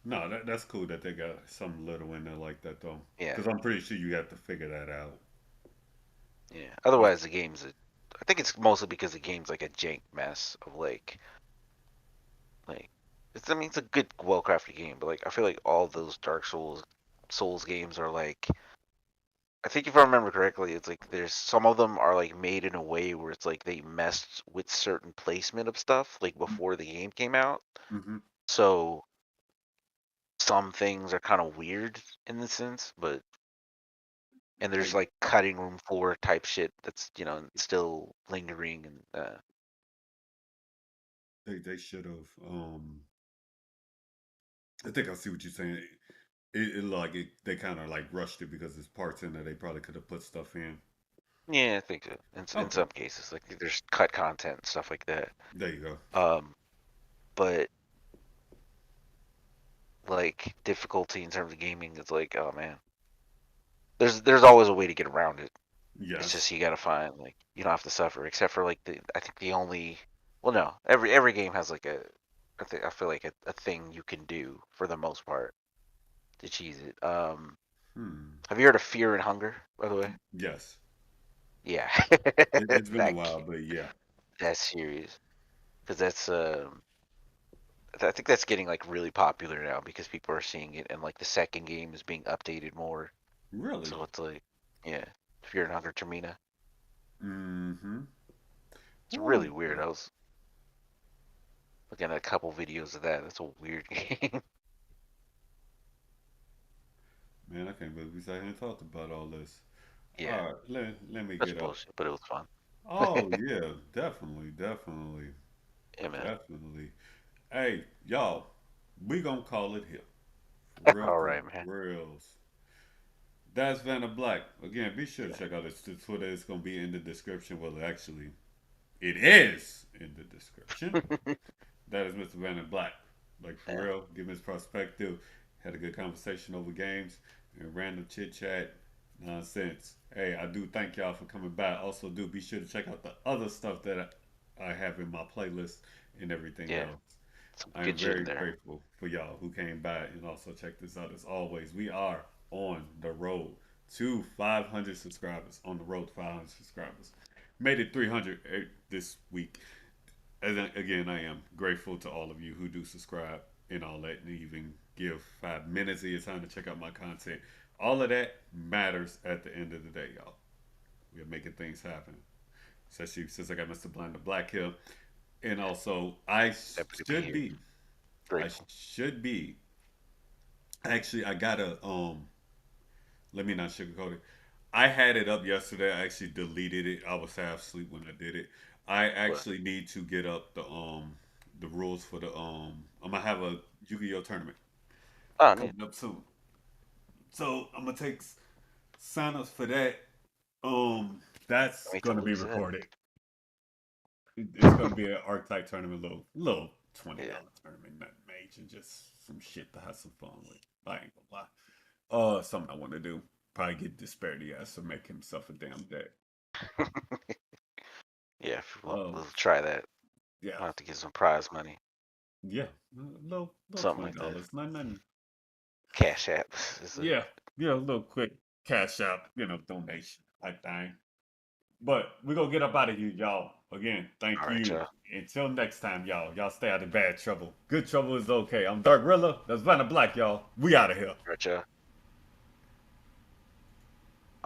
No, that's cool that they got some little in there like that though,
Yeah,
because I'm pretty sure you have to figure that out.
yeah. Otherwise the game's I think it's mostly because the game's like a jank mess of like I mean, it's a good, well-crafted game, but like I feel like all those Dark Souls games are like. I think if I remember correctly, it's like there's some of them are like made in a way where it's like they messed with certain placement of stuff like before the game came out.
Mm-hmm.
So some things are kind of weird in the sense, but and there's
They,
like cutting room floor type shit that's still lingering and
they should have. I think I see what you're saying. It like it, they kind of like rushed it because there's parts in there they probably could have put stuff in.
yeah, I think so. In
Okay,
some cases, like there's cut content and stuff like that.
there you go.
Um, but like difficulty in terms of gaming is like, oh man, there's always a way to get around it. It's
Yes.
just you gotta find like you don't have to suffer, except for like I think the only well no every game has like I feel like a thing you can do for the most part to cheese it.
Hmm.
Have you heard of Fear and Hunger, by the way?
Yes.
Yeah,
It's been a
that
while, but yeah.
that series because that's I think that's getting like really popular now because people are seeing it and like the second game is being updated more.
Really.
So it's like yeah, Fear and Hunger Termina.
Mm-hmm.
It's really
Oh,
weird. I was looking at a couple videos of that. That's a weird game.
man, I can't believe we sat here and talked about all this. All
Yeah,
right, let me
such
get up.
bullshit, but it was fun.
Oh yeah, definitely, definitely,
Yeah, man.
definitely. Hey, y'all, we gonna call it here.
All right, man.
For reals. That's Vanna Black. Again, be sure to
Yeah,
check out his Twitter. It's gonna be in the description. Well, actually, it is in the description. That is Mr. Vanna Black. Like for
yeah,
real, give his perspective. Had a good conversation over games and random chit chat nonsense. Hey, I do thank y'all for coming by. Also, do be sure to check out the other stuff that I have in my playlist and everything
yeah.
else.
Some
I am
good shit
very
in there.
grateful for y'all who came by and also check this out. As always, we are on the road to 500 subscribers. On the road to 500 subscribers. Made it 300 this week. As again, I am grateful to all of you who do subscribe and all that, and even give 5 minutes of your time to check out my content. All of that matters at the end of the day, y'all. We are making things happen. Especially since I got Mr. Blind the Black here. And also,
Happy to be here.
I
Grateful.
should be. Actually, I gotta let me not sugarcoat it. I had it up yesterday. I actually deleted it. I was half asleep when I did it. I
But
actually need to get up the rules for the I'm gonna have a Yu-Gi-Oh tournament
oh, neat.
coming up soon. So I'm gonna take signups for that. That's
Wait to
gonna be
lose that.
recorded. It's gonna be an archetype tournament, little
Yeah.
$20 tournament, not major, just some shit to have some fun with. I ain't gonna lie. Something I want to do. Probably get Disparity ass to make himself a damn deck.
Yeah,
Oh,
we'll try that.
yeah,
I'll have to get some prize money,
yeah, little
something
twenty
like that.
dollars, nothing.
Cash app is a
Yeah, yeah, a little quick cash out, donation type thing. But we gonna get up out of here, y'all. Again,
all
thank
right,
you.
y'all.
Until next time, y'all. Y'all stay out of bad trouble. Good trouble is okay. I'm Dark Rilla. That's Vanna Black, y'all. We out of here.
All right, y'all.